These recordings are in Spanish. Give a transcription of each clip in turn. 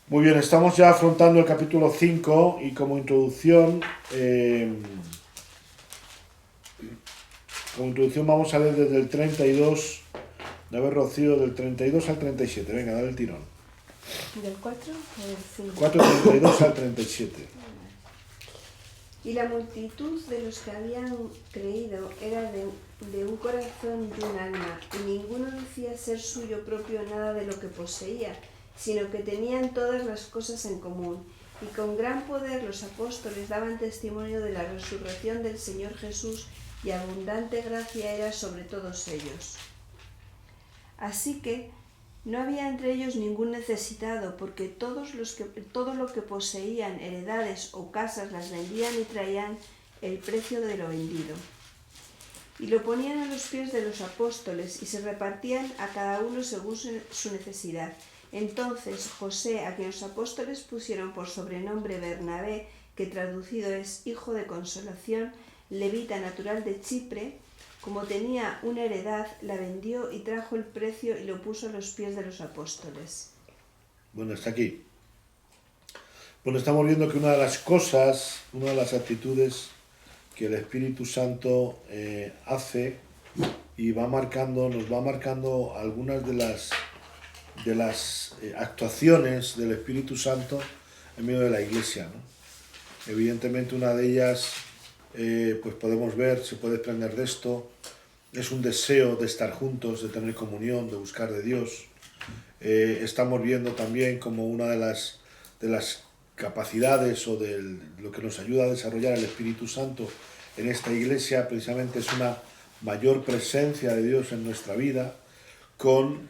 Muy bien, estamos ya afrontando el capítulo 5 y como introducción vamos a leer desde el 32, de haber Rocío, del 32 al 37. Venga, dale el tirón. ¿Del 4 o del 5? 4:32 al 37. Y la multitud de los que habían creído era de un corazón y un alma, y ninguno decía ser suyo propio nada de lo que poseía, sino que tenían todas las cosas en común. Y con gran poder los apóstoles daban testimonio de la resurrección del Señor Jesús, y abundante gracia era sobre todos ellos. Así que no había entre ellos ningún necesitado, porque todo lo que poseían, heredades o casas, las vendían y traían el precio de lo vendido. Y lo ponían a los pies de los apóstoles, y se repartían a cada uno según su necesidad. Entonces José, a quien los apóstoles pusieron por sobrenombre Bernabé, que traducido es Hijo de Consolación, levita natural de Chipre, como tenía una heredad, la vendió y trajo el precio y lo puso a los pies de los apóstoles. Bueno, está aquí. Bueno, estamos viendo que una de las cosas, una de las actitudes que el Espíritu Santo hace y nos va marcando algunas de las actuaciones del Espíritu Santo en medio de la Iglesia, ¿no? Evidentemente una de ellas, pues podemos ver, se puede desprender de esto, es un deseo de estar juntos, de tener comunión, de buscar de Dios. Estamos viendo también como una de las capacidades o de lo que nos ayuda a desarrollar el Espíritu Santo en esta iglesia precisamente es una mayor presencia de Dios en nuestra vida con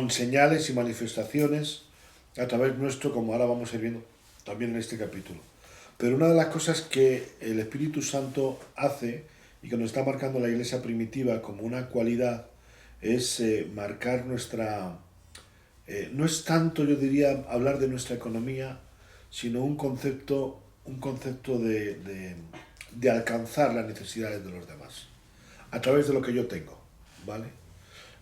señales y manifestaciones a través nuestro, como ahora vamos a ir viendo también en este capítulo. Pero una de las cosas que el Espíritu Santo hace y que nos está marcando la iglesia primitiva como una cualidad es marcar nuestra... no es tanto, yo diría, hablar de nuestra economía, sino un concepto de alcanzar las necesidades de los demás, a través de lo que yo tengo, ¿vale?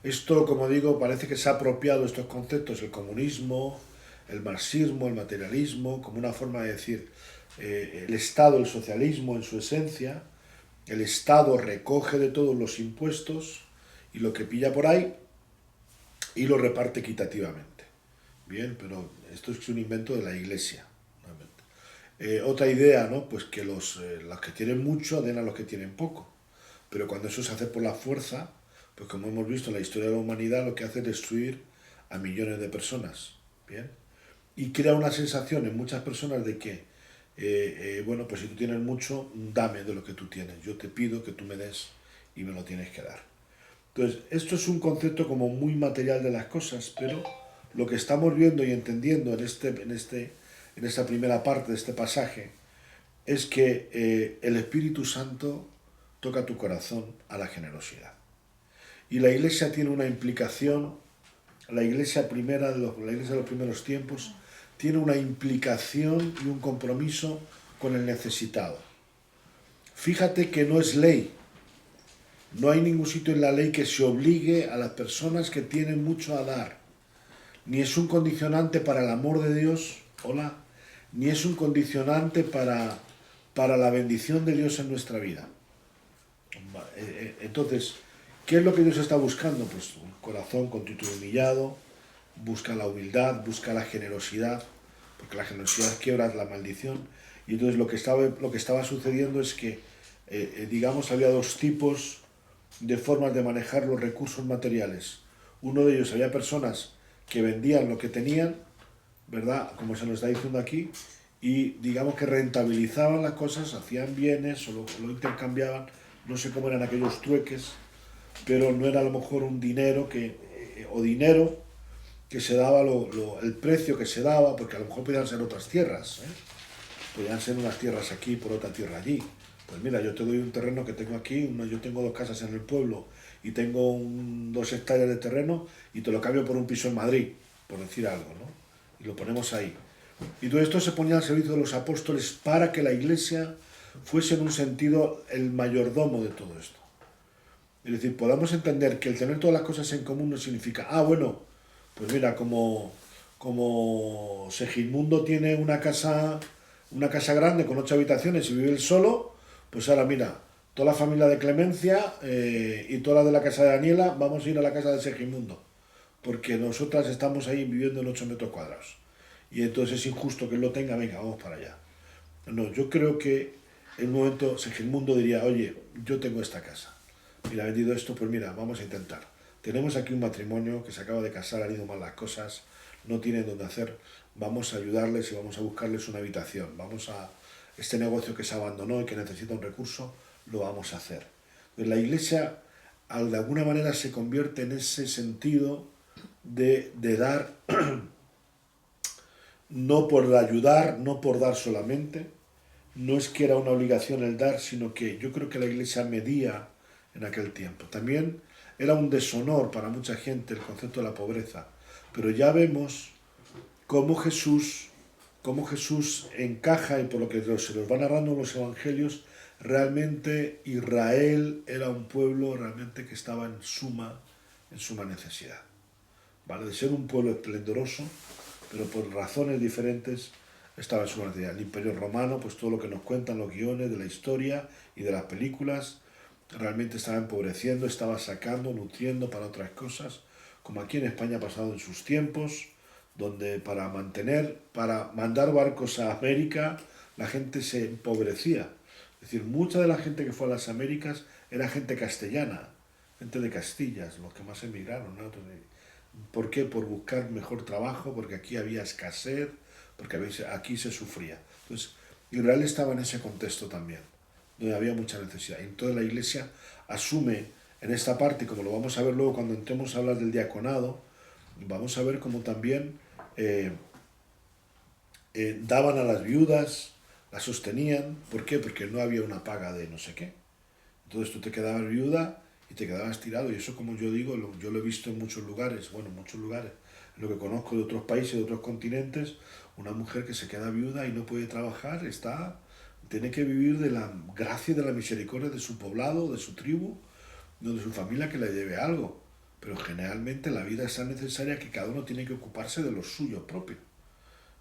Esto, como digo, parece que se ha apropiado estos conceptos, el comunismo, el marxismo, el materialismo, como una forma de decir, el Estado, el socialismo en su esencia, el Estado recoge de todos los impuestos y lo que pilla por ahí y lo reparte equitativamente. Bien, pero esto es un invento de la Iglesia. Otra idea, ¿no? Pues que los que tienen mucho den a los que tienen poco. Pero cuando eso se hace por la fuerza, pues como hemos visto en la historia de la humanidad, lo que hace es destruir a millones de personas. Bien. Y crea una sensación en muchas personas de que, bueno, pues si tú tienes mucho, dame de lo que tú tienes. Yo te pido que tú me des y me lo tienes que dar. Entonces, esto es un concepto como muy material de las cosas, pero lo que estamos viendo y entendiendo en esta primera parte de este pasaje es que el Espíritu Santo toca tu corazón a la generosidad. Y la iglesia tiene una implicación, la iglesia la iglesia de los primeros tiempos, tiene una implicación y un compromiso con el necesitado. Fíjate que no es ley. No hay ningún sitio en la ley que se obligue a las personas que tienen mucho a dar. Ni es un condicionante para el amor de Dios, hola, ni es un condicionante para la bendición de Dios en nuestra vida. Entonces, ¿qué es lo que Dios está buscando? Pues un corazón contrito y humillado, busca la humildad, busca la generosidad, porque la generosidad quiebra la maldición. Y entonces lo que estaba sucediendo es que, digamos, había dos tipos de formas de manejar los recursos materiales. Uno de ellos, había personas que vendían lo que tenían, ¿verdad? Como se nos está diciendo aquí, y digamos que rentabilizaban las cosas, hacían bienes o lo intercambiaban, no sé cómo eran aquellos trueques, pero no era a lo mejor un dinero o dinero que se daba el precio que se daba, porque a lo mejor podían ser otras tierras, ¿eh? Podían ser unas tierras aquí por otra tierra allí. Pues mira, yo te doy un terreno que tengo aquí, yo tengo 2 casas en el pueblo y tengo 2 hectáreas de terreno y te lo cambio por un piso en Madrid, por decir algo, ¿no? Y lo ponemos ahí. Y todo esto se ponía al servicio de los apóstoles para que la iglesia fuese en un sentido el mayordomo de todo esto. Es decir, podamos entender que el tener todas las cosas en común no significa, bueno, pues mira, como como Segismundo tiene una casa grande con 8 habitaciones y vive él solo, pues ahora mira, toda la familia de Clemencia y toda la de la casa de Daniela, vamos a ir a la casa de Segismundo, porque nosotras estamos ahí viviendo en 8 metros cuadrados. Y entonces es injusto que él lo tenga, venga, vamos para allá. No, yo creo que en un momento Segismundo diría, oye, yo tengo esta casa. Mira, he vendido esto, pues mira, vamos a intentar. Tenemos aquí un matrimonio que se acaba de casar, han ido mal las cosas, no tienen dónde hacer, vamos a ayudarles y vamos a buscarles una habitación. Vamos a este negocio que se abandonó y que necesita un recurso, lo vamos a hacer. Pues la iglesia, de alguna manera, se convierte en ese sentido de dar, no por ayudar, no por dar solamente, no es que era una obligación el dar, sino que yo creo que la iglesia medía en aquel tiempo. También era un deshonor para mucha gente el concepto de la pobreza, pero ya vemos cómo Jesús encaja, y por lo que se los van narrando los evangelios, realmente Israel era un pueblo realmente que estaba en suma necesidad. ¿Vale? De ser un pueblo esplendoroso, pero por razones diferentes estaba en suma necesidad. El Imperio Romano, pues todo lo que nos cuentan los guiones de la historia y de las películas, realmente estaba empobreciendo, estaba sacando, nutriendo para otras cosas, como aquí en España ha pasado en sus tiempos, donde para mandar barcos a América, la gente se empobrecía. Es decir, mucha de la gente que fue a las Américas era gente castellana, gente de Castillas, los que más emigraron, ¿no? ¿Por qué? Por buscar mejor trabajo, porque aquí había escasez, porque aquí se sufría. Entonces, Israel estaba en ese contexto también, donde había mucha necesidad. Y entonces la iglesia asume en esta parte, como lo vamos a ver luego cuando entremos a hablar del diaconado, vamos a ver cómo también daban a las viudas, las sostenían. ¿Por qué? Porque no había una paga de no sé qué. Entonces tú te quedabas viuda y te quedabas tirado. Y eso, como yo digo, yo lo he visto en muchos lugares, en lo que conozco de otros países, de otros continentes, una mujer que se queda viuda y no puede trabajar, tiene que vivir de la gracia y de la misericordia de su poblado, de su tribu, de su familia que le debe algo. Pero generalmente la vida es tan necesaria que cada uno tiene que ocuparse de lo suyo propio.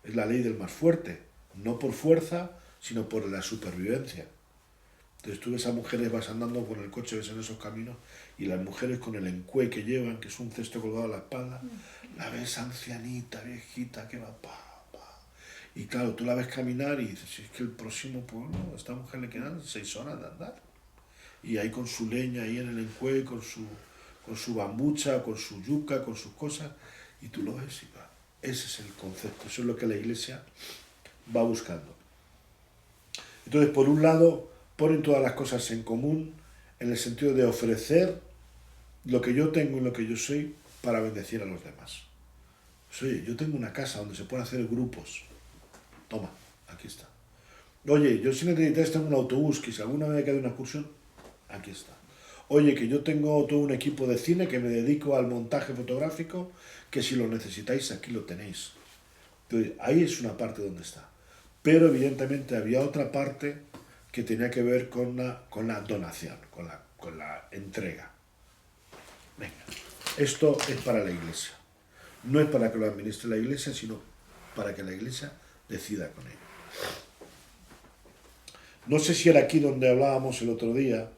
Es la ley del más fuerte, no por fuerza, sino por la supervivencia. Entonces tú ves a mujeres, vas andando con el coche, ves en esos caminos, y las mujeres con el encue que llevan, que es un cesto colgado a la espalda, la ves ancianita, viejita, que va pa. Y claro, tú la ves caminar y dices, si es que el próximo pueblo, a esta mujer le quedan 6 horas de andar. Y ahí con su leña, ahí en el encue, con su bambucha, con su yuca, con sus cosas, y tú lo ves y va. Ese es el concepto, eso es lo que la iglesia va buscando. Entonces, por un lado, ponen todas las cosas en común en el sentido de ofrecer lo que yo tengo y lo que yo soy para bendecir a los demás. Pues, oye, yo tengo una casa donde se pueden hacer grupos. Toma, aquí está. Oye, yo si necesitáis tengo un autobús, que si alguna vez queda una excursión, aquí está. Oye, que yo tengo todo un equipo de cine que me dedico al montaje fotográfico, que si lo necesitáis aquí lo tenéis. Entonces, ahí es una parte donde está. Pero evidentemente había otra parte que tenía que ver con la donación, con la entrega. Venga, esto es para la iglesia. No es para que lo administre la iglesia, sino para que la iglesia decida con ello. No sé si era aquí donde hablábamos el otro día,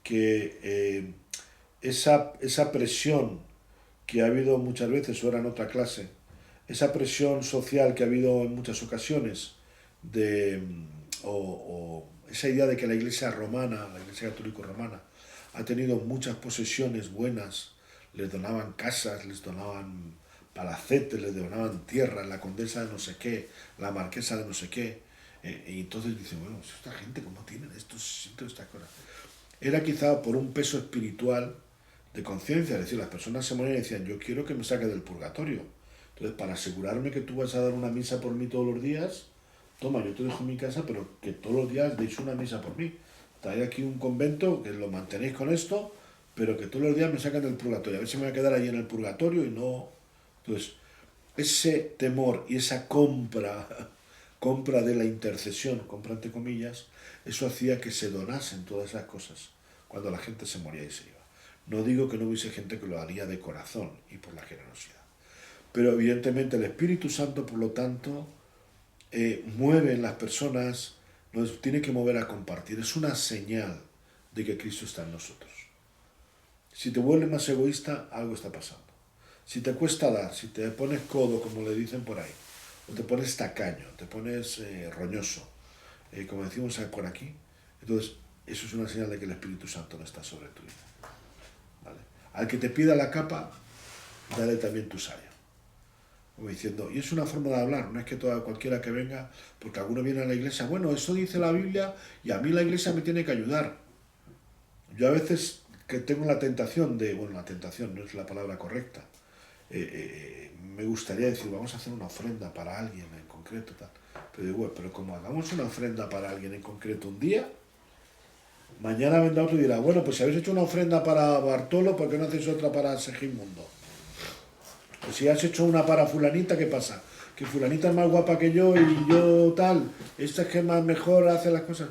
que esa presión que ha habido muchas veces, o era en otra clase, esa presión social que ha habido en muchas ocasiones, o esa idea de que la iglesia romana, la iglesia católica romana, ha tenido muchas posesiones buenas, les donaban casas, les donaban palacetes, les donaban tierra, la condesa de no sé qué, la marquesa de no sé qué, y entonces dicen, bueno, esta gente cómo tienen estas cosas. Era quizá por un peso espiritual de conciencia, es decir, las personas se morían y decían, yo quiero que me saque del purgatorio. Entonces, para asegurarme que tú vas a dar una misa por mí todos los días, toma, yo te dejo mi casa, pero que todos los días deis una misa por mí. Trae aquí un convento, que lo mantenéis con esto, pero que todos los días me sacan del purgatorio. A ver si me voy a quedar allí en el purgatorio y no... Entonces, ese temor y esa compra de la intercesión, compra entre comillas, eso hacía que se donasen todas esas cosas cuando la gente se moría y se iba. No digo que no hubiese gente que lo haría de corazón y por la generosidad. Pero evidentemente el Espíritu Santo, por lo tanto, mueve en las personas, nos tiene que mover a compartir. Es una señal de que Cristo está en nosotros. Si te vuelves más egoísta, algo está pasando. Si te cuesta dar, si te pones codo, como le dicen por ahí, o te pones tacaño, te pones roñoso, como decimos por aquí, entonces eso es una señal de que el Espíritu Santo no está sobre tu vida. ¿Vale? Al que te pida la capa, dale también tu saya. Como diciendo, y es una forma de hablar, no es que cualquiera que venga, porque alguno viene a la iglesia, bueno, eso dice la Biblia y a mí la iglesia me tiene que ayudar. Yo a veces que tengo la tentación de, bueno, la tentación no es la palabra correcta, me gustaría decir, vamos a hacer una ofrenda para alguien en concreto, tal. Pero digo, bueno, pero como hagamos una ofrenda para alguien en concreto un día, mañana vendrá otro y dirá, bueno, pues si habéis hecho una ofrenda para Bartolo, ¿por qué no hacéis otra para Segismundo? Pues si has hecho una para fulanita, ¿qué pasa? Que fulanita es más guapa que yo y yo tal, esta es que más mejor hace las cosas.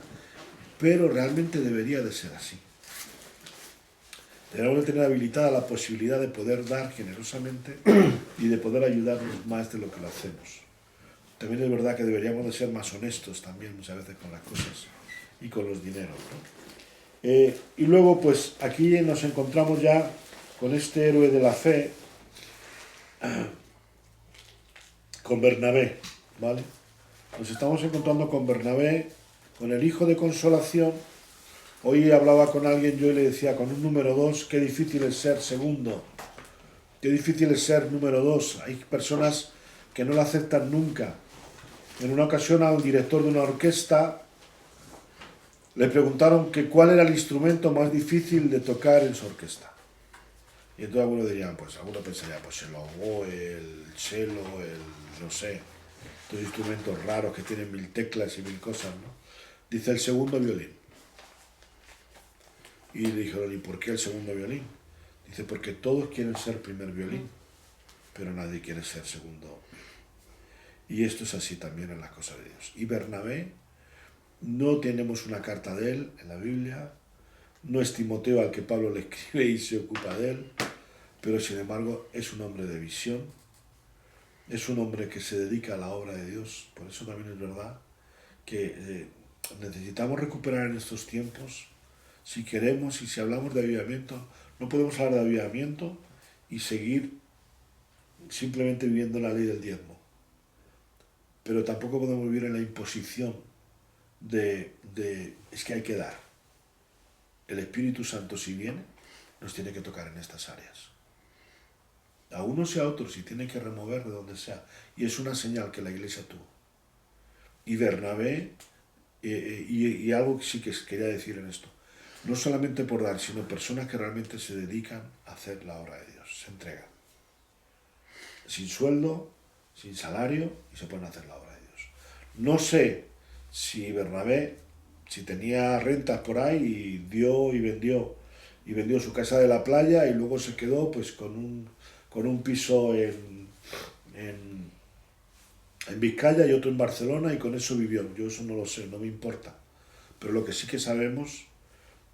Pero realmente debería de ser así. Debemos de tener habilitada la posibilidad de poder dar generosamente y de poder ayudarnos más de lo que lo hacemos. También es verdad que deberíamos de ser más honestos también muchas veces con las cosas y con los dineros, ¿no? Y luego pues aquí nos encontramos ya con este héroe de la fe, con Bernabé, ¿vale? Nos estamos encontrando con Bernabé, con el hijo de consolación. Hoy hablaba con alguien, yo le decía, con un número 2, qué difícil es ser segundo, qué difícil es ser número 2. Hay personas que no lo aceptan nunca. En una ocasión al director de una orquesta le preguntaron que cuál era el instrumento más difícil de tocar en su orquesta. Y entonces algunos dirían, pues alguno pensaría, pues el oboe, el cello, no sé, estos instrumentos raros que tienen 1000 teclas y 1000 cosas, ¿no? Dice el segundo violín. Y le dijeron, ¿y por qué el segundo violín? Dice, porque todos quieren ser primer violín, pero nadie quiere ser segundo. Y esto es así también en las cosas de Dios. Y Bernabé, no tenemos una carta de él en la Biblia, no es Timoteo al que Pablo le escribe y se ocupa de él, pero sin embargo es un hombre de visión, es un hombre que se dedica a la obra de Dios. Por eso también es verdad que necesitamos recuperar en estos tiempos, si queremos y si hablamos de avivamiento, no podemos hablar de avivamiento y seguir simplemente viviendo la ley del diezmo. Pero tampoco podemos vivir en la imposición de es que hay que dar. El Espíritu Santo, si viene, nos tiene que tocar en estas áreas. A unos y a otros, y tiene que remover de donde sea. Y es una señal que la iglesia tuvo. Y Bernabé, y algo que sí que quería decir en esto, no solamente por dar, sino personas que realmente se dedican a hacer la obra de Dios, se entregan. Sin sueldo, sin salario, y se ponen a hacer la obra de Dios. No sé si Bernabé, si tenía rentas por ahí y dio y vendió su casa de la playa y luego se quedó pues con un piso en Vizcaya y otro en Barcelona y con eso vivió. Yo eso no lo sé, no me importa. Pero lo que sí que sabemos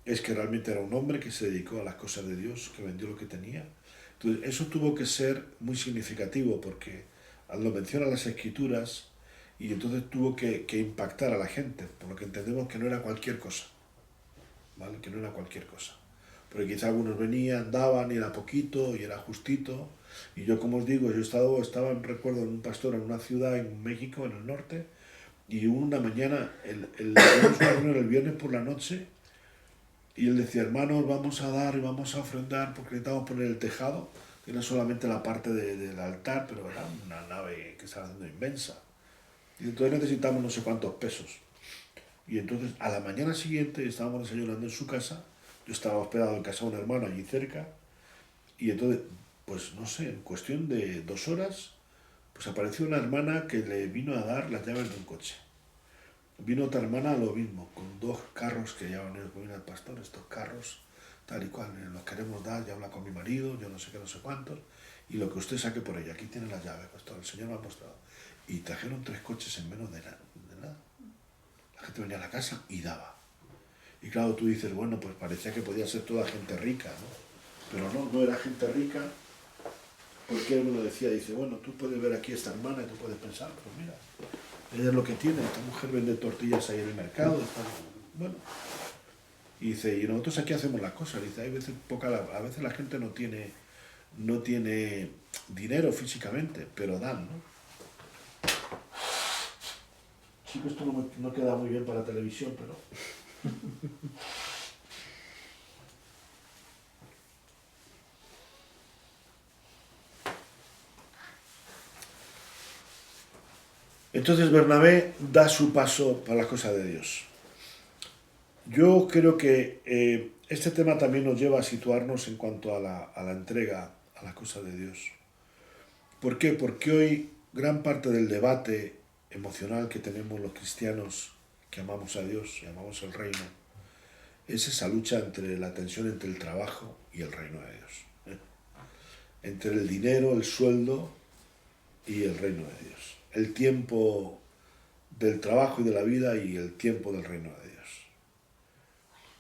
es que realmente era un hombre que se dedicó a las cosas de Dios, que vendió lo que tenía. Entonces eso tuvo que ser muy significativo porque lo mencionan las Escrituras y entonces tuvo que impactar a la gente, por lo que entendemos que no era cualquier cosa, ¿vale? Que no era cualquier cosa. Porque quizá algunos venían, daban y era poquito y era justito. Y yo, como os digo, yo recuerdo en un pastor en una ciudad en México, en el norte, y una mañana, tuvimos una reunión el viernes por la noche, y él decía, hermanos, vamos a dar y vamos a ofrendar porque necesitamos poner el tejado, que no solamente la parte del altar, pero era una nave que estaba haciendo inmensa. Y entonces necesitamos no sé cuántos pesos. Y entonces a la mañana siguiente estábamos desayunando en su casa, yo estaba hospedado en casa de un hermano allí cerca, y entonces, pues no sé, en cuestión de 2 horas, pues apareció una hermana que le vino a dar las llaves de un coche. Vino otra hermana lo mismo, con 2 carros que llevaban ellos, como el pastor, estos carros, tal y cual, los queremos dar, ya habla con mi marido, yo no sé qué, no sé cuántos, y lo que usted saque por ella, aquí tiene las llaves, pastor, el Señor me ha mostrado. Y trajeron 3 coches en menos de nada. La gente venía a la casa y daba. Y claro, tú dices, bueno, pues parecía que podía ser toda gente rica, ¿no? Pero no era gente rica, Porque él me lo decía, dice, bueno, tú puedes ver aquí a esta hermana y tú puedes pensar, pues mira, ella es lo que tiene, esta mujer vende tortillas ahí en el mercado, bueno. Y dice, y nosotros aquí hacemos las cosas, dice, hay veces a veces la gente no tiene dinero físicamente, pero dan, ¿no? Sí que esto no queda muy bien para televisión, pero... Entonces Bernabé da su paso para las cosas de Dios. Yo creo que este tema también nos lleva a situarnos en cuanto a la entrega a las cosas de Dios. ¿Por qué? Porque hoy gran parte del debate emocional que tenemos los cristianos que amamos a Dios y amamos el reino es esa lucha entre la tensión entre el trabajo y el reino de Dios. Entre el dinero, el sueldo y el reino de Dios. El tiempo del trabajo y de la vida y el tiempo del reino de Dios.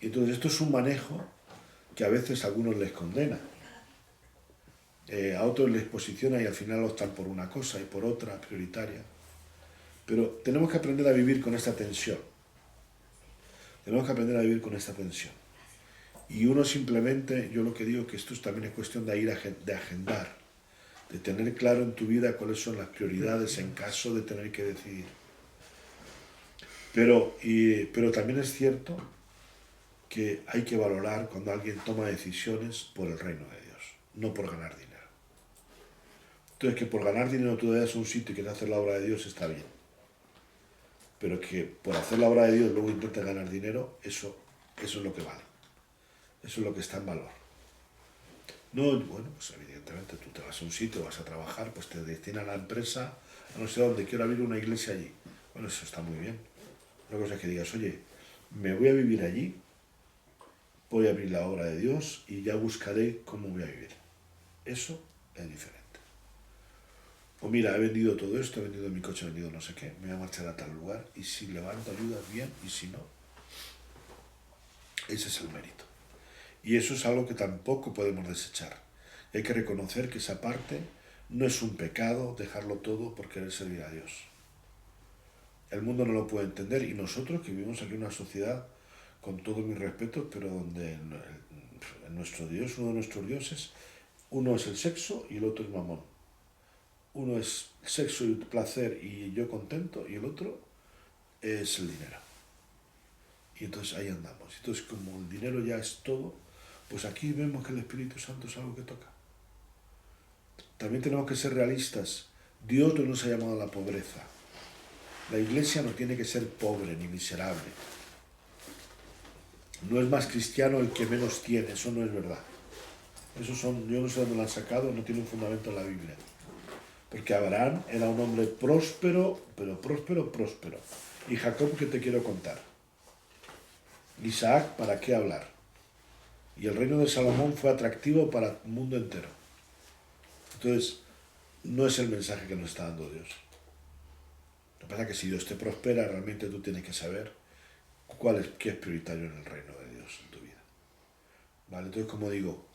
Y entonces esto es un manejo que a veces a algunos les condena. A otros les posiciona y al final optan por una cosa y por otra prioritaria. Pero tenemos que aprender a vivir con esta tensión. Tenemos que aprender a vivir con esta tensión. Y uno simplemente, yo lo que digo que esto también es cuestión de agendar, de tener claro en tu vida cuáles son las prioridades en caso de tener que decidir. Pero también es cierto que hay que valorar cuando alguien toma decisiones por el reino de Dios, no por ganar dinero. Entonces, que por ganar dinero tú vayas a un sitio y quieras hacer la obra de Dios está bien. Pero que por hacer la obra de Dios luego intentes ganar dinero, eso es lo que vale. Eso es lo que está en valor. No, bueno, pues evidentemente tú te vas a un sitio, vas a trabajar, pues te destinan a la empresa, a no sé dónde, quiero abrir una iglesia allí. Bueno, eso está muy bien. Una cosa es que digas, oye, me voy a vivir allí, voy a abrir la obra de Dios y ya buscaré cómo voy a vivir. Eso es diferente. O mira, he vendido todo esto, he vendido mi coche, he vendido no sé qué, me voy a marchar a tal lugar y si levanto ayudas bien y si no, ese es el mérito. Y eso es algo que tampoco podemos desechar. Hay que reconocer que esa parte no es un pecado, dejarlo todo por querer servir a Dios. El mundo no lo puede entender y nosotros que vivimos aquí en una sociedad, con todo mi respeto, pero donde nuestro Dios, uno de nuestros dioses, uno es el sexo y el otro es mamón. Uno es sexo y placer y yo contento y el otro es el dinero. Y entonces ahí andamos. Entonces como el dinero ya es todo, pues aquí vemos que el Espíritu Santo es algo que toca. También tenemos que ser realistas. Dios no nos ha llamado a la pobreza. La iglesia no tiene que ser pobre ni miserable. No es más cristiano el que menos tiene, eso no es verdad. Yo no sé dónde lo han sacado, no tiene un fundamento en la Biblia. Porque Abraham era un hombre próspero, pero próspero. Y Jacob, ¿qué te quiero contar? Isaac, ¿para qué hablar? Y el reino de Salomón fue atractivo para el mundo entero. Entonces, no es el mensaje que nos está dando Dios. Lo que pasa es que si Dios te prospera, realmente tú tienes que saber qué es prioritario en el reino de Dios en tu vida. ¿Vale? Entonces, como digo,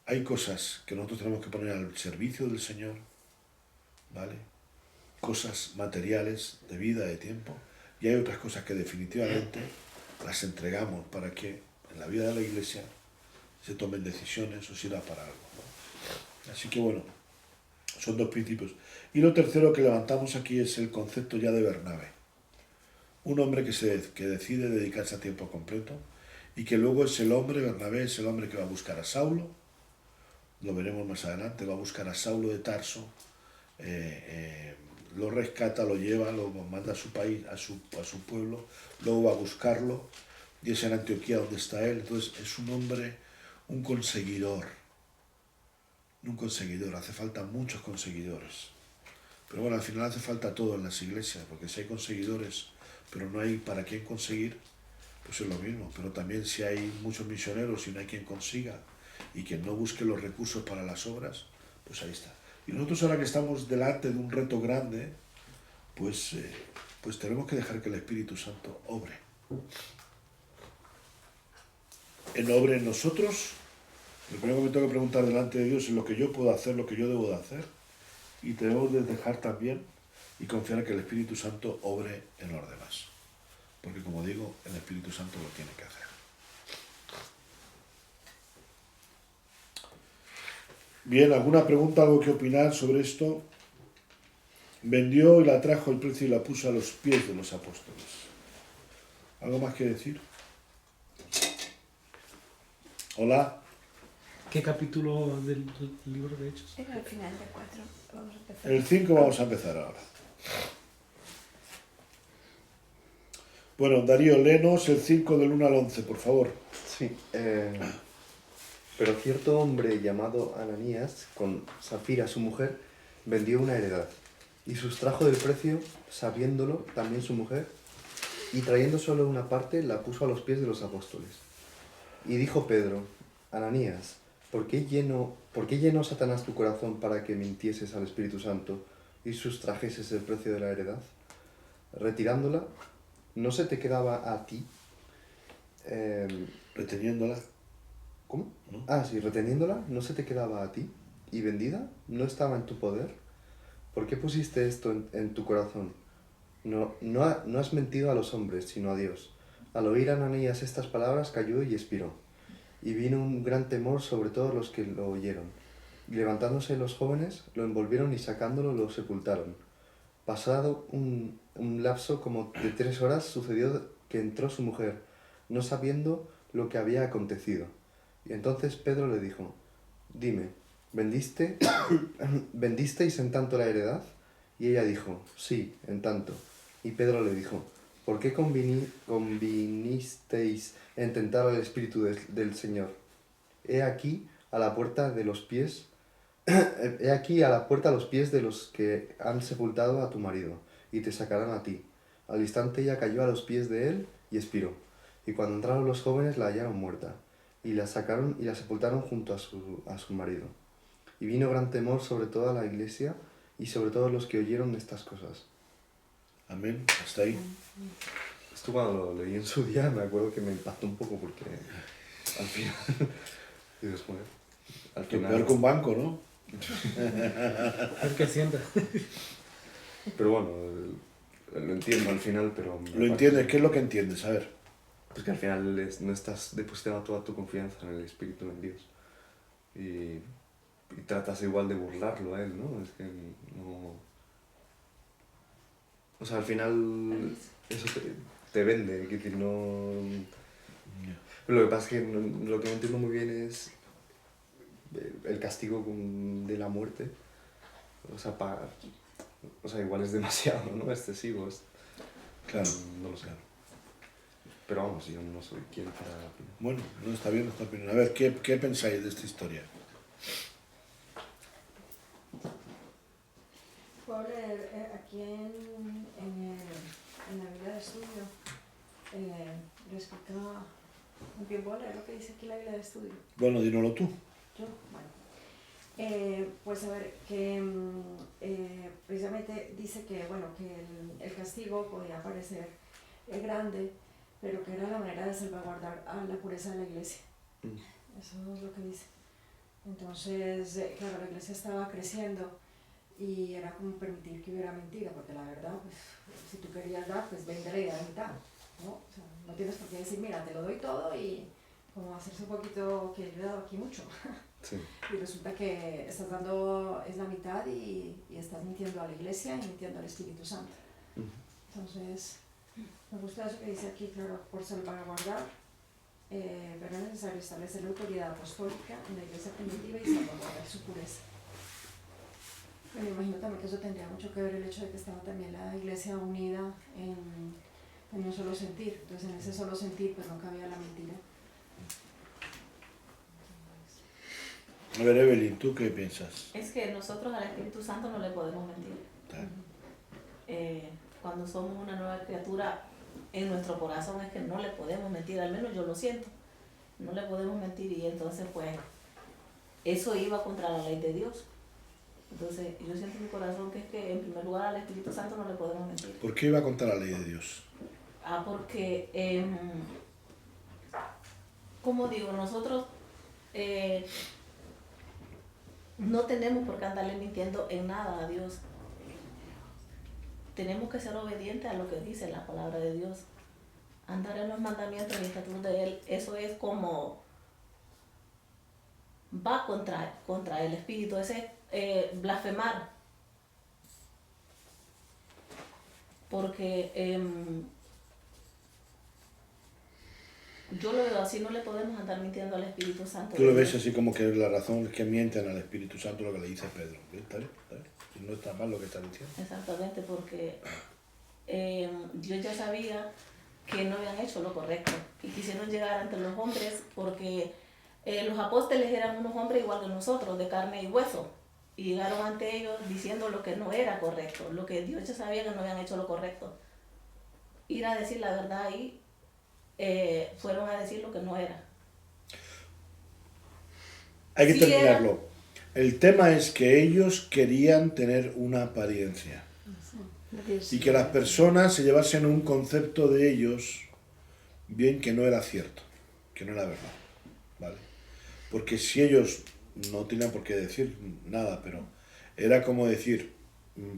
hay cosas que nosotros tenemos que poner al servicio del Señor, ¿vale? Cosas materiales de vida, de tiempo, y hay otras cosas que definitivamente las entregamos para que en la vida de la iglesia se tomen decisiones o sirva para algo, ¿no? Así que bueno, son dos principios. Y lo tercero que levantamos aquí es el concepto ya de Bernabé. Un hombre que decide dedicarse a tiempo completo y que luego es Bernabé es el hombre que va a buscar a Saulo, lo veremos más adelante, va a buscar a Saulo de Tarso, lo rescata, lo lleva, lo manda a su país, a su pueblo, luego va a buscarlo y es en Antioquía donde está él. Entonces es un hombre, un conseguidor, hace falta muchos conseguidores. Pero bueno, al final hace falta todo en las iglesias, porque si hay conseguidores, pero no hay para quién conseguir, pues es lo mismo. Pero también si hay muchos misioneros y no hay quien consiga y quien no busque los recursos para las obras, pues ahí está. Y nosotros ahora que estamos delante de un reto grande, pues tenemos que dejar que el Espíritu Santo obre. Obre en nosotros Lo primero que me tengo que preguntar delante de Dios es lo que yo puedo hacer, lo que yo debo de hacer. Y debemos de dejar también y confiar en que el Espíritu Santo obre en los demás. Porque como digo, el Espíritu Santo lo tiene que hacer. Bien, ¿alguna pregunta, algo que opinar sobre esto? Vendió y la trajo el precio y la puso a los pies de los apóstoles. ¿Algo más que decir? Hola. ¿Qué capítulo del libro de Hechos? Era el final de 4. Vamos a empezar. El 5 vamos a empezar ahora. Bueno, Darío, léenos el 5 del 1 al 11, por favor. Sí, pero cierto hombre llamado Ananías, con Safira su mujer, vendió una heredad y sustrajo del precio, sabiéndolo también su mujer, y trayendo solo una parte la puso a los pies de los apóstoles. Y dijo Pedro, Ananías, ¿por qué llenó Satanás tu corazón para que mintieses al Espíritu Santo y sustrajeses el precio de la heredad? Retirándola, ¿no se te quedaba a ti? Reteniéndola. ¿Cómo? ¿No? Ah, sí, reteniéndola, ¿no se te quedaba a ti? ¿Y vendida? ¿No estaba en tu poder? ¿Por qué pusiste esto en tu corazón? No has mentido a los hombres, sino a Dios. Al oír Ananías estas palabras, cayó y expiró. Y vino un gran temor sobre todos los que lo oyeron. Y levantándose los jóvenes, lo envolvieron y sacándolo lo sepultaron. Pasado un lapso como de 3 horas, sucedió que entró su mujer, no sabiendo lo que había acontecido. Y entonces Pedro le dijo, dime, ¿vendisteis en tanto la heredad? Y ella dijo, sí, en tanto. Y Pedro le dijo, ¿por qué convinisteis en tentar al Espíritu del Señor? He aquí a la puerta de los pies, he aquí a la puerta a los pies de los que han sepultado a tu marido, y te sacarán a ti. Al instante ella cayó a los pies de él y expiró. Y cuando entraron los jóvenes la hallaron muerta, y la sacaron y la sepultaron junto a su marido. Y vino gran temor sobre toda la iglesia y sobre todos los que oyeron estas cosas. Amén. Hasta ahí. Esto cuando lo leí en su día me acuerdo que me impactó un poco porque al final... dices, joder, al Que final... peor que un banco, ¿no? A ver qué sienta. Pero bueno, lo entiendo al final, pero... Lo entiendes. ¿Qué es lo que entiendes? A ver. Pues que al final no estás depositando toda tu confianza en el Espíritu, en Dios. Y tratas igual de burlarlo a él, ¿no? Es que no... O sea, al final eso te vende, es decir, no... Pero lo que pasa es que lo que no entiendo muy bien es el castigo de la muerte. O sea, igual es demasiado, ¿no? Excesivo. Claro. No lo sé. Pero vamos, yo no soy quien para opinar. Bueno, no está bien esta opinión. A ver, ¿qué pensáis de esta historia? Puedo leer aquí en la Biblia de estudio, le explica, ¿bien puedo leer lo que dice aquí la Biblia de estudio? Bueno, dínoslo tú. Yo, bueno. Pues a ver, que precisamente dice que, bueno, que el castigo podía parecer grande, pero que era la manera de salvaguardar a la pureza de la iglesia. Eso es lo que dice. Entonces, claro, la iglesia estaba creciendo y era como permitir que hubiera mentira, porque la verdad, pues, si tú querías dar, pues véndele y da la mitad, ¿no? O sea, no tienes por qué decir, mira, te lo doy todo y como hacerse un poquito que yo he dado aquí mucho. Sí. Y resulta que estás dando, es la mitad y estás mintiendo a la iglesia y mintiendo al Espíritu Santo. Entonces, me gusta eso que dice aquí, claro, por salvaguardar, pero es necesario establecer la autoridad apostólica en la iglesia primitiva y salvaguardar su pureza. Me imagino también que eso tendría mucho que ver el hecho de que estaba también la iglesia unida en un solo sentir. Entonces, en ese solo sentir, pues no cabía la mentira. A ver, Evelyn, ¿tú qué piensas? Es que nosotros al Espíritu Santo no le podemos mentir. Cuando somos una nueva criatura, en nuestro corazón es que no le podemos mentir, al menos yo lo siento. No le podemos mentir y entonces pues eso iba contra la ley de Dios. Entonces yo siento en mi corazón que es que en primer lugar al Espíritu Santo no le podemos mentir. ¿Por qué iba contra la ley de Dios? Porque, como digo, nosotros no tenemos por qué andarle mintiendo en nada a Dios. Tenemos que ser obedientes a lo que dice la palabra de Dios. Andar en los mandamientos y estatutos de Él, eso es como va contra el espíritu, ese blasfemar. Porque yo lo veo así, no le podemos andar mintiendo al Espíritu Santo. Tú lo ves así como que la razón es que mienten al Espíritu Santo, lo que le dice Pedro. ¿Está bien? ¿Está bien? Y no está mal lo que está diciendo. Exactamente, porque Dios ya sabía que no habían hecho lo correcto y quisieron llegar ante los hombres porque los apóstoles eran unos hombres igual que nosotros, de carne y hueso, y llegaron ante ellos diciendo lo que no era correcto, lo que Dios ya sabía que no habían hecho lo correcto. Ir a decir la verdad ahí, fueron a decir lo que no era. Hay que Sí, terminarlo. El tema es que ellos querían tener una apariencia y que las personas se llevasen un concepto de ellos bien que no era cierto, que no era verdad, ¿vale? Porque si ellos no tenían por qué decir nada, pero era como decir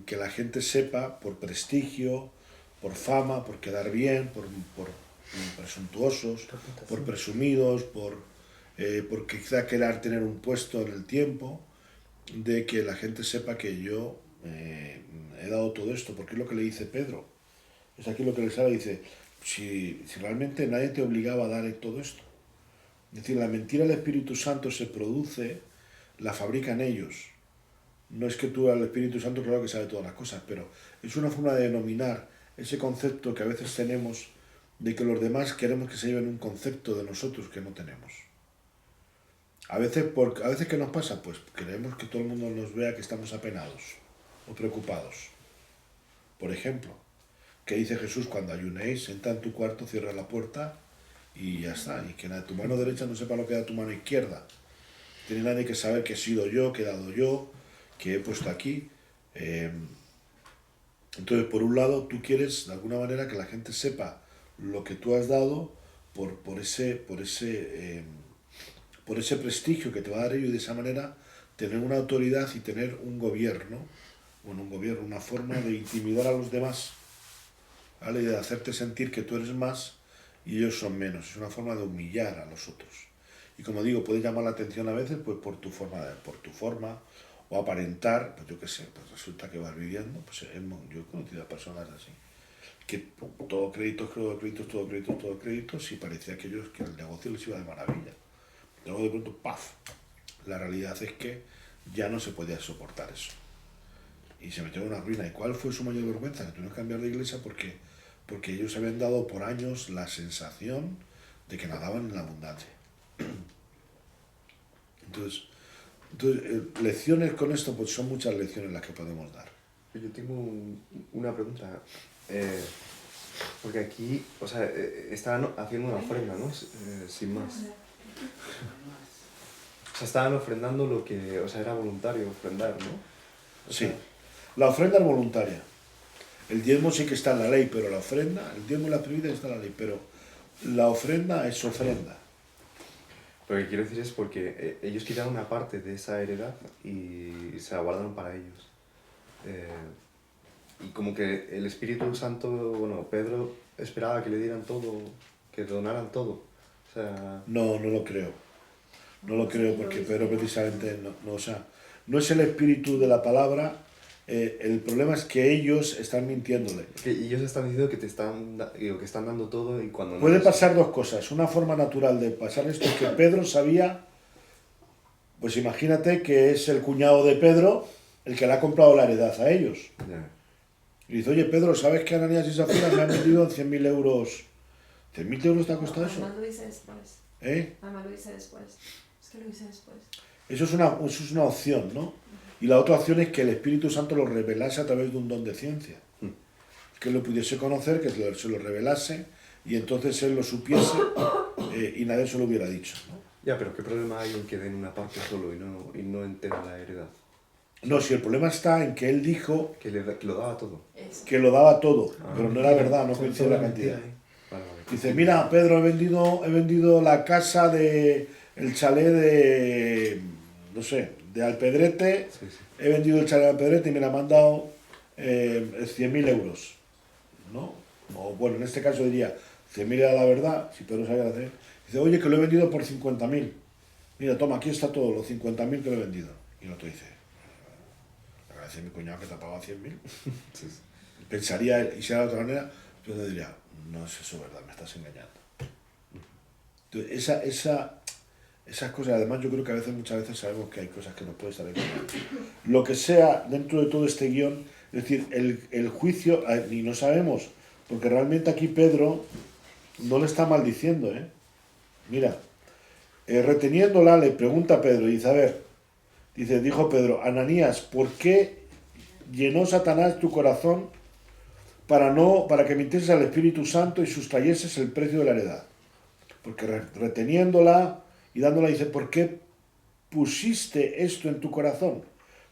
que la gente sepa por prestigio, por fama, por quedar bien, por presuntuosos, por presumidos, por quizá querer tener un puesto en el tiempo, de que la gente sepa que yo he dado todo esto, porque es lo que le dice Pedro. Es aquí lo que les habla, dice, si realmente nadie te obligaba a dar todo esto. Es decir, la mentira del Espíritu Santo se produce, la fabrican ellos. No es que tú al Espíritu Santo, claro que sabe todas las cosas, pero es una forma de denominar ese concepto que a veces tenemos de que los demás queremos que se lleven un concepto de nosotros que no tenemos. A veces ¿qué nos pasa? Pues queremos que todo el mundo nos vea que estamos apenados o preocupados. Por ejemplo, ¿qué dice Jesús cuando ayunéis? Entra en tu cuarto, cierra la puerta y ya está. Y que tu mano derecha no sepa lo que da tu mano izquierda. Tiene nadie que saber que he sido yo, que he dado yo, que he puesto aquí. Entonces, por un lado, tú quieres de alguna manera que la gente sepa lo que tú has dado por ese prestigio que te va a dar ello y de esa manera tener una autoridad y tener un gobierno, una forma de intimidar a los demás, ¿vale? Y de hacerte sentir que tú eres más y ellos son menos. Es una forma de humillar a los otros. Y como digo, puede llamar la atención a veces pues por tu forma o aparentar, pues yo qué sé, pues resulta que vas viviendo, pues yo he conocido a personas así, que todo créditos, y parecía que ellos, que el negocio les iba de maravilla. Luego de pronto, ¡paf! La realidad es que ya no se podía soportar eso. Y se metió en una ruina. ¿Y cuál fue su mayor vergüenza? Que tuvieron que cambiar de iglesia porque ellos habían dado por años la sensación de que nadaban en la abundancia. Entonces, lecciones con esto, pues son muchas lecciones las que podemos dar. Yo tengo una pregunta. Porque aquí, o sea, estaban haciendo una ofrenda, ¿no? Sin más. O sea, estaban ofrendando lo que, o sea, era voluntario ofrendar, ¿no? Sí, la ofrenda es voluntaria. El diezmo sí que está en la ley, pero la ofrenda, el diezmo y la primera está en la ley, pero la ofrenda es ofrenda. Lo que quiero decir es porque ellos quitaron una parte de esa heredad y se la guardaron para ellos. Y como que el Espíritu Santo, bueno, Pedro esperaba que le dieran todo, que donaran todo. O sea... No lo creo. No lo creo porque Pedro precisamente no es el espíritu de la palabra. El problema es que ellos están mintiéndole. Que ellos están diciendo que que están dando todo y cuando no... Puede pasar dos cosas. Una forma natural de pasar esto es que Pedro sabía, pues imagínate que es el cuñado de Pedro el que le ha comprado la heredad a ellos. Ya. Y dice, oye Pedro, ¿sabes que Ananías y Zafira me han vendido 100.000 euros? ¿100.000 euros te ha costado eso? Además lo hice después. Además lo hice después. Es que lo hice después. Eso es una opción, ¿no? Y la otra opción es que el Espíritu Santo lo revelase a través de un don de ciencia. Que él lo pudiese conocer, que se lo revelase y entonces él lo supiese y nadie se lo hubiera dicho, ¿no? Ya, pero ¿qué problema hay en que den una parte solo y no entera la heredad? No, si el problema está en que él dijo Que lo daba todo. Eso. que lo daba todo, pero no era verdad, no coincide la cantidad. Vale. Dice, mira, Pedro, he vendido la casa de el chalet de, no sé, de Alpedrete, Sí, sí. he vendido el chalet de Alpedrete y me lo han mandado 100.000 euros, ¿no? O bueno, en este caso diría, 100.000 era la verdad, si Pedro sabía hacer. Dice, oye, que lo he vendido por 50.000. Mira, toma, aquí está todo, los 50.000 que lo he vendido. Y el otro dice, agradece a mi cuñado que te ha pagado 100.000. Sí, sí. Pensaría él, y si era de otra manera, yo te diría, no es eso verdad, me estás engañando. Entonces, esas cosas, además yo creo que muchas veces sabemos que hay cosas que nos pueden estar engañando. Lo que sea dentro de todo este guión, es decir, el juicio, y no sabemos, porque realmente aquí Pedro no le está maldiciendo, ¿eh? Mira, reteniéndola le pregunta a Pedro, dice, a ver, dijo Pedro, Ananías, ¿por qué llenó Satanás tu corazón para que mintieses al Espíritu Santo y sustrayeses el precio de la heredad? Porque reteniéndola y dándola, dice, ¿por qué pusiste esto en tu corazón?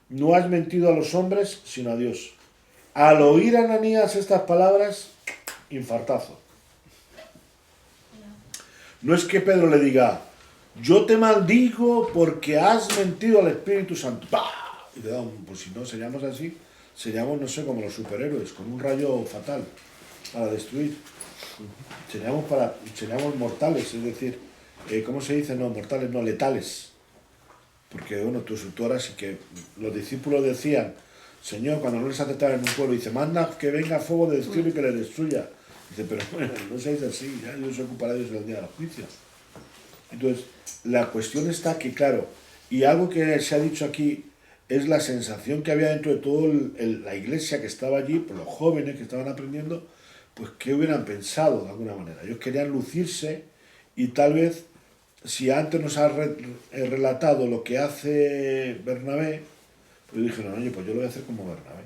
No has mentido a los hombres, sino a Dios. Al oír a Ananías estas palabras, infartazo. No es que Pedro le diga, yo te maldigo porque has mentido al Espíritu Santo. ¡Pah! Y le da pues si no seríamos así, seríamos, no sé, como los superhéroes, con un rayo fatal para destruir. Seríamos mortales, es decir, ¿cómo se dice? No, mortales, no, letales. Porque, bueno, tú ahora sí que los discípulos decían, Señor, cuando no les aceptaban en un pueblo, dice, manda que venga fuego de destruir y que les destruya. Dice, pero bueno, no seáis así, ya Dios se ocupará de Dios el día del juicio. Entonces, la cuestión está que, claro, y algo que se ha dicho aquí es la sensación que había dentro de toda la iglesia que estaba allí, por los jóvenes que estaban aprendiendo, pues que hubieran pensado de alguna manera. Ellos querían lucirse y tal vez, si antes nos ha relatado lo que hace Bernabé, pues dijeron, oye, pues yo lo voy a hacer como Bernabé.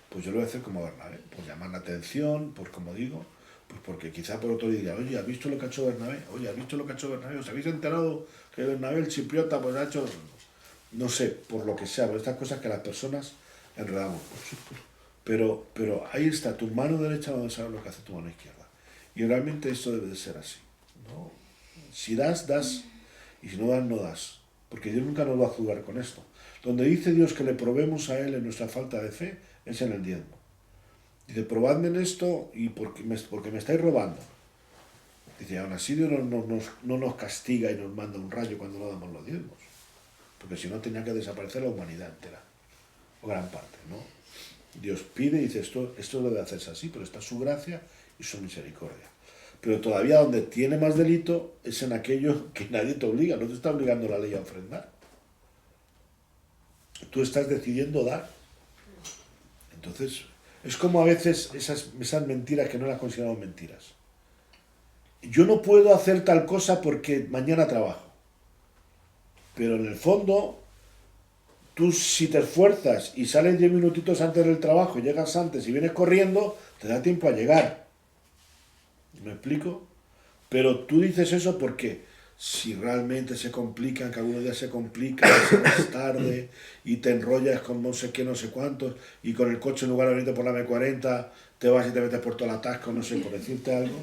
Pues yo lo voy a hacer como Bernabé, por llamar la atención, por como digo, pues porque quizá por otro día, oye, ¿has visto lo que ha hecho Bernabé? Oye, ¿has visto lo que ha hecho Bernabé? ¿Os habéis enterado que Bernabé, el chipriota, pues ha hecho, no sé, por lo que sea, por estas cosas que las personas enredamos? Pero ahí está, tu mano derecha no sabe lo que hace tu mano izquierda. Y realmente esto debe de ser así, ¿no? Si das, das, y si no das, no das. Porque Dios nunca nos va a juzgar con esto. Donde dice Dios que le probemos a Él en nuestra falta de fe, es en el diezmo. Dice, probadme en esto y porque me estáis robando. Dice, aún así Dios no nos castiga y nos manda un rayo cuando no damos los diezmos. Porque si no tenía que desaparecer la humanidad entera, o gran parte, ¿no? Dios pide y dice, esto debe hacerse así, pero está su gracia y su misericordia. Pero todavía donde tiene más delito es en aquello que nadie te obliga, no te está obligando la ley a ofrendar. Tú estás decidiendo dar. Entonces, es como a veces esas mentiras que no las consideramos mentiras. Yo no puedo hacer tal cosa porque mañana trabajo. Pero en el fondo, tú si te esfuerzas y sales 10 minutitos antes del trabajo, llegas antes y vienes corriendo, te da tiempo a llegar. ¿Me explico? Pero tú dices eso porque si realmente se complican, que algunos días se complican, es más tarde y te enrollas con no sé qué, no sé cuántos, y con el coche en lugar de venirte por la M40, te vas y te metes por todo el atasco, no sé, por decirte algo.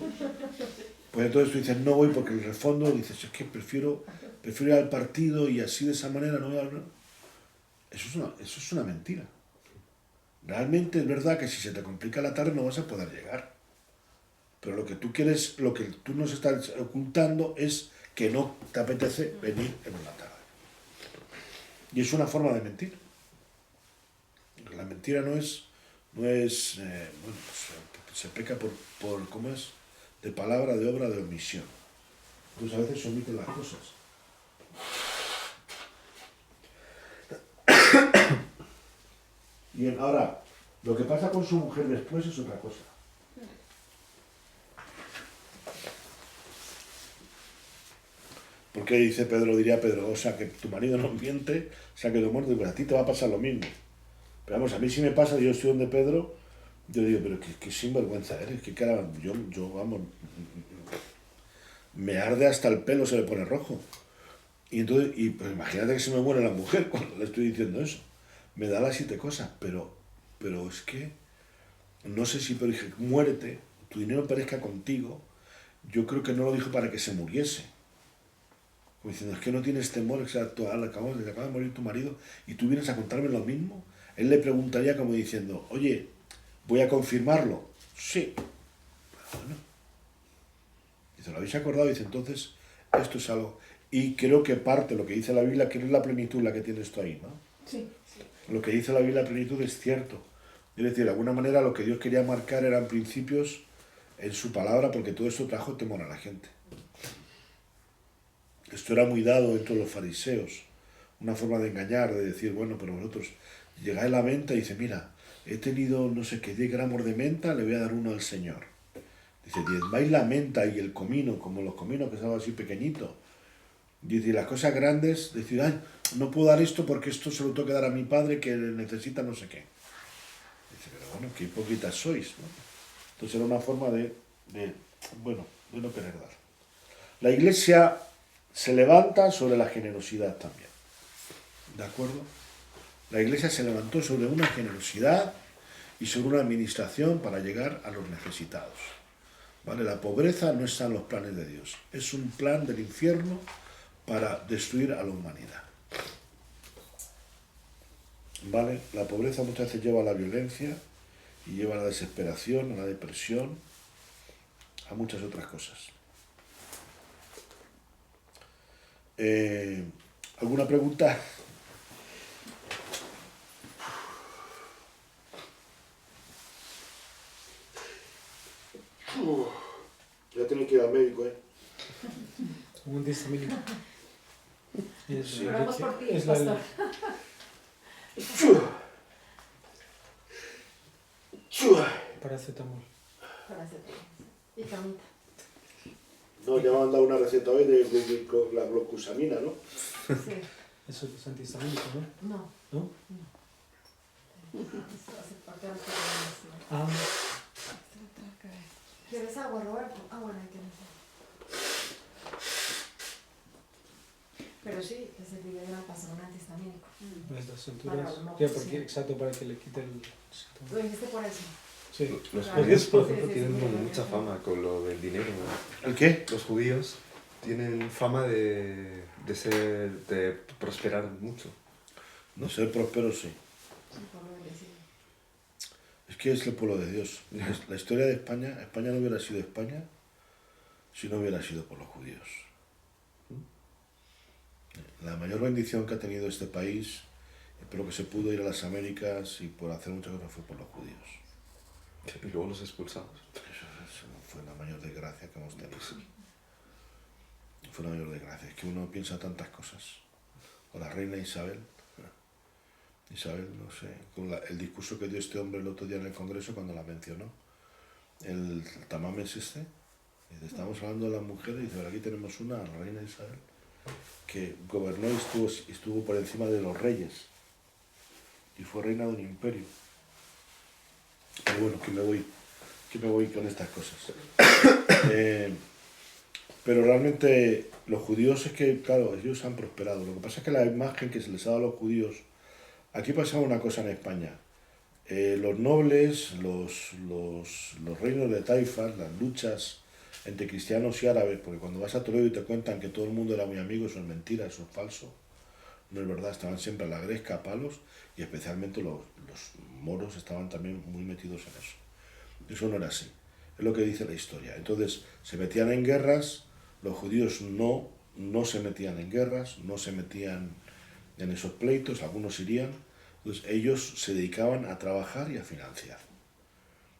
Pues entonces tú dices, no voy porque en el fondo dices, es que prefiero ir al partido y así de esa manera no voy a... Eso es una mentira. Realmente es verdad que si se te complica la tarde no vas a poder llegar. Pero lo que tú quieres, lo que tú nos estás ocultando es que no te apetece venir en una tarde. Y es una forma de mentir. La mentira no es bueno, pues, se peca por ¿cómo es? De palabra, de obra, de omisión. Entonces a veces se omiten las cosas. Bien, ahora, lo que pasa con su mujer después es otra cosa. Porque dice Pedro, diría Pedro, o sea que tu marido no miente, o sea que tu muerto, pues a ti te va a pasar lo mismo. Pero vamos, a mí si me pasa, yo estoy donde Pedro, yo digo, pero qué sinvergüenza eres, que cara, yo vamos, me arde hasta el pelo, se le pone rojo. Y entonces, pues imagínate que se me muere la mujer cuando le estoy diciendo eso. Me da las 7 cosas, pero es que, no sé si, pero dije, muérete, tu dinero perezca contigo. Yo creo que no lo dijo para que se muriese. Como diciendo, es que no tienes temor, acaba de morir tu marido y tú vienes a contarme lo mismo. Él le preguntaría como diciendo, oye, ¿voy a confirmarlo? Sí. Bueno. Dice, ¿lo habéis acordado? Dice, entonces, esto es algo. Y creo que parte lo que dice la Biblia, que no es la plenitud la que tiene esto ahí, ¿no? Sí. Lo que dice la Biblia, la plenitud, es cierto. Es decir, de alguna manera lo que Dios quería marcar eran principios en su palabra, porque todo eso trajo temor a la gente. Esto era muy dado entre los fariseos, una forma de engañar, de decir, bueno, pero vosotros llegáis a la menta y dice, mira, he tenido no sé qué 10 gramos de menta, le voy a dar uno al Señor. Dice, diezmáis la menta y el comino, como los cominos que son así pequeñitos. Dice, y las cosas grandes, decir, ay, no puedo dar esto porque esto se lo tengo que dar a mi padre que necesita no sé qué. Dice, pero bueno, qué hipócritas sois, ¿no? Entonces era una forma de no querer dar. La Iglesia se levanta sobre la generosidad también. ¿De acuerdo? La Iglesia se levantó sobre una generosidad y sobre una administración para llegar a los necesitados. ¿Vale? La pobreza no está en los planes de Dios. Es un plan del infierno para destruir a la humanidad. ¿Vale? La pobreza muchas veces lleva a la violencia y lleva a la desesperación, a la depresión, a muchas otras cosas. ¿Alguna pregunta? Ya tengo que ir al médico, ¿eh? Un antihistamínico. Sí. Oramos por ti, es pastor. Paracetamol. Paracetamol. Y camita. No, ya me han dado una receta hoy de la glucosamina, ¿no? Sí. Eso es antihistamínico, ¿no? No. ¿No? Eso hace parte del tratamiento. Ah, ¿Quieres agua, Roberto? Ah, bueno, ahí tienes agua. Pero sí, que se pide una pasar un antihistamínico. las dos Para centurias. los mocos, Ya, porque, sí. exacto, para que le quite el... ¿Lo dijiste por eso? Sí. Los Claro. judíos, por Sí, ejemplo, sí, tienen sí, como sí. mucha fama con lo del dinero, ¿no? ¿El qué? Los judíos tienen fama de prosperar mucho. No ser próspero, sí. Sí, por lo bendecido. Es que es el pueblo de Dios. La historia de España, España no hubiera sido España si no hubiera sido por los judíos. La mayor bendición que ha tenido este país, por lo que se pudo ir a las Américas y por hacer muchas cosas, fue por los judíos. Y luego los expulsados. Eso fue la mayor desgracia que hemos tenido. Fue la mayor desgracia. Es que uno piensa tantas cosas. O la reina Isabel. Isabel, no sé, con el discurso que dio este hombre el otro día en el Congreso cuando la mencionó. El tamames este. Dice, estamos hablando de las mujeres y dice, aquí tenemos una, la reina Isabel, que gobernó y estuvo por encima de los reyes. Y fue reina de un imperio. Pero bueno, que me voy con estas cosas. Pero realmente los judíos es que, claro, ellos han prosperado. Lo que pasa es que la imagen que se les ha dado a los judíos, aquí pasaba una cosa en España. Los nobles, los reinos de taifas, las luchas entre cristianos y árabes, porque cuando vas a Toledo y te cuentan que todo el mundo era muy amigo, eso es mentira, eso es falso. No es verdad, estaban siempre a la gresca, a palos, y especialmente los moros estaban también muy metidos en eso. Eso no era así, es lo que dice la historia. Entonces, se metían en guerras, los judíos no se metían en guerras, no se metían en esos pleitos, algunos irían, entonces ellos se dedicaban a trabajar y a financiar.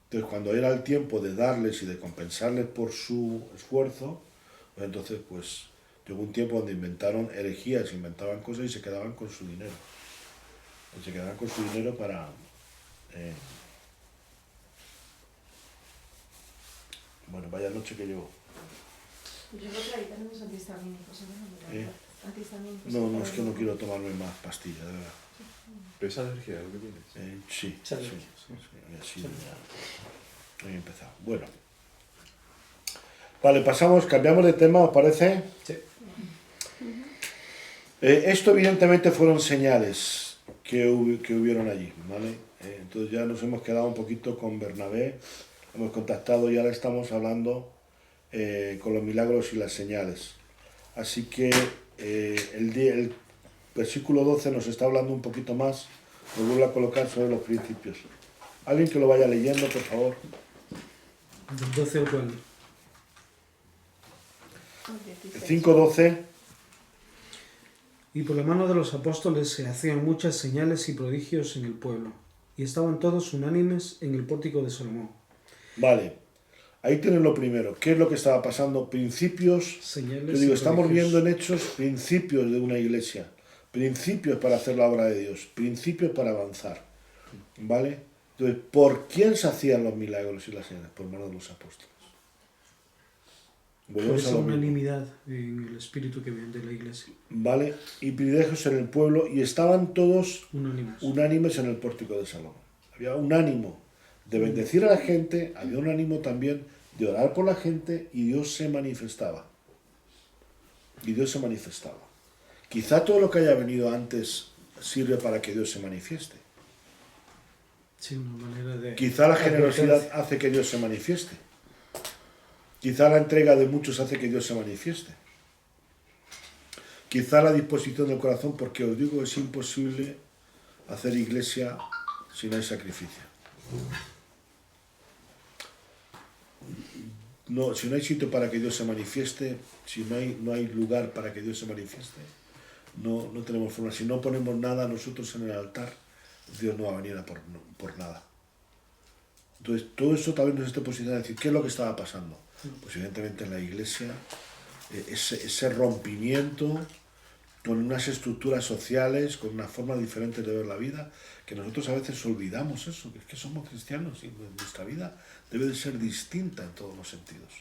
Entonces, cuando era el tiempo de darles y de compensarles por su esfuerzo, pues entonces, pues, llegó un tiempo donde inventaron herejías, inventaban cosas y se quedaban con su dinero. Se quedaban con su dinero para... Bueno, vaya noche que llevo. Yo creo que ahí tenemos antihistamínicos, ¿no? Antihistamínicos. No, es que no quiero tomarme más pastillas, de verdad. ¿Pero es alergia lo que tienes? Sí, Sí. así ya he empezado. Bueno. Vale, cambiamos de tema, ¿os parece? Sí. Esto evidentemente fueron señales que hubieron allí, ¿vale? Entonces ya nos hemos quedado un poquito con Bernabé, hemos contactado y ahora estamos hablando con los milagros y las señales. Así que el versículo 12 nos está hablando un poquito más, nos vuelve a colocar sobre los principios. Alguien que lo vaya leyendo, por favor. Del 12 al 4. El 5:12. Y por la mano de los apóstoles se hacían muchas señales y prodigios en el pueblo, y estaban todos unánimes en el pórtico de Salomón. Vale, ahí tienen lo primero. ¿Qué es lo que estaba pasando? Principios. Señales Yo digo, y estamos prodigios. viendo en Hechos principios de una iglesia, principios para hacer la obra de Dios, principios para avanzar. ¿Vale? Entonces, ¿por quién se hacían los milagros y las señales? Por mano de los apóstoles. Por Volvemos a esa lo mismo. unanimidad en el espíritu que viene de la iglesia. ¿Vale? Y privilegios en el pueblo, y estaban todos Unánimes. unánimes en el pórtico de Salomón. Había un ánimo de bendecir a la gente, había un ánimo también de orar por la gente, y Dios se manifestaba. Y Dios se manifestaba. Quizá todo lo que haya venido antes sirve para que Dios se manifieste. Sí, una manera de... Quizá la generosidad hace que Dios se manifieste. Quizá la entrega de muchos hace que Dios se manifieste. Quizá la disposición del corazón, porque os digo, es imposible hacer iglesia si no hay sacrificio. No, si no hay sitio para que Dios se manifieste, si no hay lugar para que Dios se manifieste, no tenemos forma. Si no ponemos nada nosotros en el altar, Dios no va a venir a por nada. Entonces, todo eso también nos está posicionando a decir, ¿qué es lo que estaba pasando? Pues evidentemente en la iglesia, ese rompimiento con unas estructuras sociales, con una forma diferente de ver la vida, que nosotros a veces olvidamos eso, que es que somos cristianos y nuestra vida debe de ser distinta en todos los sentidos.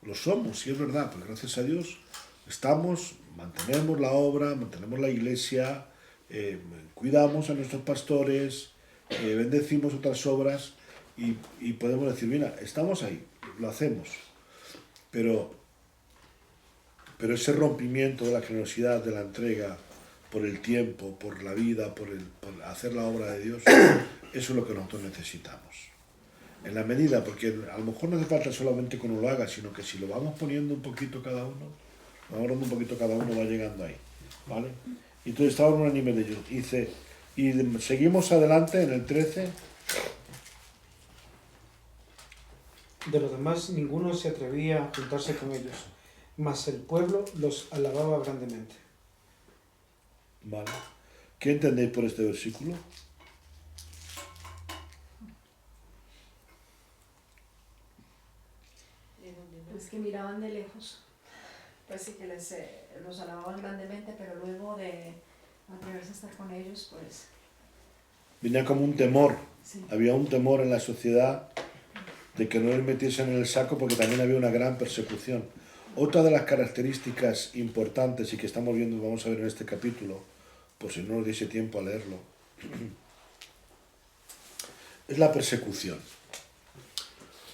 Lo somos, sí es verdad, pero gracias a Dios estamos, mantenemos la obra, mantenemos la iglesia, cuidamos a nuestros pastores, bendecimos otras obras y podemos decir, mira, estamos ahí, lo hacemos, pero ese rompimiento de la generosidad, de la entrega, por el tiempo, por la vida, por hacer la obra de Dios, eso es lo que nosotros necesitamos. En la medida, porque a lo mejor no hace falta solamente que uno lo haga, sino que si lo vamos poniendo un poquito cada uno, va llegando ahí, ¿vale? Y entonces estaba en un anime de ellos. Dice, y seguimos adelante en el 13. De los demás ninguno se atrevía a juntarse con ellos, mas el pueblo los alababa grandemente. ¿Vale? ¿Qué entendéis por este versículo? Pues que miraban de lejos. Pues sí que los alababan grandemente, pero luego de atreverse a estar con ellos, pues Venía como un temor. sí. Había un temor en la sociedad de que no les metiesen en el saco, porque también había una gran persecución. Otra de las características importantes y que estamos viendo, vamos a ver en este capítulo, por si no nos diese tiempo a leerlo, es la persecución.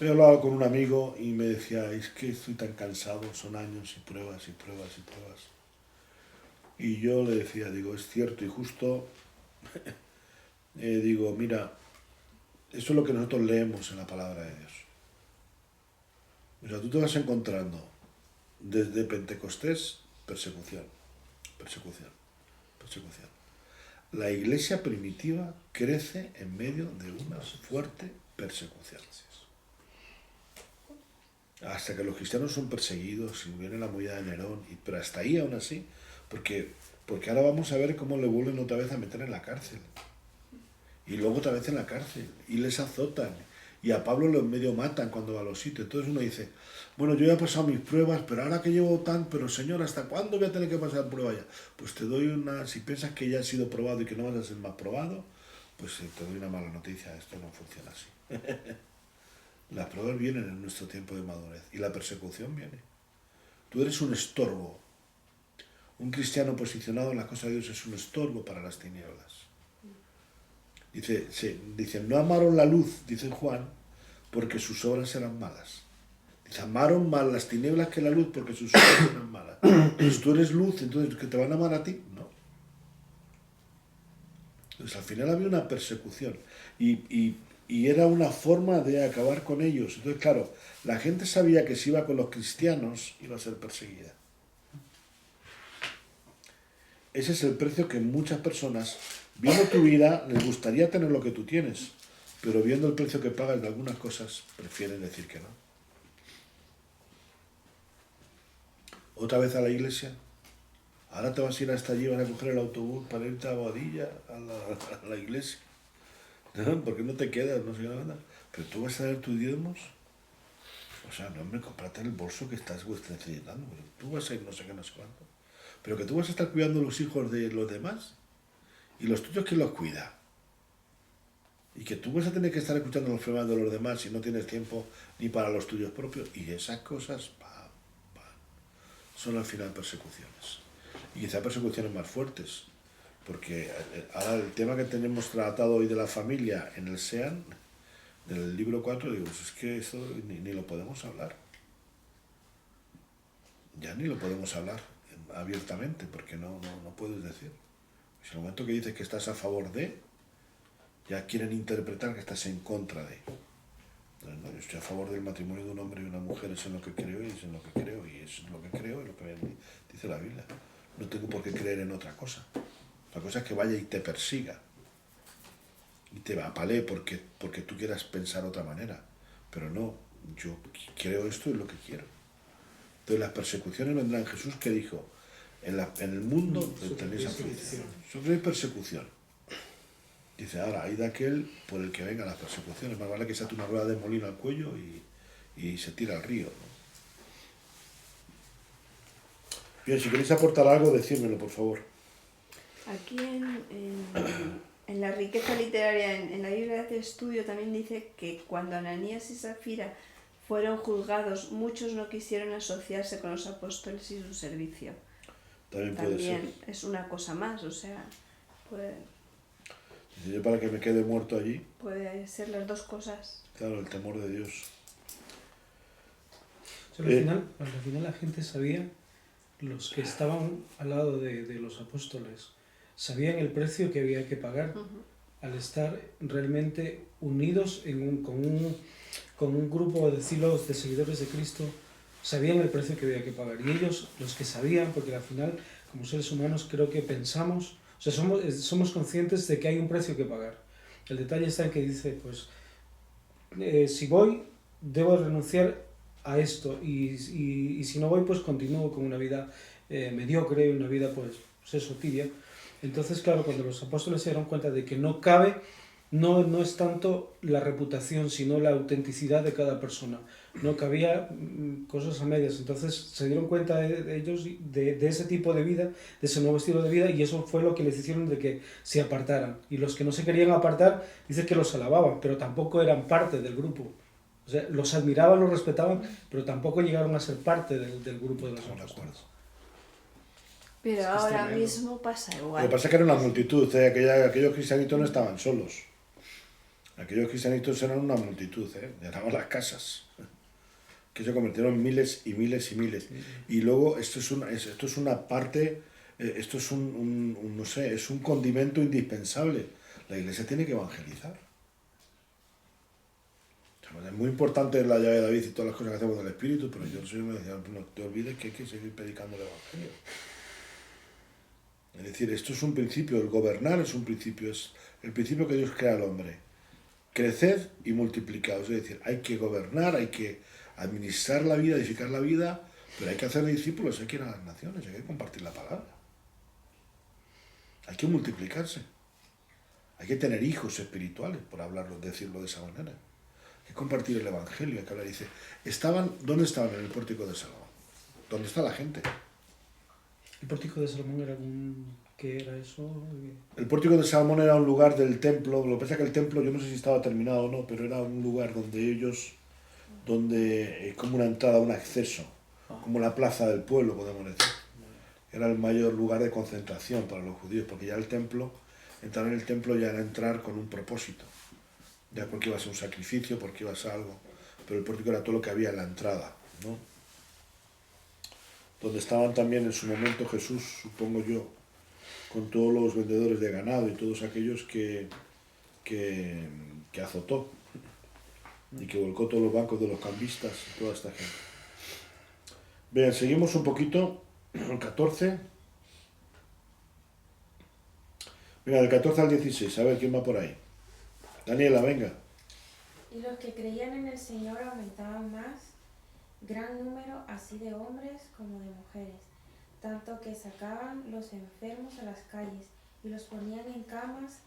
He hablado con un amigo y me decía, es que estoy tan cansado, son años y pruebas y pruebas y pruebas. Y yo le decía, digo, es cierto y justo, digo, mira, eso es lo que nosotros leemos en la palabra de Dios. O sea, tú te vas encontrando desde Pentecostés, persecución, persecución, persecución. La iglesia primitiva crece en medio de una fuerte persecución. Hasta que los cristianos son perseguidos, y viene la movida de Nerón, pero hasta ahí aún así, porque ahora vamos a ver cómo le vuelven otra vez a meter en la cárcel. Y luego otra vez en la cárcel, y les azotan, y a Pablo lo medio matan cuando va a los sitios. Entonces uno dice, bueno, yo ya he pasado mis pruebas, pero ahora que llevo pero Señor, ¿hasta cuándo voy a tener que pasar prueba ya? Pues te doy si piensas que ya has sido probado y que no vas a ser más probado, pues te doy una mala noticia, esto no funciona así. Las pruebas vienen en nuestro tiempo de madurez, y la persecución viene. Tú eres un estorbo. Un cristiano posicionado en la cosa de Dios es un estorbo para las tinieblas. Dice, no amaron la luz, dice Juan, porque sus obras eran malas. Dice, amaron más las tinieblas que la luz porque sus obras eran malas. Entonces tú eres luz, entonces ¿que te van a amar a ti? No. Entonces al final había una persecución y era una forma de acabar con ellos. Entonces claro, la gente sabía que si iba con los cristianos iba a ser perseguida. ese es el precio que muchas personas, viendo tu vida, les gustaría tener lo que tú tienes, pero viendo el precio que pagas de algunas cosas, prefieren decir que no. Otra vez a la iglesia. Ahora te vas a ir hasta allí, vas a coger el autobús para irte a Boadilla, a la iglesia. ¿No? ¿Por qué no te quedas? No sé nada. Pero tú vas a dar tus diezmos. O sea, no, hombre, cómprate el bolso que estás necesitando. Tú vas a ir no sé qué, no sé cuánto. Pero que tú vas a estar cuidando los hijos de los demás. Y los tuyos, ¿quién los cuida? Y que tú vas a tener que estar escuchando los problemas de los demás y no tienes tiempo ni para los tuyos propios. Y esas cosas son al final persecuciones. Y quizá persecuciones más fuertes. Porque ahora el tema que tenemos tratado hoy de la familia en el SEAN, del libro 4, digo, pues es que eso ni lo podemos hablar. Ya ni lo podemos hablar abiertamente, porque no puedes decir. Si en el momento que dices que estás a favor de, ya quieren interpretar que estás en contra de. Entonces, no, yo estoy a favor del matrimonio de un hombre y una mujer, es en lo que creo y es en lo que creo, y es lo que creo y lo que dice la Biblia. No tengo por qué creer en otra cosa. La cosa es que vaya y te persiga y te apalee porque tú quieras pensar otra manera. Pero no, yo creo esto y es lo que quiero. Entonces las persecuciones vendrán. Jesús que dijo, en el mundo tenéis aflicción, sufréis persecución. Dice, ahora hay de aquel por el que vengan las persecuciones. Más vale que se ate una rueda de molino al cuello y se tira al río, ¿no? Bien, si queréis aportar algo, decírmelo, por favor. Aquí en la riqueza literaria, en la Biblia de estudio, también dice que cuando Ananías y Zafira fueron juzgados, muchos no quisieron asociarse con los apóstoles y su servicio. También puede ser. Es una cosa más, o sea, Dice, yo para que me quede muerto allí. Puede ser las dos cosas. Claro, el temor de Dios. O sea, al final la gente sabía, los que estaban al lado de los apóstoles, sabían el precio que había que pagar al estar realmente unidos con un grupo de seguidores de Cristo. Sabían el precio que había que pagar. Y ellos, los que sabían, porque al final, como seres humanos, creo que pensamos, o sea, somos conscientes de que hay un precio que pagar. El detalle está en que dice, pues, si voy, debo renunciar a esto, y si no voy, pues continúo con una vida mediocre, una vida, pues eso, tibia. Entonces, claro, cuando los apóstoles se dieron cuenta de que no cabe, no es tanto la reputación, sino la autenticidad de cada persona. No cabía cosas a medias. Entonces se dieron cuenta de ellos de ese tipo de vida, de ese nuevo estilo de vida, y eso fue lo que les hicieron de que se apartaran. Y los que no se querían apartar, dice que los alababan, pero tampoco eran parte del grupo. O sea, los admiraban, los respetaban, pero tampoco llegaron a ser parte del grupo de los apóstoles. Pero ahora mismo pasa igual. Lo que pasa es que era una multitud, aquellos cristianitos no estaban solos. Aquellos cristianitos eran una multitud, llenaban las casas, que se convirtieron en miles y miles y miles. Y luego esto es una parte, esto es no sé, es un condimento indispensable. La iglesia tiene que evangelizar. Es muy importante la llave de David y todas las cosas que hacemos del Espíritu, pero yo me decía, no te olvides que hay que seguir predicando el Evangelio. Es decir, esto es un principio, el gobernar es un principio, es el principio que Dios crea al hombre. Crecer y multiplicados, es decir, hay que gobernar, hay que administrar la vida, edificar la vida, pero hay que hacer discípulos, hay que ir a las naciones, hay que compartir la palabra. Hay que multiplicarse. Hay que tener hijos espirituales, por decirlo de esa manera. Hay que compartir el Evangelio, hay que hablar. Dice, ¿dónde estaban? En el pórtico de Salomón. ¿Dónde está la gente? ¿El pórtico de Salomón era qué era eso? El pórtico de Salomón era un lugar del templo. Lo que pasa es que el templo, yo no sé si estaba terminado o no, pero era un lugar donde como una entrada, un acceso, como la plaza del pueblo, podemos decir. Era el mayor lugar de concentración para los judíos, porque ya entrar en el templo ya era entrar con un propósito. Ya porque iba a ser un sacrificio, porque iba a ser algo. Pero el pórtico era todo lo que había en la entrada, ¿no? Donde estaban también en su momento Jesús, supongo yo, con todos los vendedores de ganado y todos aquellos que azotó y que volcó todos los bancos de los cambistas y toda esta gente. Vean, seguimos un poquito, el 14. Venga, del 14 al 16, a ver quién va por ahí. Daniela, venga. Y los que creían en el Señor aumentaban más, gran número así de hombres como de mujeres, tanto que sacaban los enfermos a las calles y los ponían en camas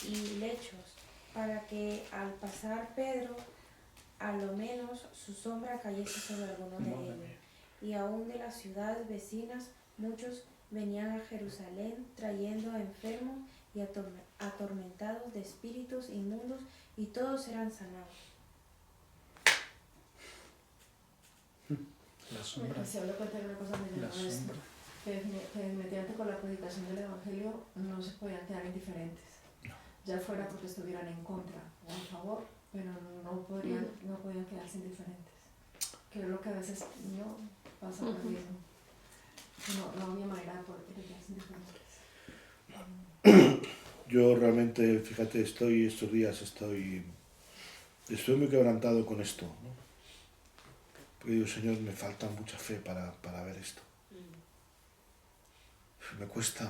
y lechos, para que al pasar Pedro, a lo menos su sombra cayese sobre alguno de Madre ellos. mía. Y aún de las ciudades vecinas muchos venían a Jerusalén trayendo enfermos y atormentados de espíritus inmundos, y todos eran sanados. La sombra. Se habla cuenta de una cosa muy La llamada esto, sombra. que definitivamente con la predicación del Evangelio no se podían quedar indiferentes, ya fuera porque estuvieran en contra o a favor, pero no podían quedarse indiferentes, que es lo que a veces no pasa con el mismo. No había manera de poder quedarse indiferentes. Yo realmente, fíjate, estos días estoy muy quebrantado con esto, ¿no? Porque digo, Señor, me falta mucha fe para ver esto. Me cuesta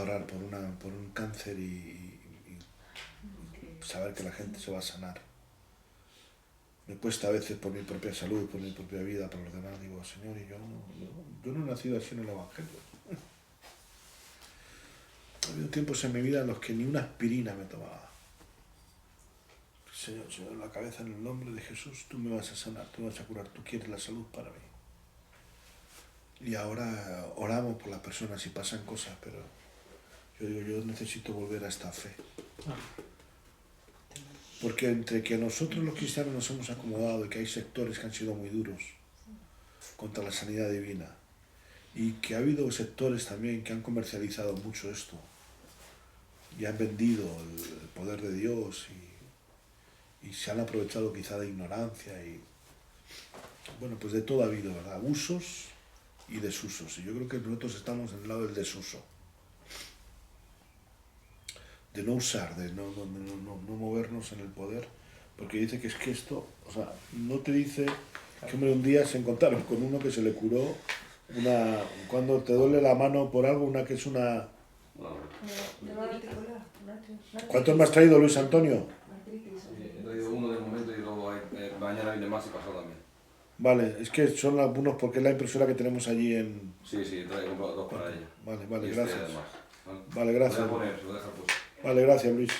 orar por un cáncer y saber que la gente se va a sanar. Me cuesta a veces por mi propia salud, por mi propia vida, por los demás. Digo, Señor, y yo no he nacido así en el Evangelio. Ha habido tiempos en mi vida en los que ni una aspirina me tomaba. Señor, la cabeza en el nombre de Jesús, tú me vas a sanar, tú me vas a curar, tú quieres la salud para mí. Y ahora oramos por las personas y pasan cosas, pero yo digo, yo necesito volver a esta fe. Porque entre que nosotros los cristianos nos hemos acomodado y que hay sectores que han sido muy duros contra la sanidad divina, y que ha habido sectores también que han comercializado mucho esto y han vendido el poder de Dios y se han aprovechado quizá de ignorancia y bueno, pues de todo ha habido, ¿verdad? Usos y desusos, y yo creo que nosotros estamos en el lado del desuso, de no usar, de no movernos en el poder, porque dice que es que esto, o sea, no te dice que hombre, un día se encontraron con uno que se le curó cuando te duele la mano por algo, una que es una... ¿Cuántos me has traído, Luis Antonio? He traído uno de momento y luego mañana viene más y pasado también. Vale, es que son algunos porque es la impresora que tenemos allí en... Sí, traigo dos para ella. Vale, Y gracias. además, ¿vale? Vale, gracias. Lo voy a poner, se lo deja puesto. Vale, gracias, Luis.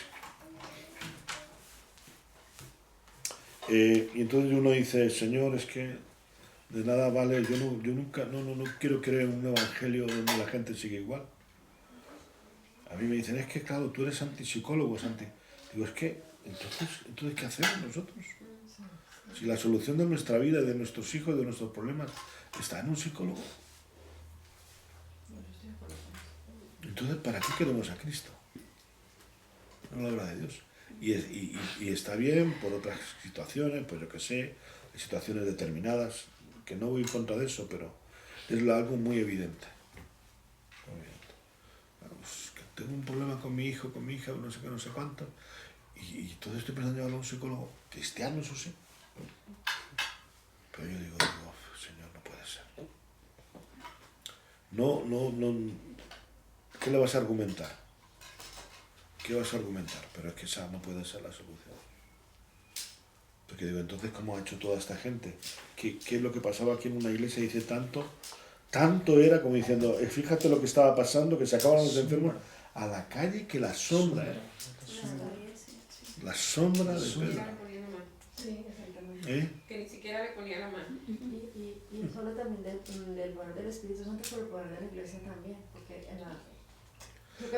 Y entonces uno dice, Señor, es que de nada vale, yo nunca, no quiero creer en un evangelio donde la gente sigue igual. A mí me dicen, es que claro, tú eres antipsicólogo, Digo, es que, entonces ¿qué hacemos nosotros? Si la solución de nuestra vida, de nuestros hijos, de nuestros problemas, está en un psicólogo. Entonces, ¿para qué queremos a Cristo? No la obra de Dios. Y está bien por otras situaciones, pues yo qué sé, situaciones determinadas, que no voy en contra de eso, pero es algo muy evidente. Bueno, pues, que tengo un problema con mi hijo, con mi hija, no sé qué, no sé cuánto, y entonces estoy pensando en llevarlo a un psicólogo cristiano, eso sí. Pero yo digo, Señor, no puede ser. No, ¿qué le vas a argumentar? ¿Qué vas a argumentar? Pero es que esa no puede ser la solución. Porque digo, entonces, ¿cómo ha hecho toda esta gente? ¿Qué es lo que pasaba aquí en una iglesia? Dice tanto era como diciendo, fíjate lo que estaba pasando, que sacaban a los enfermos a la calle, que la sombra era. La sombra de Pedro. Sí, exactamente. ¿Eh? Que ni siquiera le ponía la mano. Y solo también del poder del Espíritu Santo, pero el poder de la iglesia también, porque en la...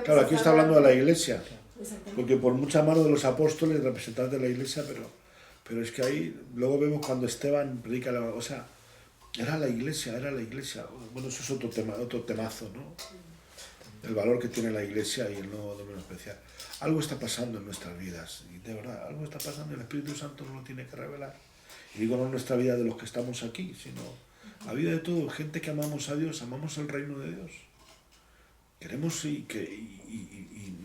Claro, aquí está hablando de la iglesia, Exactamente. porque por mucha mano de los apóstoles, representantes de la iglesia, pero es que ahí, luego vemos cuando Esteban predica, o sea, era la iglesia. Bueno, eso es otro temazo, ¿no? El valor que tiene la iglesia y el no menospreciar. Algo está pasando en nuestras vidas, y de verdad, algo está pasando, el Espíritu Santo nos lo tiene que revelar. Y digo, no nuestra vida de los que estamos aquí, sino la vida de todos, gente que amamos a Dios, amamos el reino de Dios. Queremos y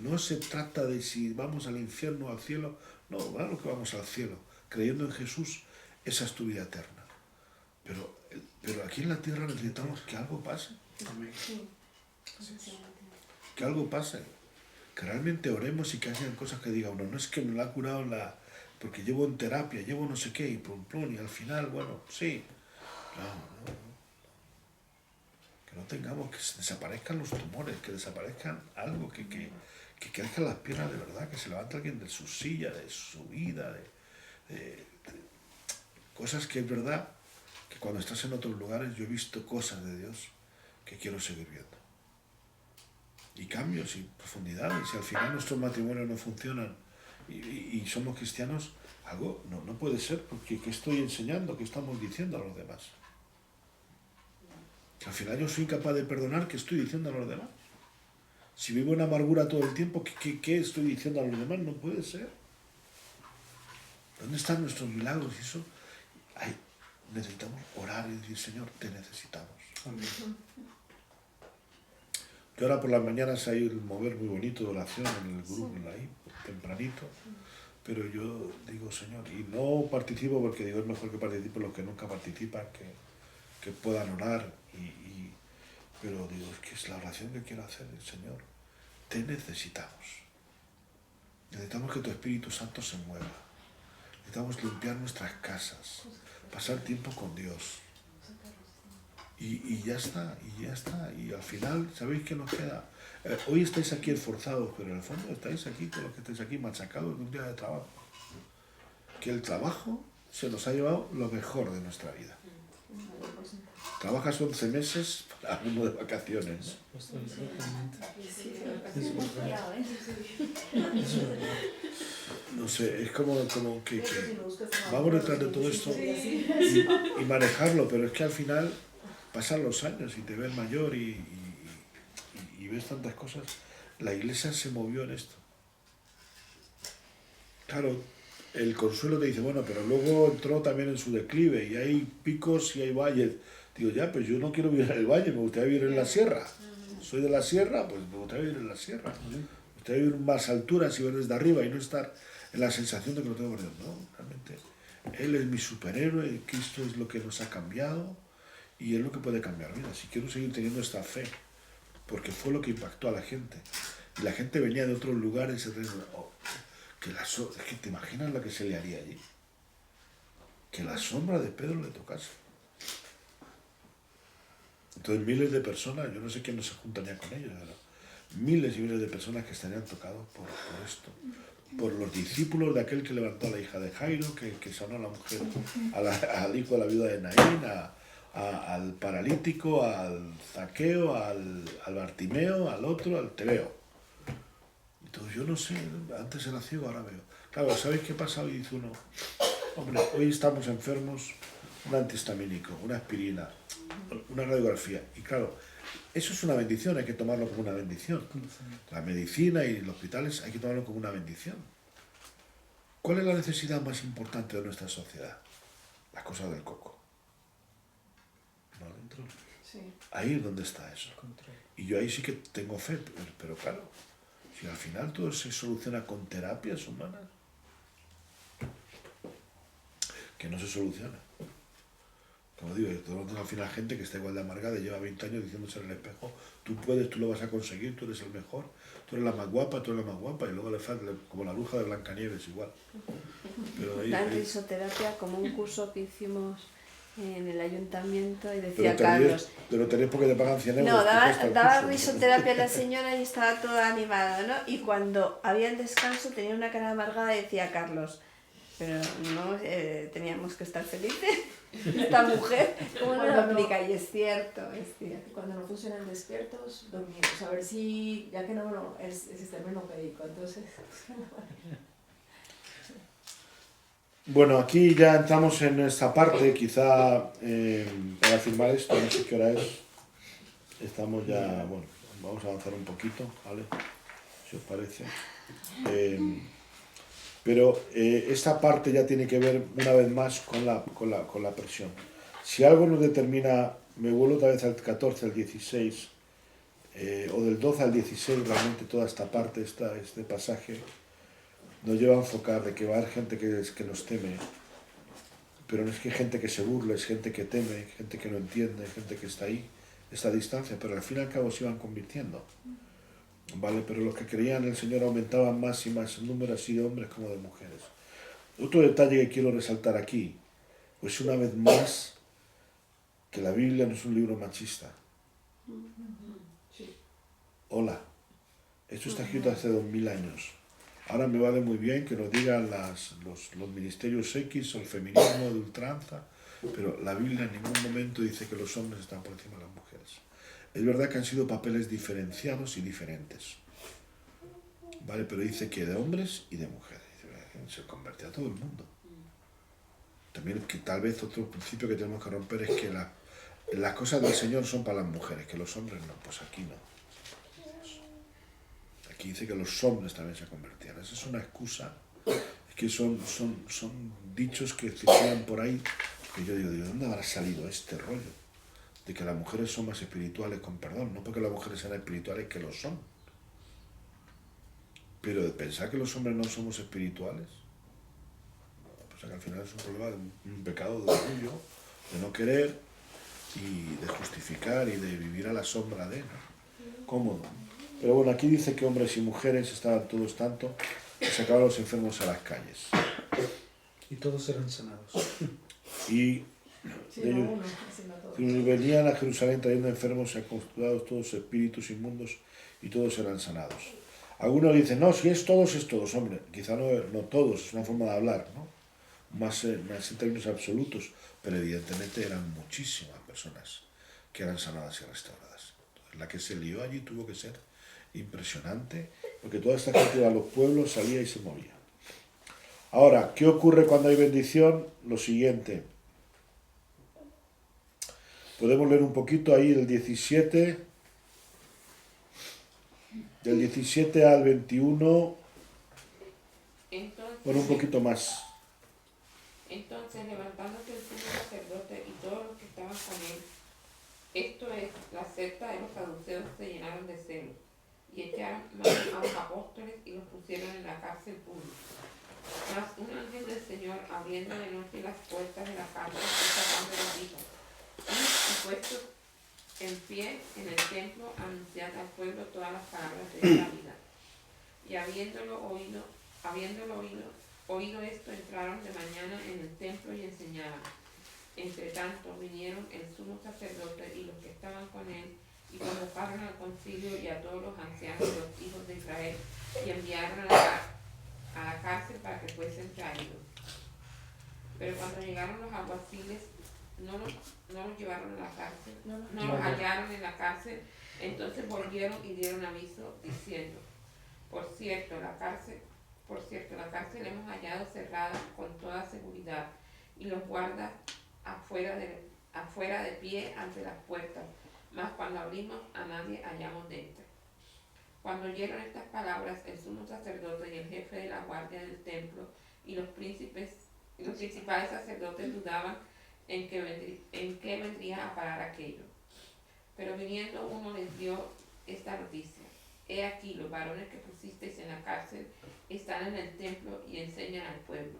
no se trata de si vamos al infierno o al cielo, no, claro que vamos al cielo, creyendo en Jesús, esa es tu vida eterna. Pero aquí en la tierra necesitamos que algo pase. que algo pase, que realmente oremos y que hayan cosas que diga uno, no es que me lo ha curado porque llevo en terapia, llevo no sé qué, y plum, plum, y al final, bueno, sí. No. Que no tengamos, que desaparezcan los tumores, que desaparezcan algo, que crezcan las piernas de verdad, que se levante alguien de su silla, de su vida, de cosas que es verdad, que cuando estás en otros lugares yo he visto cosas de Dios que quiero seguir viendo. Y cambios y profundidades, y al final nuestros matrimonios no funcionan y somos cristianos, algo no puede ser, porque ¿qué estoy enseñando? ¿Qué estamos diciendo a los demás? Que al final yo soy incapaz de perdonar, ¿qué estoy diciendo a los demás? Si vivo en amargura todo el tiempo, ¿qué estoy diciendo a los demás? No puede ser. ¿Dónde están nuestros milagros? Y eso, necesitamos orar y decir, Señor, te necesitamos. Amén. Yo ahora por las mañanas hay un mover muy bonito de oración en el grupo, ahí, tempranito, pero yo digo, Señor, y no participo porque digo, es mejor que participen los que nunca participan, que puedan orar, pero digo, es que es la oración que quiero hacer, Señor, te necesitamos. Necesitamos que tu Espíritu Santo se mueva. Necesitamos limpiar nuestras casas, pasar tiempo con Dios. Y ya está. Y al final, ¿sabéis qué nos queda? Hoy estáis aquí esforzados, pero en el fondo estáis aquí, todos los que estáis aquí, machacados de un día de trabajo. Que el trabajo se nos ha llevado lo mejor de nuestra vida. Trabajas 11 meses para uno de vacaciones. No sé, es como que vamos detrás de todo esto y manejarlo, pero es que al final pasan los años y te ves mayor y ves tantas cosas. La Iglesia se movió en esto. Claro, el Consuelo te dice, bueno, pero luego entró también en su declive y hay picos y hay valles. Digo, ya, pues yo no quiero vivir en el valle, me gustaría vivir en la sierra. Soy de la sierra, pues me gustaría vivir en la sierra. Me gustaría vivir en más alturas y ver desde arriba y no estar en la sensación de que lo tengo por Dios. No, realmente, Él es mi superhéroe, Cristo es lo que nos ha cambiado y es lo que puede cambiar vidas. Si quiero seguir teniendo esta fe, porque fue lo que impactó a la gente. Y la gente venía de otros lugares, es que te imaginas lo que se le haría allí. Que la sombra de Pedro le tocase. Entonces miles de personas, yo no sé quién no se juntaría con ellos, pero miles y miles de personas que estarían tocados por esto. Por los discípulos de aquel que levantó a la hija de Jairo, que sanó a la mujer, al hijo de la viuda de Naín, al paralítico, al Zaqueo, al Bartimeo, al otro, al Tebeo. Entonces yo no sé, antes era ciego, ahora veo. Claro, ¿sabéis qué pasa? Hoy dice uno, hombre, hoy estamos enfermos, un antihistamínico, una aspirina, una radiografía. Y claro, eso es una bendición, hay que tomarlo como una bendición. La medicina y los hospitales hay que tomarlo como una bendición. ¿Cuál es la necesidad más importante de nuestra sociedad? Las cosas del coco. ¿No? Sí. Ahí es donde está eso. Y yo ahí sí que tengo fe, pero claro, si al final todo se soluciona con terapias humanas, que no se soluciona. Como digo, al final gente que está igual de amargada, lleva 20 años diciéndose en el espejo, tú puedes, tú lo vas a conseguir, tú eres el mejor, tú eres la más guapa, tú eres la más guapa, y luego le falta, como la bruja de Blancanieves igual. Pero la risoterapia, como un curso que hicimos en el ayuntamiento, y decía pero Carlos... Pero tenés porque te pagan 100 euros. No, daba risoterapia a la señora y estaba toda animada, ¿no? Y cuando había el descanso tenía una cara amargada y decía Carlos, pero no teníamos que estar felices. Esta mujer, ¿cómo no lo aplica? Y es cierto, es cierto. Cuando no funcionan despiertos, dormidos. A ver si, ya que no el sistema no médico, entonces... Bueno, aquí ya entramos en esta parte, quizá para firmar esto, no sé qué hora es. Estamos ya, bueno, vamos a avanzar un poquito, ¿vale? Si os parece. Pero esta parte ya tiene que ver una vez más con la presión. Si algo nos determina, me vuelvo otra vez al 14, al 16, o del 12 al 16, realmente toda esta parte, este pasaje, nos lleva a enfocar de que va a haber gente que nos teme, pero no es que hay gente que se burle, es gente que teme, gente que no entiende, gente que está ahí, esta distancia, pero al fin y al cabo se van convirtiendo. ¿vale? Pero los que creían en el Señor aumentaban más y más en número, así de hombres como de mujeres. Otro detalle que quiero resaltar aquí, pues una vez más, que la Biblia no es un libro machista. Hola, esto está escrito hace 2000 años. Ahora me vale muy bien que nos digan los ministerios X o el feminismo de ultranza, pero la Biblia en ningún momento dice que los hombres están por encima de las mujeres. Es verdad que han sido papeles diferenciados y diferentes, ¿vale? Pero dice que de hombres y de mujeres. Se convierte a todo el mundo. También que tal vez otro principio que tenemos que romper es que las cosas del Señor son para las mujeres, que los hombres no. Pues aquí no. Aquí dice que los hombres también se convertían. Esa es una excusa, que son dichos que circulan por ahí, que yo digo, ¿de dónde habrá salido este rollo? De que las mujeres son más espirituales, con perdón, no porque las mujeres sean espirituales, que lo son. Pero de pensar que los hombres no somos espirituales, pues que al final es un problema de un pecado de orgullo, de no querer y de justificar y de vivir a la sombra de, ¿no? Cómodo. Pero bueno, aquí dice que hombres y mujeres estaban todos tanto que sacaban a los enfermos a las calles. Y todos eran sanados. Y Sí, ellos, no uno, sino todos. venían a Jerusalén trayendo enfermos y acosturados todos espíritus inmundos y todos eran sanados. Algunos dicen, no, si es todos, hombre, quizá no todos, es una forma de hablar, ¿no? Más en términos absolutos, pero evidentemente eran muchísimas personas que eran sanadas y restauradas. Entonces, la que se lió allí tuvo que ser impresionante, porque toda esta gente iba a los pueblos, salía y se movía. Ahora, ¿qué ocurre cuando hay bendición? Lo siguiente. Podemos leer un poquito ahí el 17... Del 17 al 21, Entonces, bueno, un poquito más. entonces levantándose el sumo sacerdote y todos los que estaban con él, esto es, la secta de los saduceos, se llenaron de celo y echaron mano a los apóstoles y los pusieron en la cárcel pública. Mas un ángel del Señor, abriendo de noche las puertas de la cárcel y sacándolos, dijo: y puestos en pie en el templo, anunciad al pueblo todas las palabras de esta vida. Y habiéndolo oído esto, entraron de mañana en el templo y enseñaban. Entre tanto vinieron el sumo sacerdote y los que estaban con él, y convocaron al concilio y a todos los ancianos de los hijos de Israel, y enviaron a la cárcel para que fuesen traídos. Pero cuando llegaron los alguaciles, no los llevaron a la cárcel, no los hallaron en la cárcel, entonces volvieron y dieron aviso diciendo: por cierto, la cárcel hemos hallado cerrada con toda seguridad, y los guardas afuera de pie ante las puertas, mas cuando abrimos a nadie hallamos dentro. Cuando oyeron estas palabras, el sumo sacerdote y el jefe de la guardia del templo y los principales sacerdotes dudaban en qué vendría a parar aquello. Pero viniendo uno les dio esta noticia: he aquí, los varones que pusisteis en la cárcel están en el templo y enseñan al pueblo.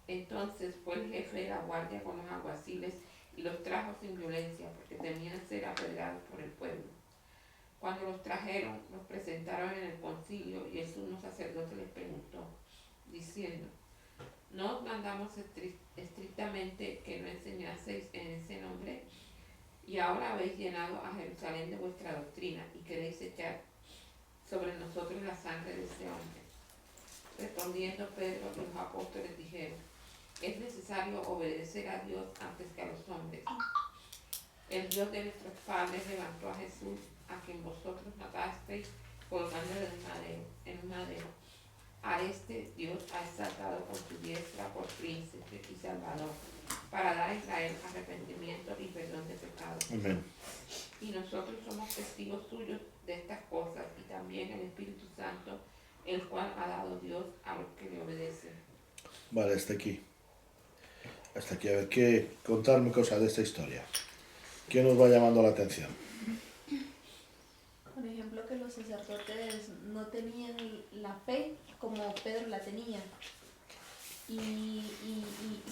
Entonces fue el jefe de la guardia con los alguaciles y los trajo sin violencia, porque temían ser apedreados por el pueblo. Cuando los trajeron, los presentaron en el concilio, y el sumo sacerdote les preguntó, diciendo: ¿no os mandamos estrictamente que no enseñaseis en ese nombre? Y ahora habéis llenado a Jerusalén de vuestra doctrina, y queréis echar sobre nosotros la sangre de ese hombre. Respondiendo Pedro y los apóstoles dijeron: es necesario obedecer a Dios antes que a los hombres. El Dios de nuestros padres levantó a Jesús, a quien vosotros matasteis colgándole en un madero. A este Dios ha exaltado con su diestra por príncipe y salvador, para dar a Israel arrepentimiento y perdón de pecados. Amén. Y nosotros somos testigos suyos de estas cosas, y también el Espíritu Santo, el cual ha dado Dios a los que le obedecen. Vale, hasta aquí. Hasta aquí, a ver, contarme cosas de esta historia. ¿Qué nos va llamando la atención? Por ejemplo, que los sacerdotes no tenían la fe como Pedro la tenía. Y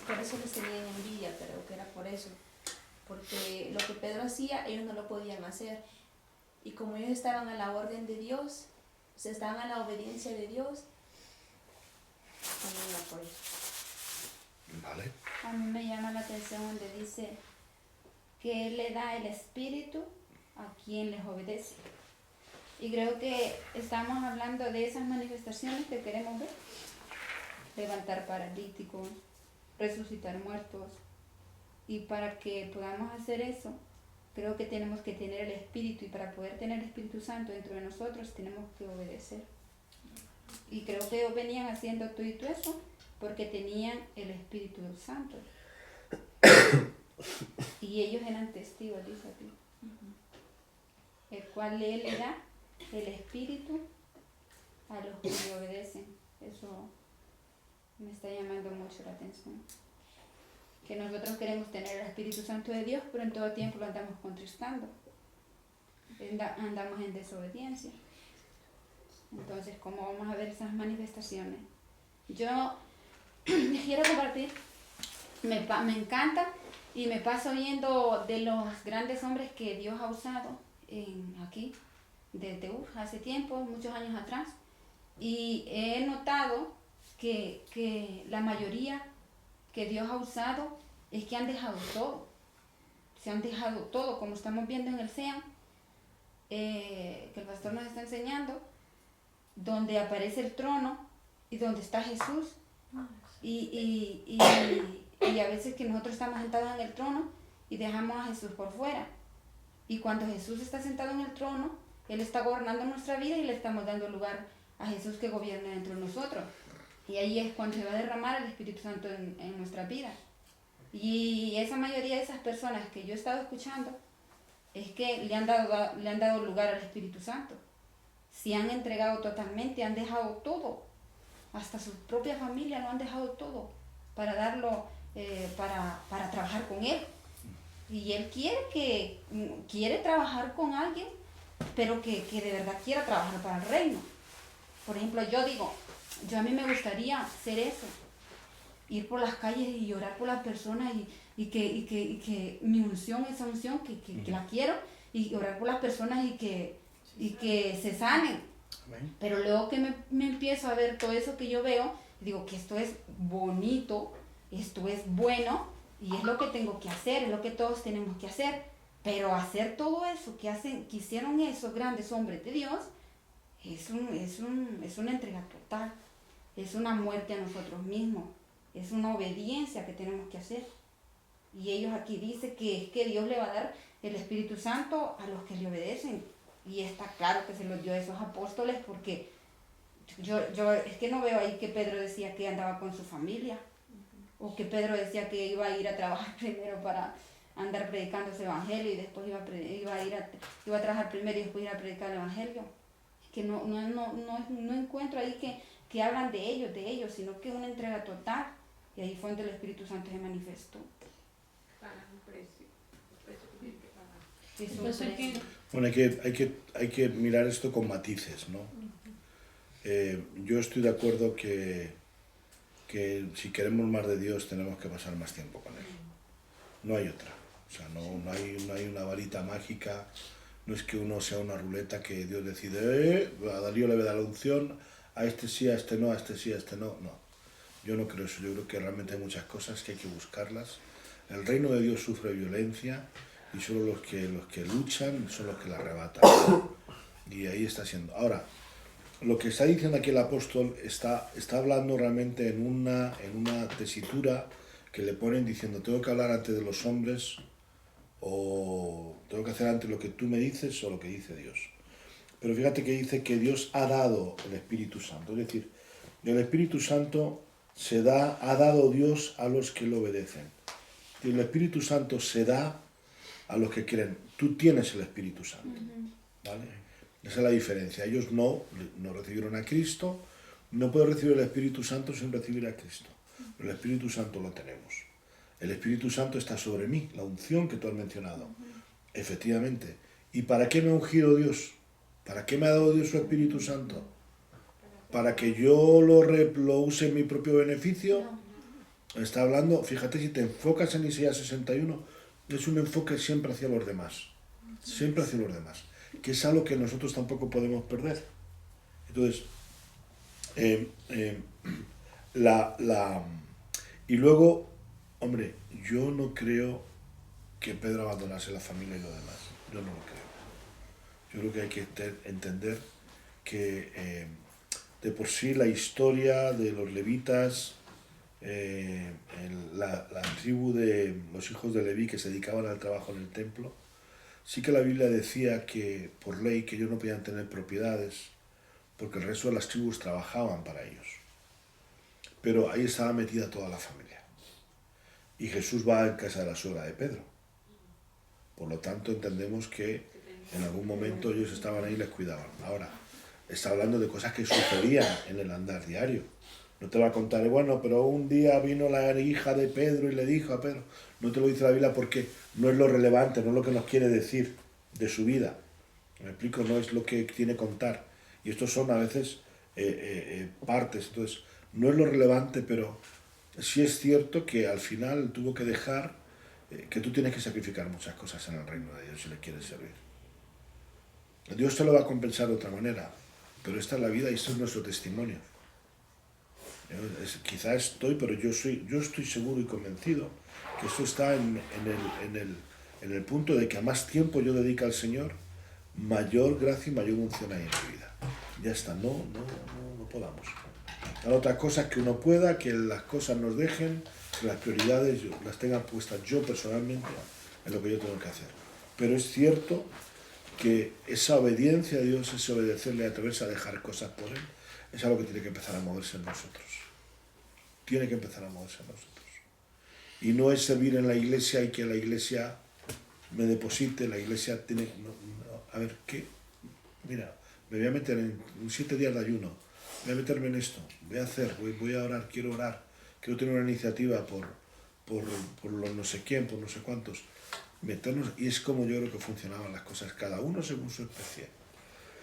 por eso les tenían envidia, creo que era por eso. Porque lo que Pedro hacía, ellos no lo podían hacer. Y como ellos estaban a la orden de Dios, o sea, estaban a la obediencia de Dios, también lo apoyo. Vale. A mí me llama la atención donde dice que Él le da el espíritu a quien les obedece. Y creo que estamos hablando de esas manifestaciones que queremos ver. Levantar paralíticos, resucitar muertos. Y para que podamos hacer eso, creo que tenemos que tener el Espíritu. Y para poder tener el Espíritu Santo dentro de nosotros, tenemos que obedecer. Y creo que ellos venían haciendo todo y todo eso porque tenían el Espíritu Santo. Y ellos eran testigos, dice aquí. El cual Él le da el Espíritu a los que le obedecen. Eso me está llamando mucho la atención. Que nosotros queremos tener el Espíritu Santo de Dios, pero en todo tiempo lo andamos contristando. Andamos en desobediencia. Entonces, ¿cómo vamos a ver esas manifestaciones? Yo les quiero compartir, me encanta y me paso viendo de los grandes hombres que Dios ha usado aquí, desde hace tiempo, muchos años atrás, y he notado que la mayoría que Dios ha usado es que han dejado todo, se han dejado todo, como estamos viendo en el SEAM, que el pastor nos está enseñando, donde aparece el trono y donde está Jesús, y a veces que nosotros estamos sentados en el trono y dejamos a Jesús por fuera, y cuando Jesús está sentado en el trono, Él está gobernando nuestra vida y le estamos dando lugar a Jesús que gobierna dentro de nosotros. Y ahí es cuando se va a derramar el Espíritu Santo en nuestra vida. Y esa mayoría de esas personas que yo he estado escuchando es que le han dado lugar al Espíritu Santo. Se han entregado totalmente, han dejado todo. Hasta su propia familia lo han dejado todo para darlo, para trabajar con Él. Y Él quiere trabajar con alguien, pero que de verdad quiera trabajar para el reino. Por ejemplo, a mí me gustaría hacer eso, ir por las calles y orar por las personas y que mi unción, esa unción que la quiero, y orar por las personas y que se sanen. Amén. Pero luego que me empiezo a ver todo eso que yo veo, digo que esto es bonito, esto es bueno y es lo que tengo que hacer, es lo que todos tenemos que hacer. Pero hacer todo eso que hicieron esos grandes hombres de Dios es una entrega total, es una muerte a nosotros mismos, es una obediencia que tenemos que hacer. Y ellos aquí dicen que es que Dios le va a dar el Espíritu Santo a los que le obedecen. Y está claro que se los dio a esos apóstoles, porque yo es que no veo ahí que Pedro decía que andaba con su familia, o que Pedro decía que iba a ir a trabajar primero para andar predicando ese evangelio y después iba a trabajar primero y después ir a predicar el evangelio. Es que no encuentro ahí que hablan de ellos, sino que una entrega total. Y ahí fue donde el Espíritu Santo se manifestó. Pagan un precio que tienen que pagar. Es un precio. Bueno, hay que mirar esto con matices, ¿no? Yo estoy de acuerdo que si queremos más de Dios tenemos que pasar más tiempo con Él. No hay otra. O sea, no hay una varita mágica, no es que uno sea una ruleta que Dios decide, a Darío le da la unción, a este sí, a este no, a este sí, a este no. No, yo no creo eso, yo creo que realmente hay muchas cosas que hay que buscarlas. El reino de Dios sufre violencia y solo los que luchan son los que la arrebatan. Y ahí está siendo. Ahora, lo que está diciendo aquí el apóstol está hablando realmente en una tesitura que le ponen diciendo, tengo que hablar ante de los hombres, o tengo que hacer antes lo que tú me dices o lo que dice Dios. Pero fíjate que dice que Dios ha dado el Espíritu Santo, es decir, el Espíritu Santo ha dado Dios a los que lo obedecen. Y el Espíritu Santo se da a los que creen. Tú tienes el Espíritu Santo, ¿vale? Esa es la diferencia. Ellos no recibieron a Cristo, no puedo recibir el Espíritu Santo sin recibir a Cristo. Pero el Espíritu Santo lo tenemos. El Espíritu Santo está sobre mí, la unción que tú has mencionado. Efectivamente. ¿Y para qué me ha ungido Dios? ¿Para qué me ha dado Dios su Espíritu Santo? ¿Para que yo lo use en mi propio beneficio? Está hablando, fíjate, si te enfocas en Isaías 61, es un enfoque siempre hacia los demás. Siempre hacia los demás. que es algo que nosotros tampoco podemos perder. Entonces, y luego, hombre, yo no creo que Pedro abandonase la familia y lo demás. Yo no lo creo. Yo creo que hay que entender que de por sí la historia de los levitas, la tribu de los hijos de Leví que se dedicaban al trabajo en el templo, sí que la Biblia decía que por ley que ellos no podían tener propiedades porque el resto de las tribus trabajaban para ellos. Pero ahí estaba metida toda la familia. Y Jesús va a casa de la suegra de Pedro. Por lo tanto, entendemos que en algún momento ellos estaban ahí y les cuidaban. Ahora, está hablando de cosas que sucedían en el andar diario. No te va a contar, bueno, pero un día vino la hija de Pedro y le dijo a Pedro. No te lo dice la Biblia porque no es lo relevante, no es lo que nos quiere decir de su vida. ¿Me explico? No es lo que tiene que contar. Y estos son a veces partes. Entonces, no es lo relevante, pero sí es cierto que al final tuvo que dejar que tú tienes que sacrificar muchas cosas en el reino de Dios si le quieres servir. Dios te lo va a compensar de otra manera, pero esta es la vida y esto es nuestro testimonio. Quizá pero yo estoy seguro y convencido que esto está en el punto de que a más tiempo yo dedico al Señor, mayor gracia y mayor unción hay en mi vida. Ya está, no podamos. Hay otras cosas que uno pueda, que las cosas nos dejen, que las prioridades las tenga puestas yo personalmente en lo que yo tengo que hacer. Pero es cierto que esa obediencia a Dios, ese obedecerle, atreverse a dejar cosas por Él, es algo que tiene que empezar a moverse en nosotros. Tiene que empezar a moverse en nosotros. Y no es servir en la iglesia y que la iglesia me deposite, la iglesia tiene... a ver, ¿qué? Mira, me voy a meter en 7 días de ayuno, voy a meterme en esto, voy a orar, quiero tener una iniciativa por los no sé quién, por no sé cuántos, meternos, y es como yo creo que funcionaban las cosas, cada uno según su especie.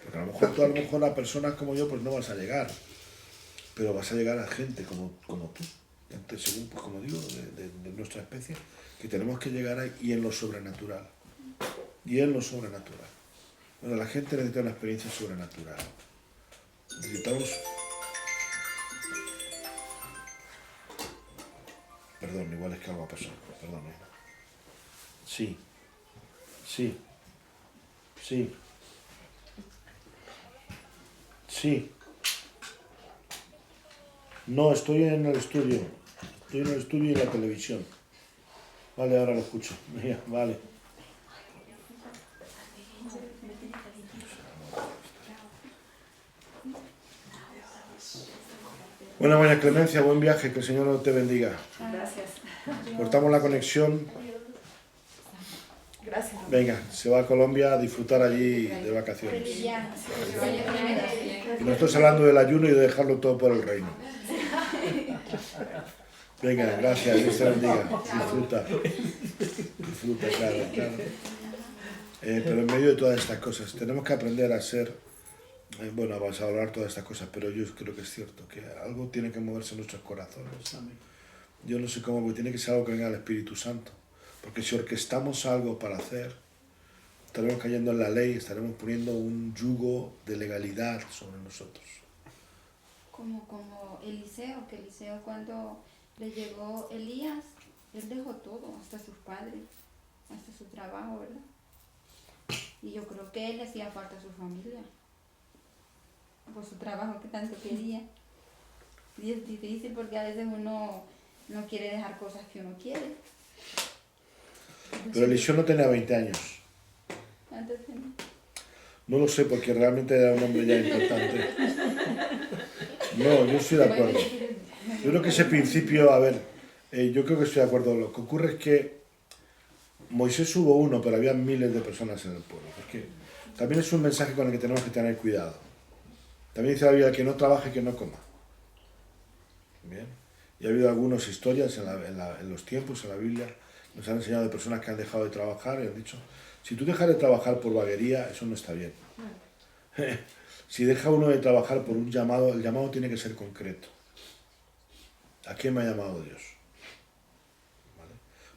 Porque a lo mejor tú, a personas como yo, pues no vas a llegar, pero vas a llegar a gente como tú, gente según, pues como digo, de nuestra especie, que tenemos que llegar ahí, y en lo sobrenatural. Bueno, la gente necesita una experiencia sobrenatural. Necesitamos... Perdón, igual es que algo ha pasado. Perdón. Sí. No, estoy en el estudio. Estoy en el estudio y en la televisión. Vale, ahora lo escucho. Mira, vale. Bueno, María Clemencia, buen viaje, que el Señor te bendiga. Gracias. Cortamos la conexión. Gracias. Venga, se va a Colombia a disfrutar allí de vacaciones. Y nosotros hablando del ayuno y de dejarlo todo por el reino. Venga, gracias, Dios te bendiga. Disfruta, claro. Pero en medio de todas estas cosas, tenemos que aprender a ser... Bueno, vamos a hablar todas estas cosas, pero yo creo que es cierto, que algo tiene que moverse en nuestros corazones. Yo no sé cómo, porque tiene que ser algo que venga del Espíritu Santo. Porque si orquestamos algo para hacer, estaremos cayendo en la ley, estaremos poniendo un yugo de legalidad sobre nosotros. Como Eliseo, que Eliseo cuando le llegó Elías, él dejó todo, hasta sus padres, hasta su trabajo, ¿verdad? Y yo creo que él le hacía falta a su familia, por su trabajo que tanto quería. Y es difícil porque a veces uno no quiere dejar cosas que uno quiere. Pero Eliseo no tenía 20 años. ¿Cuántos tenía? No lo sé, porque realmente era un hombre ya importante. No, yo estoy de acuerdo. Yo creo que ese principio, yo creo que estoy de acuerdo. Lo que ocurre es que Moisés hubo uno, pero había miles de personas en el pueblo. Porque también es un mensaje con el que tenemos que tener cuidado. También dice la Biblia que no trabaje, que no coma. Bien. Y ha habido algunas historias en los tiempos, en la Biblia, nos han enseñado de personas que han dejado de trabajar y han dicho, si tú dejas de trabajar por vaguería, eso no está bien. Si deja uno de trabajar por un llamado, el llamado tiene que ser concreto. ¿A quién me ha llamado Dios? ¿Vale?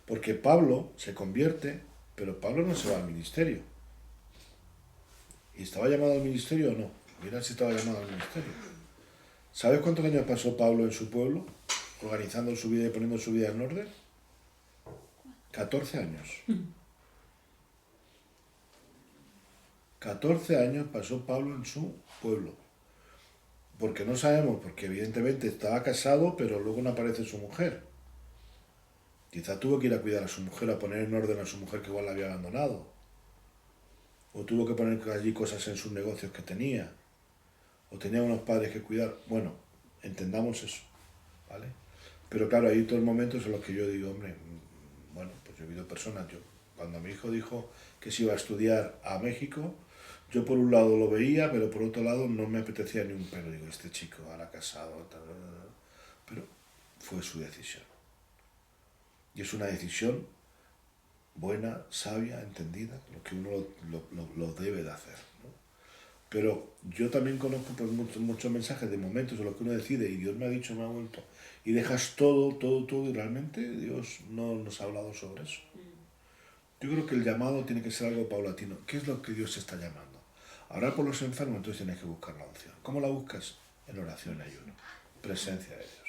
Porque Pablo se convierte, pero Pablo no se va al ministerio. ¿Y estaba llamado al ministerio o no? Mira si estaba llamado al ministerio. ¿Sabes cuántos años pasó Pablo en su pueblo? Organizando su vida y poniendo su vida en orden. 14 años. 14 años pasó Pablo en su pueblo. Porque no sabemos, porque evidentemente estaba casado, pero luego no aparece su mujer. Quizá tuvo que ir a cuidar a su mujer, a poner en orden a su mujer que igual la había abandonado. O tuvo que poner allí cosas en sus negocios que tenía. O tenía unos padres que cuidar. Bueno, entendamos eso, ¿vale? Pero claro, hay otros momentos en los que yo digo, hombre, bueno, pues yo he visto personas, cuando mi hijo dijo que se iba a estudiar a México, yo por un lado lo veía, pero por otro lado no me apetecía ni un pelo. Digo, este chico ahora casado, pero fue su decisión. Y es una decisión buena, sabia, entendida, lo que uno lo debe de hacer, ¿no? Pero yo también conozco pues, muchos mensajes de momentos en los que uno decide y Dios me ha dicho, me ha vuelto, y dejas todo, y realmente Dios no nos ha hablado sobre eso. Yo creo que el llamado tiene que ser algo paulatino. ¿Qué es lo que Dios está llamando? Orar por los enfermos, entonces tienes que buscar la unción. ¿Cómo la buscas? En oración y ayuno, presencia de Dios.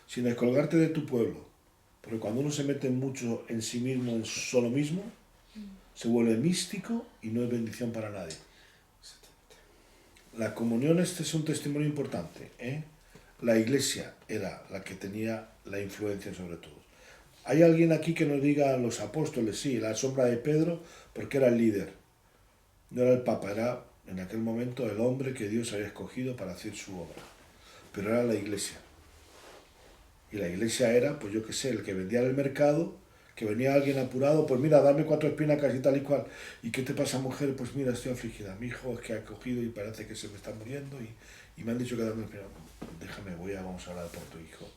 Sin descolgarte de tu pueblo, porque cuando uno se mete mucho en sí mismo, en solo mismo, se vuelve místico y no es bendición para nadie. La comunión es un testimonio importante, ¿eh? La iglesia era la que tenía la influencia sobre todos. ¿Hay alguien aquí que nos diga los apóstoles? Sí, la sombra de Pedro, porque era el líder. No era el papa, era en aquel momento el hombre que Dios había escogido para hacer su obra. Pero era la iglesia. Y la iglesia era, pues yo qué sé, el que vendía en el mercado, que venía alguien apurado, pues mira, dame 4 espinacas y tal y cual. ¿Y qué te pasa, mujer? Pues mira, estoy afligida. Mi hijo es que ha cogido y parece que se me está muriendo y me han dicho que dame espinacas. Déjame, vamos a hablar por tu hijo.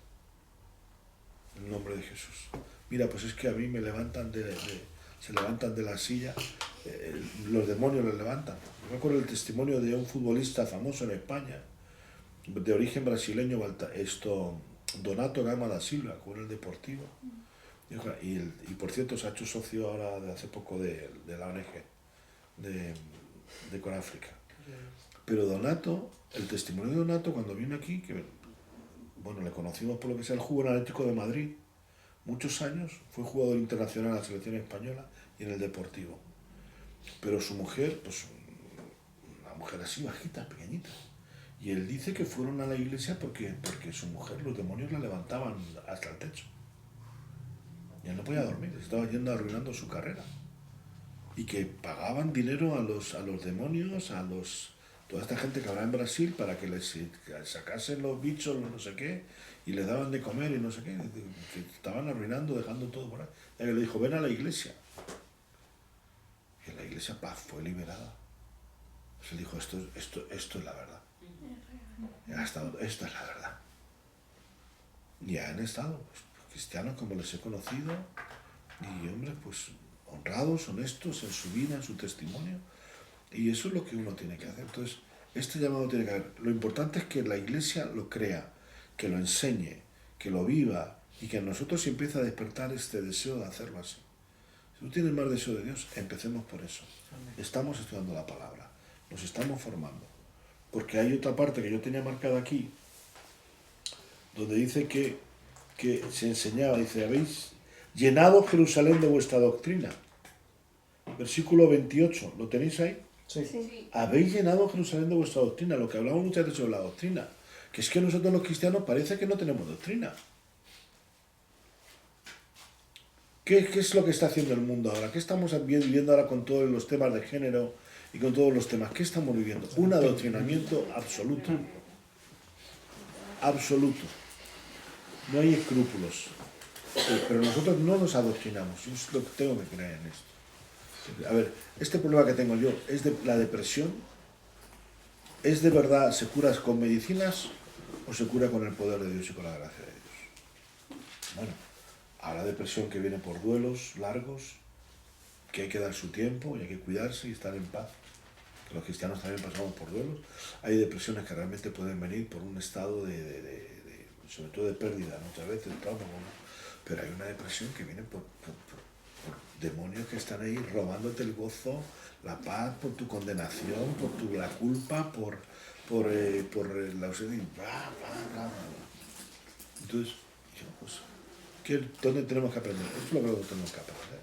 En el nombre de Jesús. Mira, pues es que a mí me levantan se levantan de la silla, los demonios les levantan. Yo me acuerdo el testimonio de un futbolista famoso en España, de origen brasileño, Donato Gama da Silva, con el Deportivo. Y por cierto se ha hecho socio ahora de hace poco de la ONG, de Coráfrica. Pero Donato, el testimonio de Donato cuando vino aquí, que bueno, le conocimos por lo que sea, el jugó en el Atlético de Madrid, muchos años, fue jugador internacional en la selección española y en el Deportivo. Pero su mujer, pues una mujer así bajita, pequeñita. Y él dice que fueron a la iglesia porque su mujer, los demonios la levantaban hasta el techo. Y él no podía dormir, estaba yendo arruinando su carrera. Y que pagaban dinero a los demonios, toda esta gente que habrá en Brasil para que les sacasen los bichos, no sé qué, y les daban de comer y no sé qué, que estaban arruinando, dejando todo por ahí. Y él le dijo, ven a la iglesia. Y en la iglesia, paz, fue liberada. Pues él dijo, esto es la verdad. Esto es la verdad. Y han estado pues, cristianos como les he conocido, y hombres pues honrados, honestos en su vida, en su testimonio, y eso es lo que uno tiene que hacer. Entonces, este llamado tiene que haber. Lo importante es que la iglesia lo crea, que lo enseñe, que lo viva, y que en nosotros se empiece a despertar este deseo de hacerlo así. Si tú tienes más deseo de Dios, empecemos por eso. Estamos estudiando la palabra, nos estamos formando. Porque hay otra parte que yo tenía marcada aquí, donde dice que se enseñaba, dice, habéis llenado Jerusalén de vuestra doctrina. Versículo 28, ¿lo tenéis ahí? Sí. Habéis llenado Jerusalén de vuestra doctrina, lo que hablamos muchas veces sobre la doctrina, que es que nosotros los cristianos parece que no tenemos doctrina. ¿Qué es lo que está haciendo el mundo ahora? ¿Qué estamos viviendo ahora con todos los temas de género y con todos los temas? ¿Qué estamos viviendo? Un adoctrinamiento absoluto. Absoluto. No hay escrúpulos. Pero nosotros no nos adoctrinamos. Yo es lo que tengo que creer en esto. A ver, este problema que tengo yo es de la depresión. ¿Es de verdad, se cura con medicinas o se cura con el poder de Dios y con la gracia de Dios? Bueno, habrá depresión que viene por duelos largos, que hay que dar su tiempo y hay que cuidarse y estar en paz. Que los cristianos también pasamos por duelos. Hay depresiones que realmente pueden venir por un estado sobre todo de pérdida, muchas veces, trauma, pero hay una depresión que viene por demonios que están ahí robándote el gozo, la paz, por tu condenación, la culpa, por la ausencia. Bla, bla, bla, bla. Entonces, pues, ¿dónde tenemos que aprender? Esto es lo que tenemos que aprender.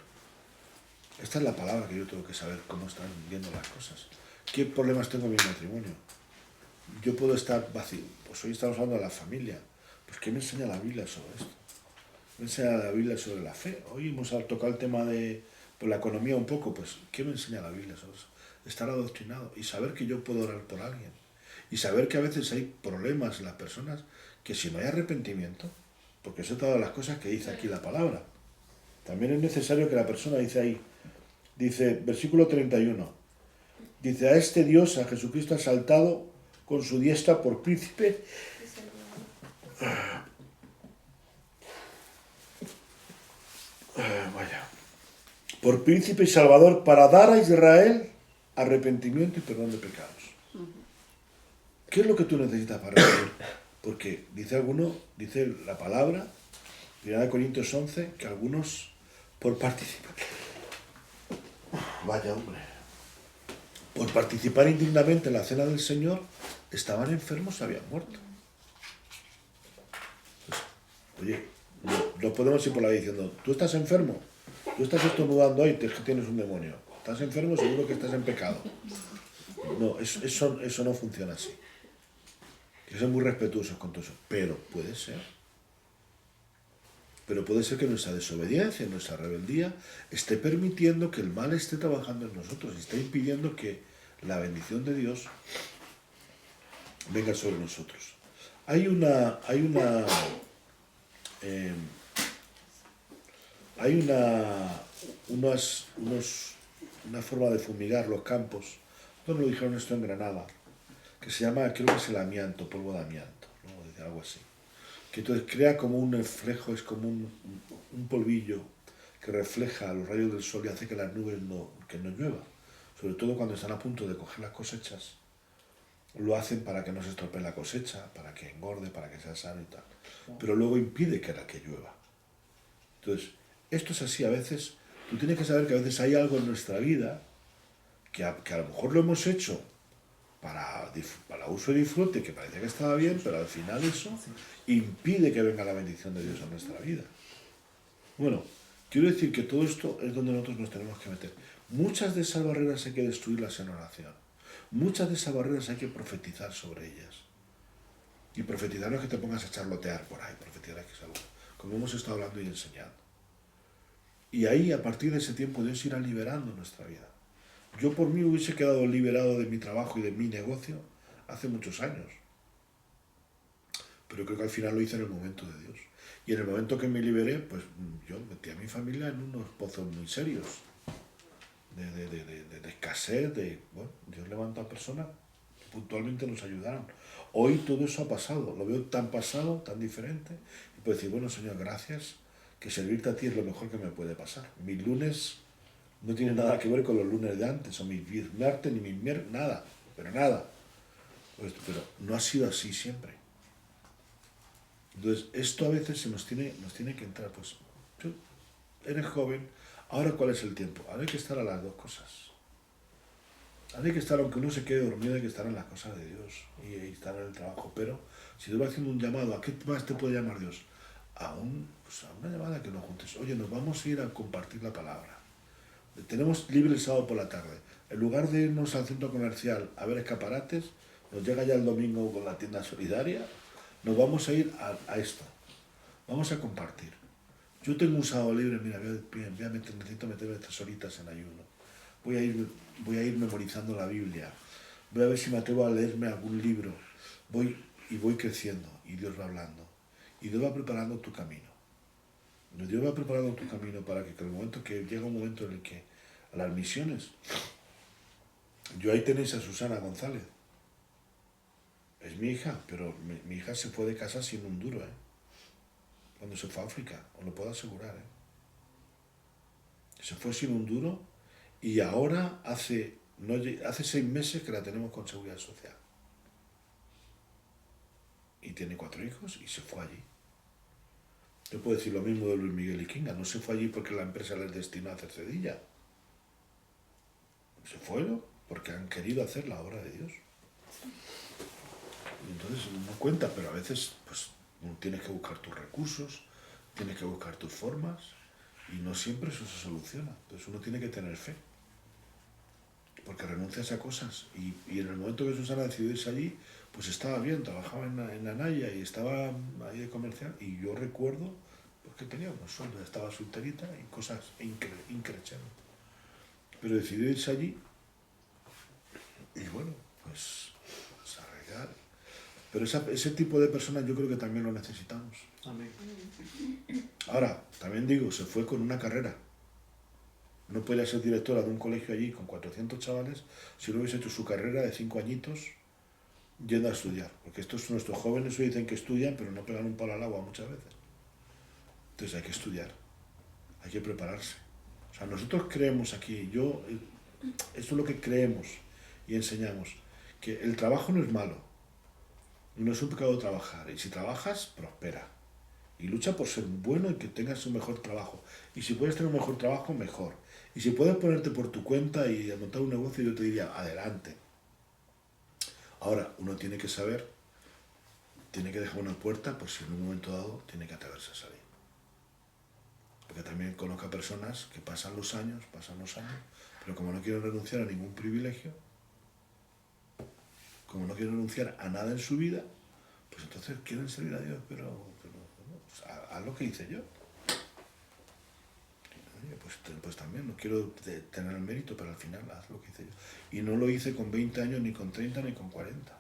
Esta es la palabra que yo tengo que saber cómo están viendo las cosas. ¿Qué problemas tengo en mi matrimonio? Yo puedo estar vacío. Pues hoy estamos hablando de la familia. Pues ¿qué me enseña la Biblia sobre esto? ¿Me enseña la Biblia sobre la fe? Hoy hemos tocado el tema de la economía un poco. Pues ¿qué me enseña la Biblia sobre eso? Estar adoctrinado y saber que yo puedo orar por alguien. Y saber que a veces hay problemas en las personas que si no hay arrepentimiento, porque eso es todas las cosas que dice aquí la palabra. También es necesario que la persona dice, versículo 31, dice, a este Dios, a Jesucristo, ha exaltado con su diestra por príncipe por príncipe y salvador para dar a Israel arrepentimiento y perdón de pecados. ¿Qué es lo que tú necesitas para arrepentir? Porque dice la palabra, 1 Corintios 11, que algunos por participar, por participar indignamente en la cena del Señor, estaban enfermos, se habían muerto. Pues, oye, no podemos ir por la vida diciendo, tú estás enfermo, tú estás estornudando ahí, que tienes un demonio. Estás enfermo, seguro que estás en pecado. No, eso no funciona así. Que son muy respetuosos con todo eso. Pero puede ser. Pero puede ser que nuestra desobediencia, nuestra rebeldía, esté permitiendo que el mal esté trabajando en nosotros y esté impidiendo que la bendición de Dios venga sobre nosotros. Hay una forma de fumigar los campos. No lo dijeron esto en Granada, que se llama, creo que es el amianto, polvo de amianto, ¿no? Algo así. Que entonces crea como un reflejo, es como un polvillo que refleja los rayos del sol y hace que las nubes no llueva. Sobre todo cuando están a punto de coger las cosechas, lo hacen para que no se estropee la cosecha, para que engorde, para que sea sano y tal. Pero luego impide que llueva. Entonces, esto es así a veces. Tú tienes que saber que a veces hay algo en nuestra vida que a lo mejor lo hemos hecho para uso y disfrute, que parecía que estaba bien, pero al final eso impide que venga la bendición de Dios a nuestra vida. Bueno, quiero decir que todo esto es donde nosotros nos tenemos que meter. Muchas de esas barreras hay que destruirlas en oración. Muchas de esas barreras hay que profetizar sobre ellas. Y profetizar no es que te pongas a charlotear por ahí, profetizar es que es algo, como hemos estado hablando y enseñando. Y ahí, a partir de ese tiempo, Dios irá liberando nuestra vida. Yo por mí hubiese quedado liberado de mi trabajo y de mi negocio hace muchos años. Pero creo que al final lo hice en el momento de Dios. Y en el momento que me liberé, pues yo metí a mi familia en unos pozos muy serios. De escasez, bueno, Dios levantó a personas que puntualmente nos ayudaron. Hoy todo eso ha pasado, lo veo tan pasado, tan diferente. Y puedo decir, bueno, Señor, gracias, que servirte a ti es lo mejor que me puede pasar. Mis lunes no tiene nada que ver con los lunes de antes, o mis martes, ni mis miércoles, nada, pero nada. Pues, pero no ha sido así siempre. Entonces, esto a veces nos tiene que entrar, pues, tú eres joven, ahora ¿cuál es el tiempo? Ahora hay que estar a las dos cosas. Ahora hay que estar, aunque uno se quede dormido, hay que estar en las cosas de Dios y estar en el trabajo. Pero si Dios va haciendo un llamado, ¿a qué más te puede llamar Dios? A una llamada que nos juntes. Oye, nos vamos a ir a compartir la palabra. Tenemos libre el sábado por la tarde. En lugar de irnos al centro comercial a ver escaparates, nos llega ya el domingo con la tienda solidaria, nos vamos a ir a esto. Vamos a compartir. Yo tengo un sábado libre, mira, necesito meterme 3 horitas en ayuno. Voy a ir memorizando la Biblia. Voy a ver si me atrevo a leerme algún libro. Voy creciendo y Dios va hablando. Y Dios va preparando tu camino. Dios va preparando tu camino para que en el momento que llega un momento en el que a las misiones, yo ahí tenéis a Susana González. Es mi hija, pero mi hija se fue de casa sin un duro, cuando se fue a África, os lo puedo asegurar. Se fue sin un duro y ahora hace 6 meses que la tenemos con Seguridad Social. Y tiene 4 hijos y se fue allí. Yo puedo decir lo mismo de Luis Miguel y Kinga. No se fue allí porque la empresa les destinó a hacer Cedilla. Se fueron porque han querido hacer la obra de Dios. Y entonces no cuenta, pero a veces pues tienes que buscar tus recursos, tienes que buscar tus formas, y no siempre eso se soluciona. Entonces uno tiene que tener fe, porque renuncias a cosas. Y en el momento que Susana decidió irse allí, pues estaba bien, trabajaba en la Naya y estaba ahí de comercial, y yo recuerdo porque tenía unos sueldos, estaba solterita y cosas increchendo. Pero decidió irse allí y bueno, pues arreglar. Pero ese tipo de personas yo creo que también lo necesitamos. Amén. Ahora, también digo, se fue con una carrera. No podía ser directora de un colegio allí con 400 chavales si no hubiese hecho su carrera de 5 añitos yendo a estudiar. Porque nuestros jóvenes hoy dicen que estudian, pero no pegan un palo al agua muchas veces. Entonces hay que estudiar, hay que prepararse. O sea, nosotros creemos aquí, esto es lo que creemos y enseñamos, que el trabajo no es malo, no es un pecado trabajar, y si trabajas, prospera, y lucha por ser bueno y que tengas un mejor trabajo, y si puedes tener un mejor trabajo, mejor, y si puedes ponerte por tu cuenta y montar un negocio, yo te diría, adelante. Ahora, uno tiene que saber, tiene que dejar una puerta por si en un momento dado tiene que atreverse a salir. Porque también conozco a personas que pasan los años, pero como no quieren renunciar a ningún privilegio, como no quieren renunciar a nada en su vida, pues entonces quieren servir a Dios, pero pues haz lo que hice yo. Pues también, no quiero tener el mérito, pero al final haz lo que hice yo. Y no lo hice con 20 años, ni con 30, ni con 40.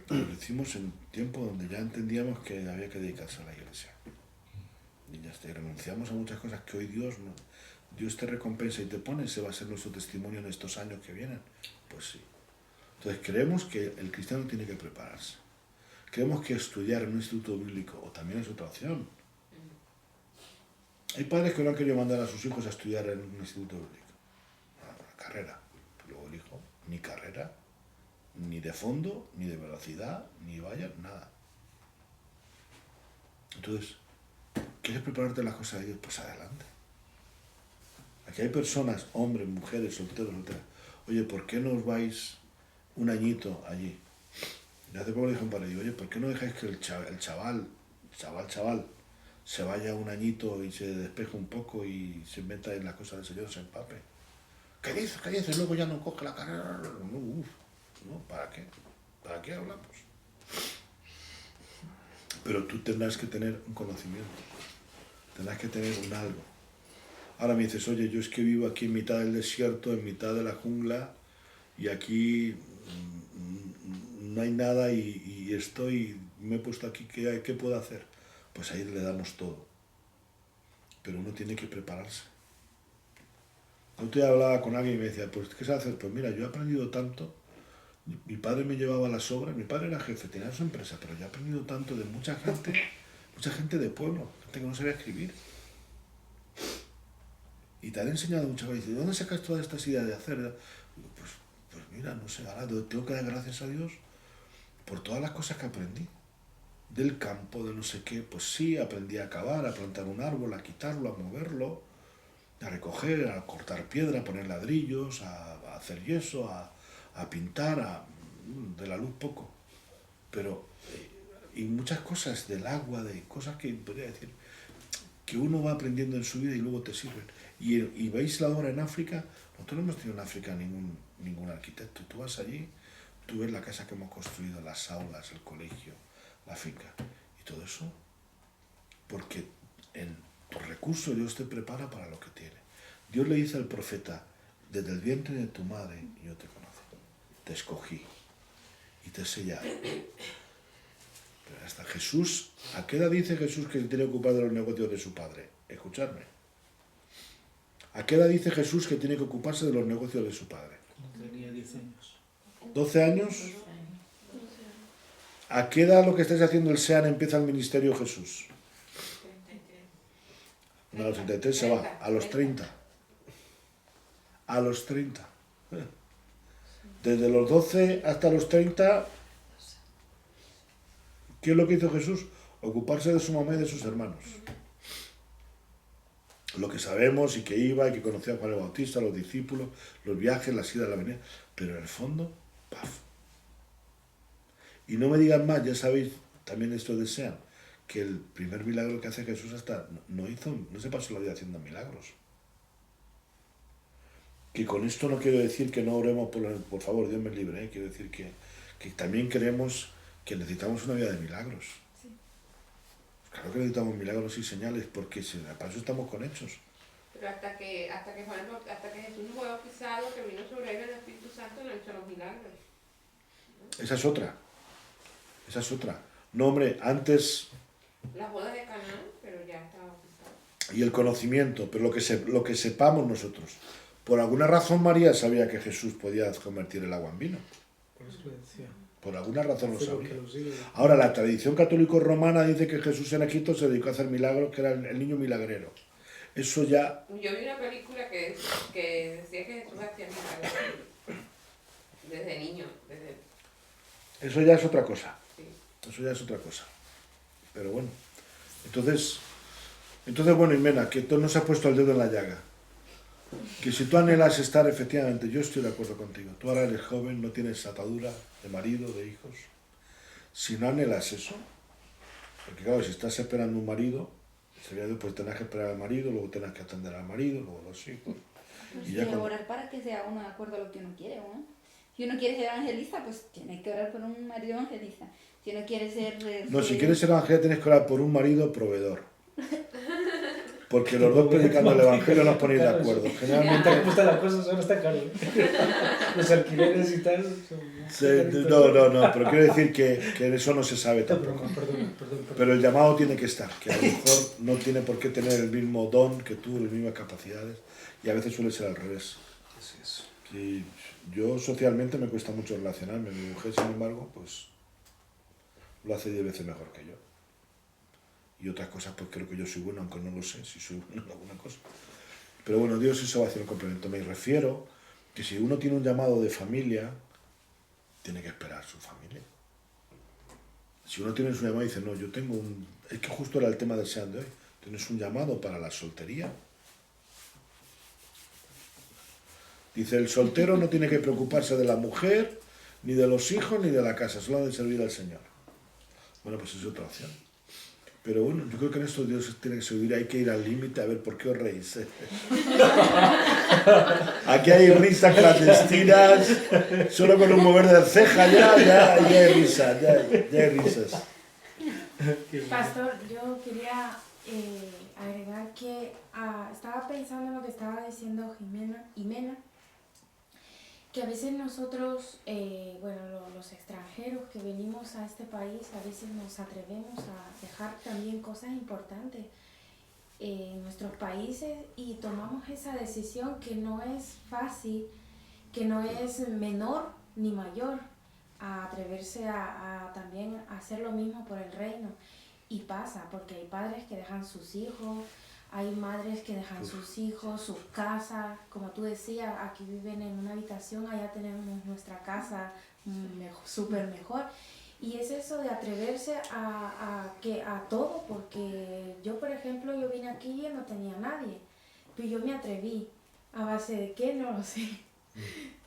Lo hicimos en tiempo donde ya entendíamos que había que dedicarse a la iglesia. Y ya está, y renunciamos a muchas cosas que hoy Dios te recompensa y te pone, ese va a ser nuestro testimonio en estos años que vienen. Pues sí. Entonces creemos que el cristiano tiene que prepararse. Creemos que estudiar en un instituto bíblico, o también es otra opción. Hay padres que no han querido mandar a sus hijos a estudiar en un instituto bíblico. Una carrera. Luego el hijo, ni carrera, ni de fondo, ni de velocidad, ni vaya, nada. Entonces, ¿quieres prepararte las cosas de Dios? Pues adelante. Aquí hay personas, hombres, mujeres, solteros, solteras. Oye, ¿por qué no os vais un añito allí? Y hace poco le dije a un padre, digo, oye, ¿por qué no dejáis que el chaval, se vaya un añito y se despeje un poco y se meta en las cosas del Señor, se empape? ¿Qué dices? ¿Qué dices? Luego ya no coge la carrera. No, ¿para qué? ¿Para qué hablamos? Pero tú tendrás que tener un conocimiento, tendrás que tener un algo. Ahora me dices, oye, yo es que vivo aquí en mitad del desierto, en mitad de la jungla, y aquí no hay nada y me he puesto aquí, ¿qué puedo hacer? Pues ahí le damos todo. Pero uno tiene que prepararse. Yo te hablaba con alguien y me decía, pues ¿qué sabes hacer? Pues mira, yo he aprendido tanto. Mi padre me llevaba a las obras, mi padre era jefe, tenía su empresa, pero yo he aprendido tanto de mucha gente de pueblo, gente que no sabía escribir. Y te han enseñado muchas veces, ¿de dónde sacas todas estas ideas de hacer? Pues mira, no sé, ahora tengo que dar gracias a Dios por todas las cosas que aprendí. Del campo, de no sé qué, pues sí, aprendí a cavar, a plantar un árbol, a quitarlo, a moverlo, a recoger, a cortar piedra, a poner ladrillos, a hacer yeso, a pintar, de la luz poco. Pero, y muchas cosas del agua, de cosas que podría decir, que uno va aprendiendo en su vida y luego te sirven. Y veis la obra en África, nosotros no hemos tenido en África ningún arquitecto. Tú vas allí, tú ves la casa que hemos construido, las aulas, el colegio, la finca, y todo eso, porque en tu recurso Dios te prepara para lo que tiene. Dios le dice al profeta, desde el vientre de tu madre yo te conozco, te escogí y te he sellado. Pero hasta Jesús, ¿a qué edad dice Jesús que se tiene que ocupar de los negocios de su padre? Escuchadme. ¿A qué edad dice Jesús que tiene que ocuparse de los negocios de su padre? Tenía 10 años. ¿12 años? ¿A qué edad lo que estáis haciendo el SEAN empieza el ministerio Jesús? No, a los 33 se va, a los 30. A los 30. Desde los 12 hasta los 30, ¿qué es lo que hizo Jesús? ocuparse de su mamá y de sus hermanos. Lo que sabemos y que iba y que conocía a Juan el Bautista, los discípulos, los viajes, las idas, la venida, pero en el fondo, ¡paf! Y no me digan más, ya sabéis, también esto desean, que el primer milagro que hace Jesús hasta no se pasó la vida haciendo milagros. Que con esto no quiero decir que no oremos por favor, Dios me libre, ¿eh? Quiero decir que también creemos que necesitamos una vida de milagros. Sí. Claro que necesitamos milagros y señales, porque para eso estamos con hechos. Pero hasta que Jesús fue bautizado, que vino sobre él el Espíritu Santo, no hizo los milagros. ¿No? Esa es otra. No, hombre, antes... Las bodas de Canaán, pero ya estaba bautizado. Y el conocimiento, pero lo que sepamos nosotros. Por alguna razón María sabía que Jesús podía convertir el agua en vino. Por eso lo decía. Por alguna razón lo Fue lo sabía. que los digo. Ahora, la tradición católico-romana dice que Jesús en Egipto se dedicó a hacer milagros, que era el niño milagrero. Eso ya... Yo vi una película que decía que Jesús hacía milagros desde niño. Eso ya es otra cosa. Sí. Eso ya es otra cosa. Pero bueno. Entonces bueno, Jimena, que tú nos has puesto el dedo en la llaga. Que si tú anhelas estar, efectivamente, yo estoy de acuerdo contigo. Tú ahora eres joven, no tienes atadura de marido, de hijos. Si no anhelas eso, porque claro, si estás esperando un marido, pues tendrás que esperar al marido, luego tendrás que atender al marido, luego los hijos. Pues Y ya sí, orar para que sea uno de acuerdo a lo que uno quiere, ¿no? Si uno quiere ser evangelista, pues tiene que orar por un marido evangelista. Si uno quiere ser... No, si quieres ser evangelista tienes que orar por un marido proveedor. Porque los dos predicando el evangelio no os ponéis de acuerdo. Generalmente... ¿Cómo está la cosa? Ahora está caro. Los alquileres y tal. No, pero quiero decir que eso no se sabe tampoco. Perdón. Pero el llamado tiene que estar, que a lo mejor no tiene por qué tener el mismo don que tú, las mismas capacidades, y a veces suele ser al revés. Así es. Que yo socialmente me cuesta mucho relacionarme, mi mujer, sin embargo, pues lo hace 10 veces mejor que yo. Y otras cosas, pues creo que yo soy bueno, aunque no lo sé si soy bueno en alguna cosa. Pero bueno, Dios eso va a hacer un complemento. Me refiero que si uno tiene un llamado de familia, tiene que esperar su familia. Si uno tiene su llamado y dice, no, yo tengo un... Es que justo era el tema del SEAN de hoy. Tienes un llamado para la soltería. Dice, el soltero no tiene que preocuparse de la mujer, ni de los hijos, ni de la casa, solo de servir al Señor. Bueno, pues es otra opción. Pero bueno, yo creo que en esto Dios tiene que subir, hay que ir al límite a ver por qué os reís. Aquí hay risas clandestinas, solo con un mover de ceja ya hay risas, ya hay risas. Pastor, yo quería agregar que estaba pensando en lo que estaba diciendo Jimena, que a veces nosotros, los extranjeros que venimos a este país, a veces nos atrevemos a dejar también cosas importantes en nuestros países y tomamos esa decisión que no es fácil, que no es menor ni mayor, a atreverse a también hacer lo mismo por el reino. Y pasa, porque hay padres que dejan sus hijos, hay madres que dejan sus hijos, sus casas, como tú decías, aquí viven en una habitación, allá tenemos nuestra casa súper mejor. Y es eso de atreverse a todo, porque yo, por ejemplo, yo vine aquí y no tenía nadie, pero yo me atreví. ¿A base de qué? No lo sé.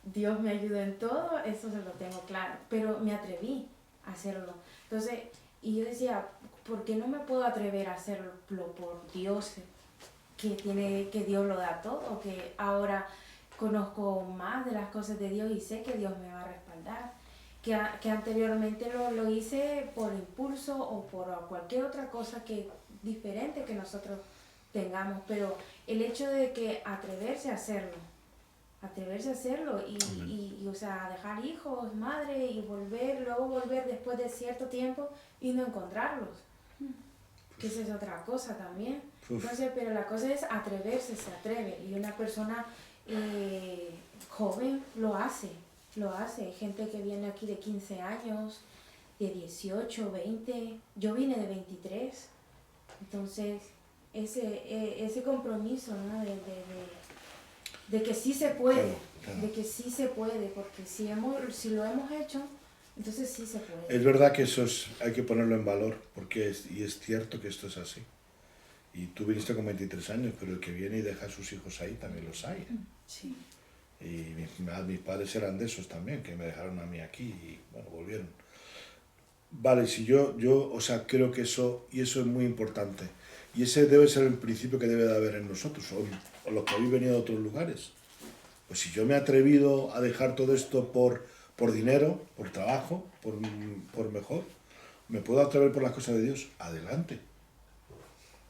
Dios me ayudó en todo, eso se lo tengo claro, pero me atreví a hacerlo. Entonces, y yo decía, ¿por qué no me puedo atrever a hacerlo por Dios? Que Dios lo da todo, que ahora conozco más de las cosas de Dios y sé que Dios me va a respaldar. Que anteriormente lo hice por impulso o por cualquier otra cosa diferente que nosotros tengamos, pero el hecho de que atreverse a hacerlo y o sea, dejar hijos, madre y luego volver después de cierto tiempo y no encontrarlos, que esa es otra cosa también. Entonces, pero la cosa es atreverse, se atreve, y una persona joven lo hace, hay gente que viene aquí de 15 años, de 18, 20, yo vine de 23, entonces ese compromiso, ¿no? de que sí se puede, Claro. de que sí se puede, porque si lo hemos hecho, Entonces sí se puede. Es verdad que hay que ponerlo en valor, porque es cierto que esto es así. Y tú viniste con 23 años, pero el que viene y deja a sus hijos ahí también los hay. Sí. Y mis padres eran de esos también, que me dejaron a mí aquí y bueno, volvieron. Vale, si yo, o sea, creo que eso es muy importante. Y ese debe ser el principio que debe de haber en nosotros, o los que habéis venido de otros lugares. Pues si yo me he atrevido a dejar todo esto por dinero, por trabajo, por mejor, me puedo atrever por las cosas de Dios, adelante.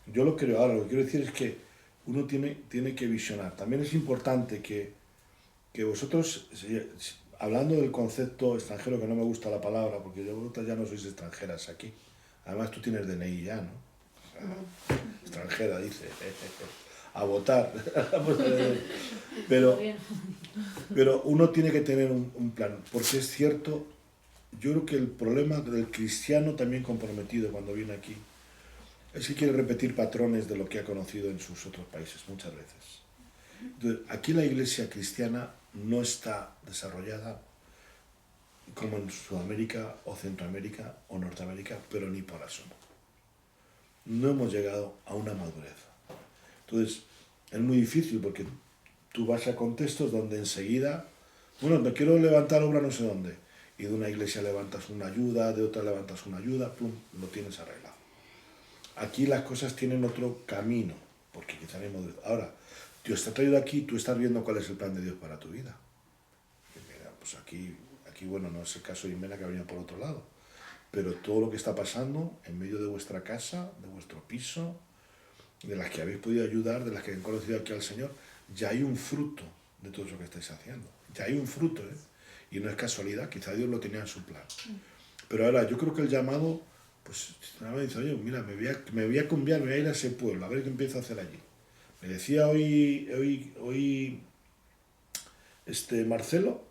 Yo lo creo. Ahora, lo que quiero decir es que uno tiene que visionar. También es importante que vosotros, hablando del concepto extranjero, que no me gusta la palabra, porque vosotras ya no sois extranjeras aquí. Además tú tienes DNI ya, ¿no? Extranjera, dice. A votar. Pero uno tiene que tener un plan, porque es cierto, yo creo que el problema del cristiano también comprometido cuando viene aquí es que quiere repetir patrones de lo que ha conocido en sus otros países muchas veces. Entonces, aquí la iglesia cristiana no está desarrollada como en Sudamérica o Centroamérica o Norteamérica, pero ni por asomo. No hemos llegado a una madurez. Entonces, es muy difícil porque tú vas a contextos donde enseguida, bueno, me quiero levantar obra no sé dónde, y de una iglesia levantas una ayuda, de otra levantas una ayuda, plum, lo tienes arreglado. Aquí las cosas tienen otro camino, porque quizá no hay madurez. Ahora, Dios te ha traído aquí, tú estás viendo cuál es el plan de Dios para tu vida. Y mira, pues aquí, bueno, no es el caso de Jimena que ha venido por otro lado, pero todo lo que está pasando en medio de vuestra casa, de vuestro piso, de las que habéis podido ayudar, de las que han conocido aquí al Señor, ya hay un fruto de todo eso que estáis haciendo. Ya hay un fruto, ¿eh? Y no es casualidad, quizá Dios lo tenía en su plan. Pero ahora, yo creo que el llamado, pues, me dice, oye, mira, me voy a cambiar, me voy a ir a ese pueblo, a ver qué empiezo a hacer allí. Me decía hoy Marcelo,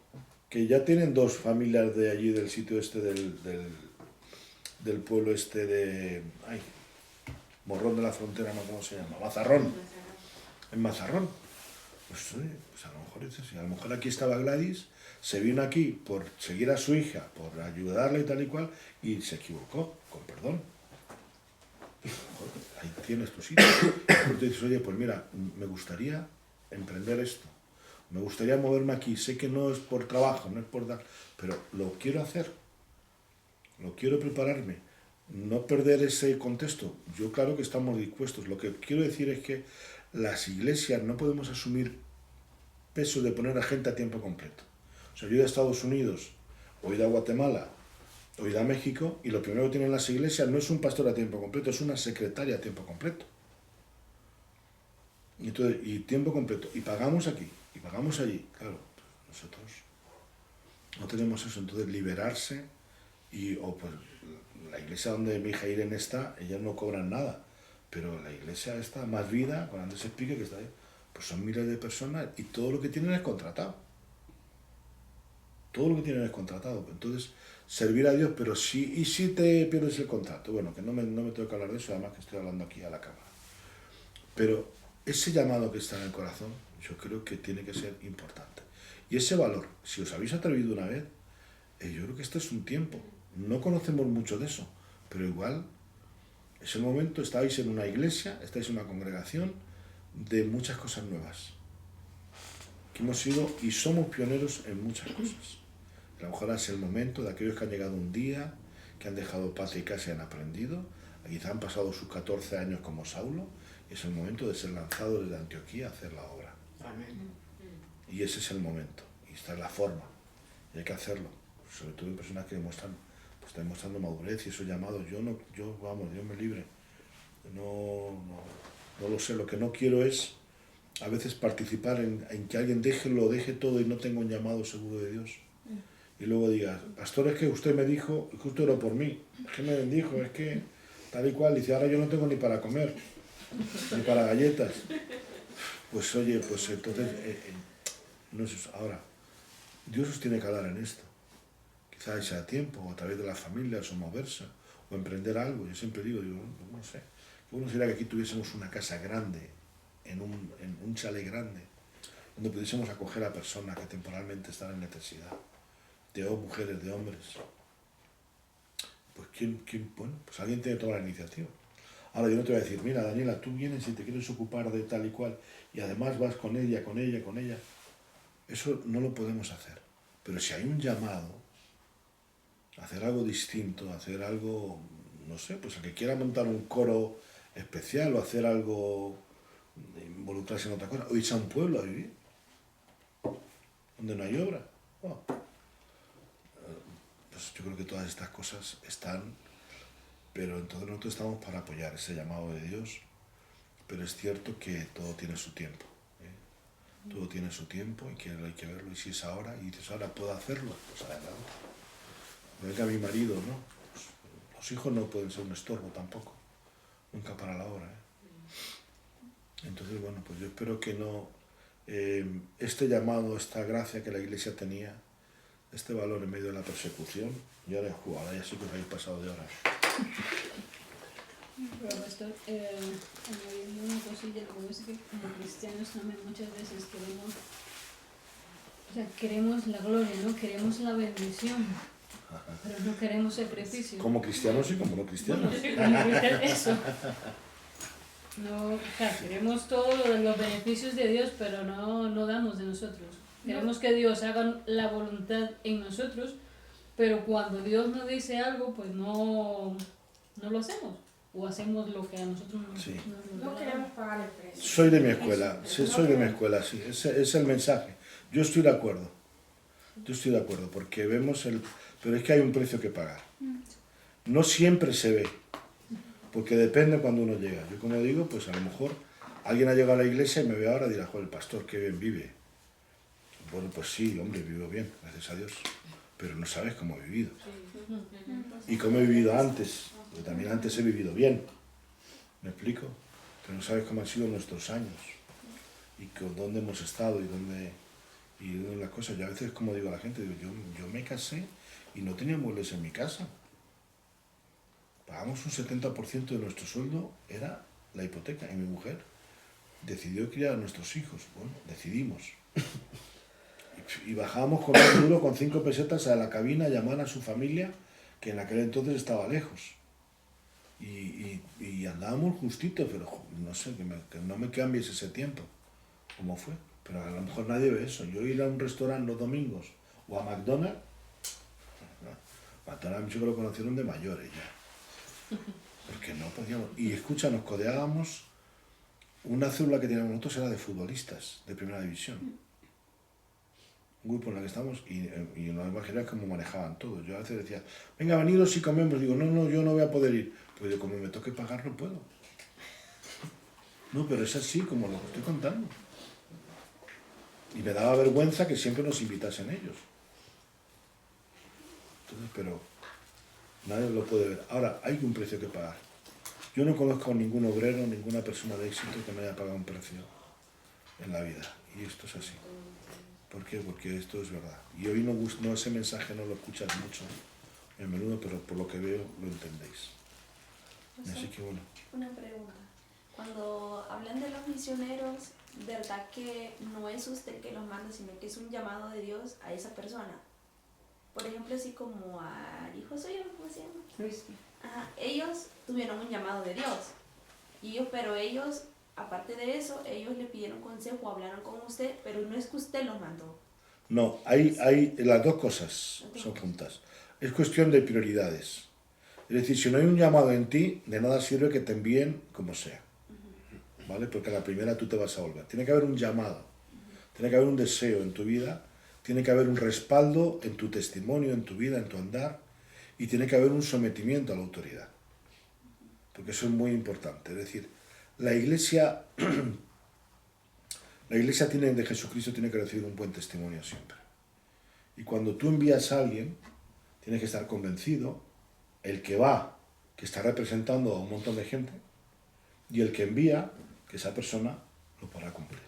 que ya tienen 2 familias de allí, del sitio este, del pueblo este de... Ay, Morrón de la Frontera, no, ¿cómo se llama? Mazarrón. En Mazarrón. Pues, oye, pues a lo mejor es así. A lo mejor aquí estaba Gladys, se vino aquí por seguir a su hija, por ayudarle y tal y cual, y se equivocó, con perdón. Joder, ahí tienes tu sitio. Y tú dices, oye, pues mira, me gustaría emprender esto. Me gustaría moverme aquí. Sé que no es por trabajo, no es por dar, pero lo quiero hacer. Lo quiero prepararme. No perder ese contexto. Yo claro que estamos dispuestos. Lo que quiero decir es que las iglesias no podemos asumir peso de poner a gente a tiempo completo. O sea, yo he ido a Estados Unidos, o he ido a Guatemala, o he ido a México, y lo primero que tienen las iglesias no es un pastor a tiempo completo, es una secretaria a tiempo completo. Y tiempo completo. Y pagamos aquí, y pagamos allí. Claro, nosotros no tenemos eso. Entonces, liberarse, o pues la iglesia donde mi hija Irene está, ellas no cobran nada, pero la iglesia está más vida, con Andrés Explique, que está ahí, pues son miles de personas y todo lo que tienen es contratado. Todo lo que tienen es contratado. Entonces, servir a Dios, pero sí, y si te pierdes el contrato, bueno, que no me tengo que hablar de eso, además que estoy hablando aquí a la cámara. Pero ese llamado que está en el corazón, yo creo que tiene que ser importante. Y ese valor, si os habéis atrevido una vez, yo creo que este es un tiempo. No conocemos mucho de eso, pero igual es el momento, estáis en una iglesia, estáis en una congregación de muchas cosas nuevas. Que hemos sido y somos pioneros en muchas cosas. A lo mejor es el momento de aquellos que han llegado un día, que han dejado patria y casa y han aprendido, quizá han pasado sus 14 años como Saulo, y es el momento de ser lanzados desde Antioquía a hacer la obra. Amén. Y ese es el momento, y esta es la forma, y hay que hacerlo, sobre todo en personas que demuestran, pues están demostrando madurez y esos llamados. Dios me libre, no lo sé. Lo que no quiero es a veces participar en que alguien lo deje todo y no tenga un llamado seguro de Dios. Y luego diga, pastor, es que usted me dijo, es que usted oró por mí, es que me bendijo, es que tal y cual, dice, ahora yo no tengo ni para comer, ni para galletas. Pues oye, pues entonces, no es eso. Ahora, Dios os tiene que hablar en esto. Quizás sea tiempo, o a través de las familias, o moverse, o emprender algo. Yo siempre digo, no sé, qué bueno sería que aquí tuviésemos una casa grande, en un chalet grande, donde pudiésemos acoger a personas que temporalmente están en necesidad, de mujeres, de hombres, pues bueno, pues alguien tiene que tomar la iniciativa. Ahora yo no te voy a decir, mira Daniela, tú vienes y te quieres ocupar de tal y cual y además vas con ella. Eso no lo podemos hacer. Pero si hay un llamado a hacer algo distinto, a hacer algo, no sé, pues el que quiera montar un coro especial o hacer algo, involucrarse en otra cosa, o irse a un pueblo a vivir, donde no hay obra. Pues yo creo que todas estas cosas están, pero entonces nosotros estamos para apoyar ese llamado de Dios, pero es cierto que todo tiene su tiempo. Todo tiene su tiempo y que hay que verlo, y si es ahora, y dices, ahora puedo hacerlo, pues adelante. Venga mi marido, ¿no? Pues, los hijos no pueden ser un estorbo tampoco, nunca para la obra. Entonces, bueno, pues yo espero que no, este llamado, esta gracia que la Iglesia tenía, este valor en medio de la persecución, y ahora ya sí que os habéis pasado de hora. Pero pastor, añadiendo una cosilla, lo que es que como cristianos también muchas veces queremos la gloria, ¿no? Queremos la bendición, pero no queremos sacrificio. Como cristianos y como no cristianos. Eso. No, queremos todos los beneficios de Dios, pero no damos de nosotros. Queremos que Dios haga la voluntad en nosotros, pero cuando Dios nos dice algo, pues no lo hacemos. O hacemos lo que a nosotros no queremos pagar el precio. Soy de mi escuela, sí, ese es el mensaje. Yo estoy de acuerdo, porque vemos pero es que hay un precio que pagar. No siempre se ve, porque depende cuando uno llega. Yo como digo, pues a lo mejor alguien ha llegado a la iglesia y me ve ahora y dirá, joder, el pastor, qué bien vive. Bueno, pues sí, hombre, vivo bien, gracias a Dios, pero no sabes cómo he vivido. Y cómo he vivido antes. Yo también antes he vivido bien, ¿me explico? Pero no sabes cómo han sido nuestros años y dónde hemos estado y dónde las cosas. Yo a veces, como digo a la gente, digo, yo me casé y no tenía muebles en mi casa. Pagamos un 70% de nuestro sueldo, era la hipoteca, y mi mujer decidió criar a nuestros hijos. Bueno, decidimos. Y bajábamos con un duro, con 5 pesetas a la cabina a llamar a su familia, que en aquel entonces estaba lejos. Y andábamos justitos, pero no sé, que no me cambies ese tiempo, como fue. Pero a lo mejor nadie ve eso. Yo ir a un restaurante los domingos o a McDonald's, McDonald's yo lo conocieron de mayores ya. Porque no podíamos. Y escucha, nos codeábamos, una célula que teníamos nosotros era de futbolistas de primera división. Un grupo en el que estamos y no imagináis cómo manejaban todo. Yo a veces decía, venga, venidos y comemos. Digo, no, yo no voy a poder ir. Pues como me toque pagar, no puedo. No, pero es así como lo estoy contando. Y me daba vergüenza que siempre nos invitasen ellos. Entonces, pero nadie lo puede ver. Ahora, hay un precio que pagar. Yo no conozco a ningún obrero, ninguna persona de éxito que no haya pagado un precio en la vida. Y esto es así. ¿Por qué? Porque esto es verdad. Y hoy no ese mensaje no lo escuchas mucho a menudo, pero por lo que veo lo entendéis. Así que bueno. Una pregunta. Cuando hablan de los misioneros, ¿verdad que no es usted el que los manda, sino que es un llamado de Dios a esa persona? Por ejemplo, así como al hijo suyo, ¿cómo se llama? Luis. Ajá, ellos tuvieron un llamado de Dios. Pero ellos, aparte de eso, ellos le pidieron consejo, hablaron con usted, pero no es que usted los mandó. No, hay las dos cosas son juntas. Es cuestión de prioridades. Es decir, si no hay un llamado en ti, de nada sirve que te envíen como sea. ¿Vale? Porque a la primera tú te vas a volver. Tiene que haber un llamado, tiene que haber un deseo en tu vida, tiene que haber un respaldo en tu testimonio, en tu vida, en tu andar, y tiene que haber un sometimiento a la autoridad. Porque eso es muy importante. Es decir, la Iglesia de Jesucristo tiene que recibir un buen testimonio siempre. Y cuando tú envías a alguien, tienes que estar convencido, el que va, que está representando a un montón de gente, y el que envía, que esa persona lo podrá cumplir.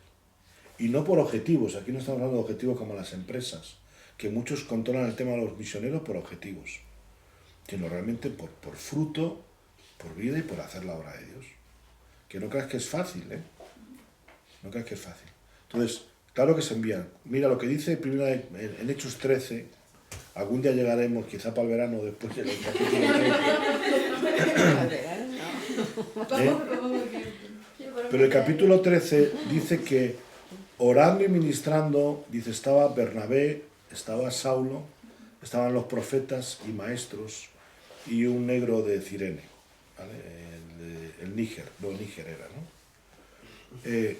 Y no por objetivos, aquí no estamos hablando de objetivos como las empresas, que muchos controlan el tema de los misioneros por objetivos, sino realmente por fruto, por vida y por hacer la obra de Dios. Que no creas que es fácil, ¿eh? No creas que es fácil. Entonces, claro que se envían. Mira lo que dice primero en Hechos 13, Algún día llegaremos, quizá para el verano, después del capítulo 13. Pero el capítulo 13 dice que orando y ministrando, dice, estaba Bernabé, estaba Saulo, estaban los profetas y maestros y un negro de Cirene, ¿vale? El Níger, no Níger era, ¿no?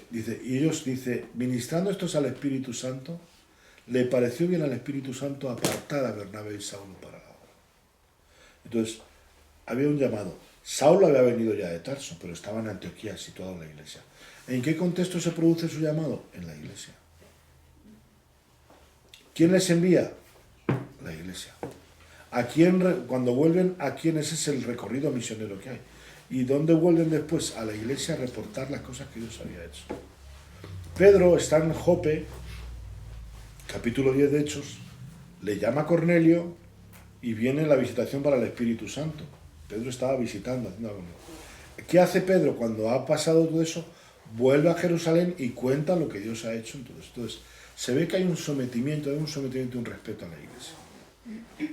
Dice, y ellos, dice, ministrando estos al Espíritu Santo, le pareció bien al Espíritu Santo apartar a Bernabé y Saulo para la obra. Entonces, había un llamado. Saulo había venido ya de Tarso, pero estaba en Antioquía, situado en la iglesia. ¿En qué contexto se produce su llamado? En la iglesia. ¿Quién les envía? La iglesia. ¿A quién, cuando vuelven, a quién? Ese es el recorrido misionero que hay. ¿Y dónde vuelven después? A la iglesia a reportar las cosas que Dios había hecho. Pedro está en Jope, capítulo 10 de Hechos, le llama a Cornelio y viene la visitación para el Espíritu Santo. Pedro estaba visitando, haciendo algo. ¿Qué hace Pedro cuando ha pasado todo eso? Vuelve a Jerusalén y cuenta lo que Dios ha hecho en todo esto. Entonces, se ve que hay un sometimiento y un respeto a la iglesia.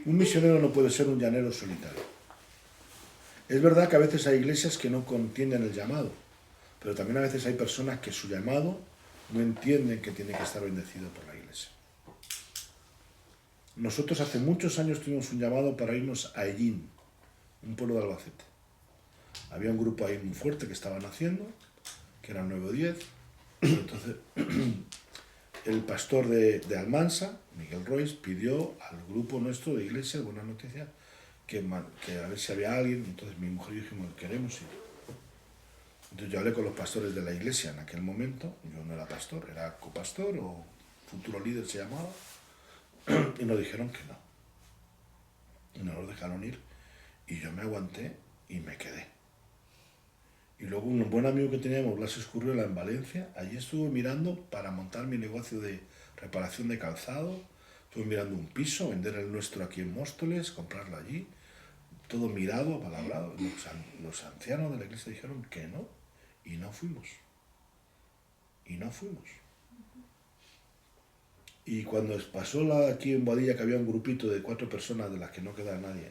Un misionero no puede ser un llanero solitario. Es verdad que a veces hay iglesias que no entienden el llamado, pero también a veces hay personas que su llamado no entienden que tiene que estar bendecido por la iglesia. Nosotros hace muchos años tuvimos un llamado para irnos a Ellín, un pueblo de Albacete. Había un grupo ahí muy fuerte que estaban haciendo, que eran 9 o 10. Entonces, el pastor de Almansa, Miguel Royce, pidió al grupo nuestro de iglesia, Buenas Noticias, que a ver si había alguien. Entonces mi mujer y yo dijimos, queremos ir. Entonces yo hablé con los pastores de la iglesia en aquel momento. Yo no era pastor, era copastor o futuro líder se llamaba. Y nos dijeron que no. Y no nos dejaron ir. Y yo me aguanté y me quedé. Y luego un buen amigo que teníamos, Blas Escurriola, en Valencia, allí estuve mirando para montar mi negocio de reparación de calzado. Estuve mirando un piso, vender el nuestro aquí en Móstoles, comprarlo allí. Todo mirado, apalabrado. Los ancianos de la iglesia dijeron que no. Y no fuimos. Y no fuimos. Y cuando pasó aquí en Boadilla, que había un grupito de 4 personas de las que no queda nadie,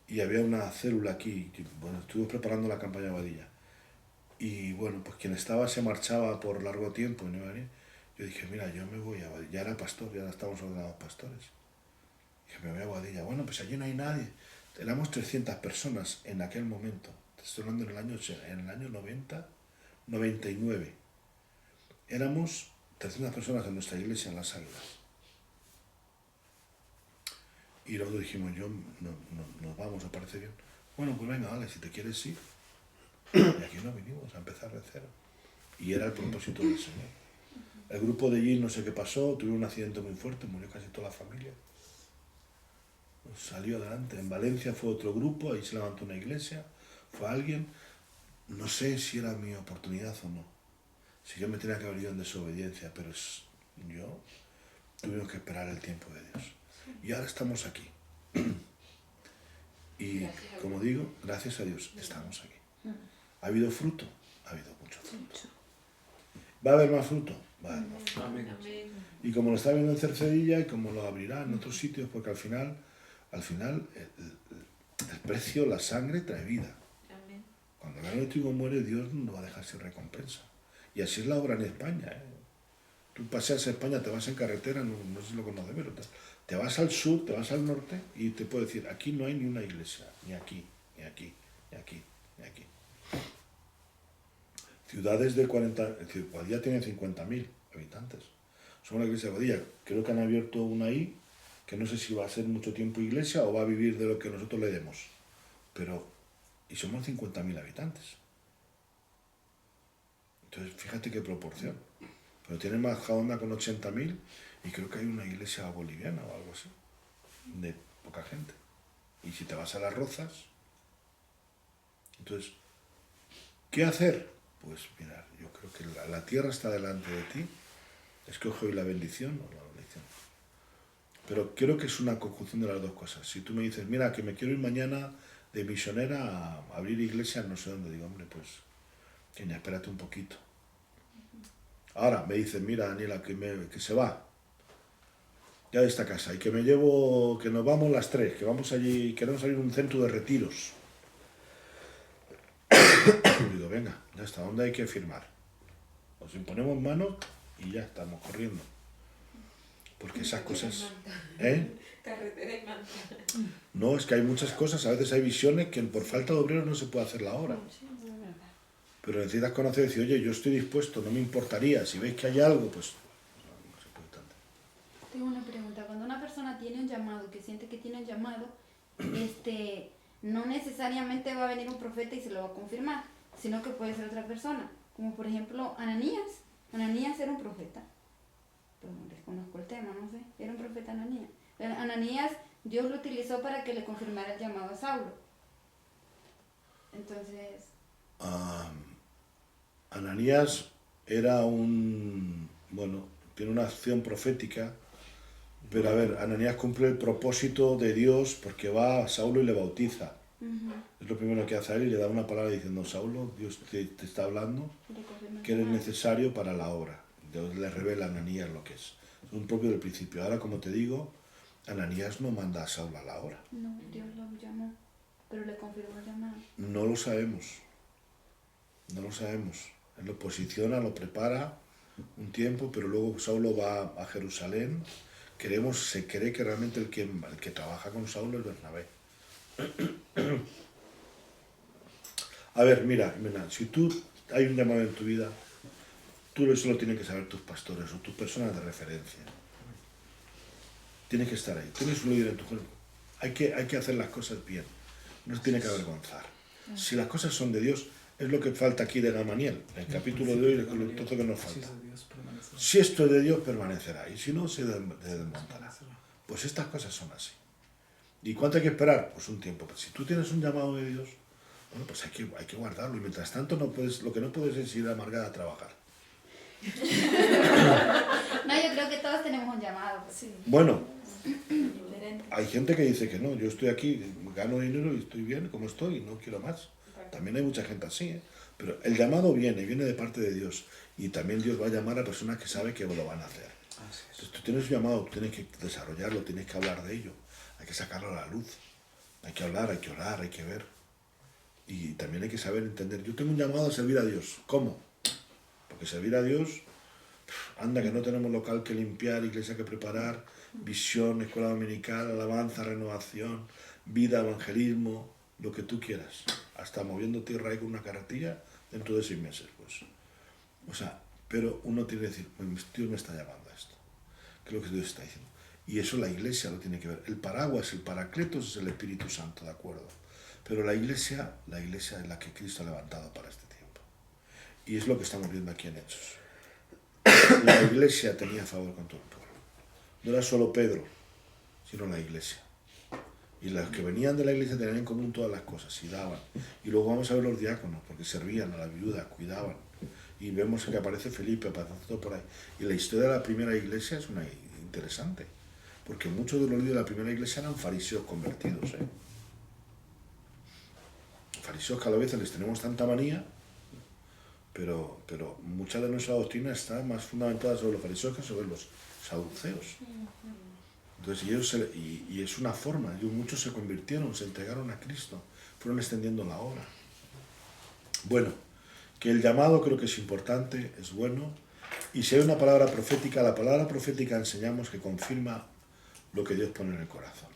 y había una célula aquí, bueno, estuvimos preparando la campaña de Boadilla, y bueno, pues quien estaba se marchaba por largo tiempo, y no iba a venir. Yo dije, mira, yo me voy a Boadilla, ya era pastor, ya estábamos ordenados pastores. Dije, me voy a Boadilla, bueno, pues allí no hay nadie. Éramos 300 personas en aquel momento, te estoy hablando en el año 99. Éramos 300 personas en nuestra iglesia en Las Águilas. Y luego dijimos, nos vamos, ¿os parece bien? Bueno, pues venga, vale, si te quieres ir. Y aquí nos vinimos a empezar de cero. Y era el propósito del Señor. El grupo de allí no sé qué pasó, tuvieron un accidente muy fuerte, murió casi toda la familia. Salió adelante. En Valencia fue otro grupo, ahí se levantó una iglesia, fue alguien. No sé si era mi oportunidad o no. Si yo me tenía que haber ido en desobediencia, pero yo tuvimos que esperar el tiempo de Dios. Y ahora estamos aquí. Y como digo, gracias a Dios, estamos aquí. ¿Ha habido fruto? Ha habido mucho fruto. ¿Va a haber más fruto? Va a haber más fruto. Amén. Y como lo está viendo en Cercedilla y como lo abrirá en otros sitios, porque al final el precio, la sangre trae vida. Cuando el grano de trigo muere, Dios no va a dejar sin recompensa. Y así es la obra en España. Tú paseas a España, te vas en carretera, no sé si lo conoces, pero te vas al sur, te vas al norte y te puedo decir, aquí no hay ni una iglesia, ni aquí, ni aquí, ni aquí, ni aquí. Ciudades de 40, es decir, Boadilla tiene 50.000 habitantes. Somos la iglesia de Boadilla. Creo que han abierto una ahí, que no sé si va a ser mucho tiempo iglesia o va a vivir de lo que nosotros le demos. Y somos 50.000 habitantes. Entonces, fíjate qué proporción. Pero tiene Majadahonda con 80.000 y creo que hay una iglesia boliviana o algo así, de poca gente. Y si te vas a Las Rozas, entonces, ¿qué hacer? Pues mirar, yo creo que la tierra está delante de ti. Escoge hoy la bendición o la bendición. Pero creo que es una conjunción de las dos cosas. Si tú me dices, mira, que me quiero ir mañana de misionera a abrir iglesia, no sé dónde, digo, hombre, pues, Kenia, espérate un poquito. Ahora me dicen, mira, Daniela, que se va. ya de esta casa, y que me llevo, que nos vamos las 3, que vamos allí, queremos abrir un centro de retiros. Y digo, venga, ya está, ¿dónde hay que firmar? Nos imponemos manos y ya estamos corriendo. Porque esas cosas... ¿Eh? Carretera y Manta. No, es que hay muchas cosas, a veces hay visiones que por falta de obreros no se puede hacer la obra. Pero necesitas conocer y decir, oye, yo estoy dispuesto, no me importaría, si veis que hay algo, pues no se puede tanto. Tengo una pregunta. Cuando una persona tiene un llamado, que siente que tiene un llamado, no necesariamente va a venir un profeta y se lo va a confirmar, sino que puede ser otra persona. Como por ejemplo Ananías. Ananías era un profeta. Pero no desconozco el tema, no sé. Era un profeta Ananías. Ananías, Dios lo utilizó para que le confirmara el llamado a Saulo. Entonces... Ananías era tiene una acción profética, pero a ver, Ananías cumple el propósito de Dios porque va a Saulo y le bautiza. Es lo primero que hace él y le da una palabra diciendo, Saulo, Dios te está hablando, que eres necesario para la obra. Dios le revela a Ananías lo que es. Es un propio del principio. Ahora, como te digo, Ananías no manda a Saulo a la obra. No, Dios lo llamó, pero le confirmó el llamado. No lo sabemos. No lo sabemos. Él lo posiciona, lo prepara un tiempo, pero luego Saulo va a Jerusalén. Se cree que realmente el que trabaja con Saulo es Bernabé. A ver, mira, si tú hay un llamado en tu vida, tú eso lo tienen que saber tus pastores o tus personas de referencia. Tienes que estar ahí. Tienes un líder en tu cuerpo. Hay que hacer las cosas bien. No se tiene que avergonzar. Si las cosas son de Dios, es lo que falta aquí de Gamaliel. El capítulo de hoy es todo lo que nos falta. Si esto es de Dios, permanecerá. Y si no, se desmontará. Pues estas cosas son así. ¿Y cuánto hay que esperar? Pues un tiempo. Pues si tú tienes un llamado de Dios, bueno, pues hay que guardarlo. Y mientras tanto, lo que no puedes es ir a amargada a trabajar. No, yo creo que todos tenemos un llamado. Pues. Sí. Bueno, hay gente que dice que no, yo estoy aquí, gano dinero y estoy bien como estoy y no quiero más. También hay mucha gente así, ¿eh? Pero el llamado viene de parte de Dios. Y también Dios va a llamar a personas que saben que lo van a hacer. Entonces tú tienes un llamado, tú tienes que desarrollarlo, tienes que hablar de ello. Hay que sacarlo a la luz. Hay que hablar, hay que orar, hay que ver. Y también hay que saber entender. Yo tengo un llamado a servir a Dios. ¿Cómo? Porque servir a Dios, anda que no tenemos local que limpiar, iglesia que preparar, visión, escuela dominical, alabanza, renovación, vida, evangelismo, lo que tú quieras. Hasta moviendo tierra ahí con una carretilla dentro de 6 meses. Pues. O sea, pero uno tiene que decir, Dios me está llamando a esto. ¿Qué es lo que Dios está diciendo? Y eso la iglesia lo tiene que ver. El paraguas, el paracletos es el Espíritu Santo, ¿de acuerdo? Pero la iglesia es la que Cristo ha levantado para este tiempo. Y es lo que estamos viendo aquí en Hechos. La iglesia tenía favor con todo el pueblo. No era solo Pedro, sino la iglesia. Y los que venían de la iglesia tenían en común todas las cosas y daban. Y luego vamos a ver los diáconos, porque servían a la viuda, cuidaban. Y vemos que aparece Felipe, aparece todo por ahí. Y la historia de la primera iglesia es una interesante. Porque muchos de los líderes de la primera iglesia eran fariseos convertidos. Fariseos que a veces les tenemos tanta manía, pero mucha de nuestra doctrina está más fundamentada sobre los fariseos que sobre los saduceos. Entonces y es una forma, muchos se convirtieron, se entregaron a Cristo, fueron extendiendo la obra. Bueno, que el llamado creo que es importante, es bueno, y si hay una palabra profética, la palabra profética enseñamos que confirma lo que Dios pone en el corazón.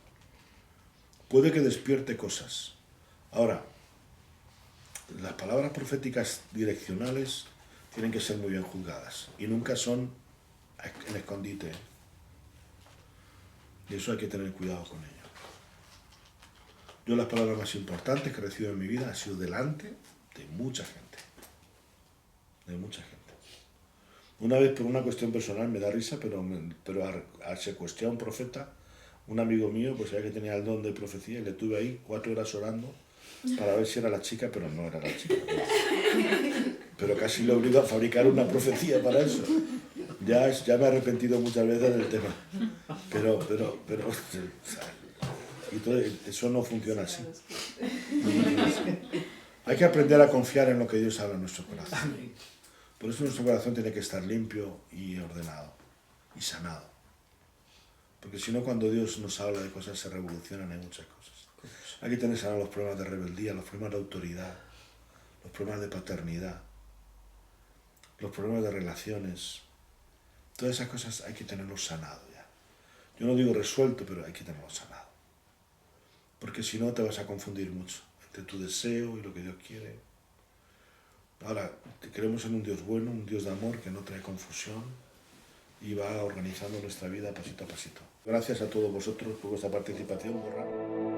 Puede que despierte cosas. Ahora, las palabras proféticas direccionales tienen que ser muy bien juzgadas y nunca son en escondite. Y eso hay que tener cuidado con ello. Yo las palabras más importantes que he recibido en mi vida han sido delante de mucha gente. De mucha gente. Una vez por una cuestión personal me da risa, pero se cuestionó a un profeta, un amigo mío, pues sabía que tenía el don de profecía y le tuve ahí 4 horas orando para ver si era la chica, pero no era la chica. Pero casi lo obligó a fabricar una profecía para eso. Ya me he arrepentido muchas veces del tema. Pero y todo, eso no funciona así. Hay que aprender a confiar en lo que Dios habla en nuestro corazón. Por eso nuestro corazón tiene que estar limpio y ordenado y sanado. Porque si no, cuando Dios nos habla de cosas se revolucionan en muchas cosas. Aquí tenéis ahora los problemas de rebeldía, los problemas de autoridad, los problemas de paternidad, los problemas de relaciones. Todas esas cosas hay que tenerlos sanados ya. Yo no digo resuelto, pero hay que tenerlos sanados. Porque si no te vas a confundir mucho entre tu deseo y lo que Dios quiere. Ahora, creemos en un Dios bueno, un Dios de amor que no trae confusión y va organizando nuestra vida pasito a pasito. Gracias a todos vosotros por vuestra participación, Borra.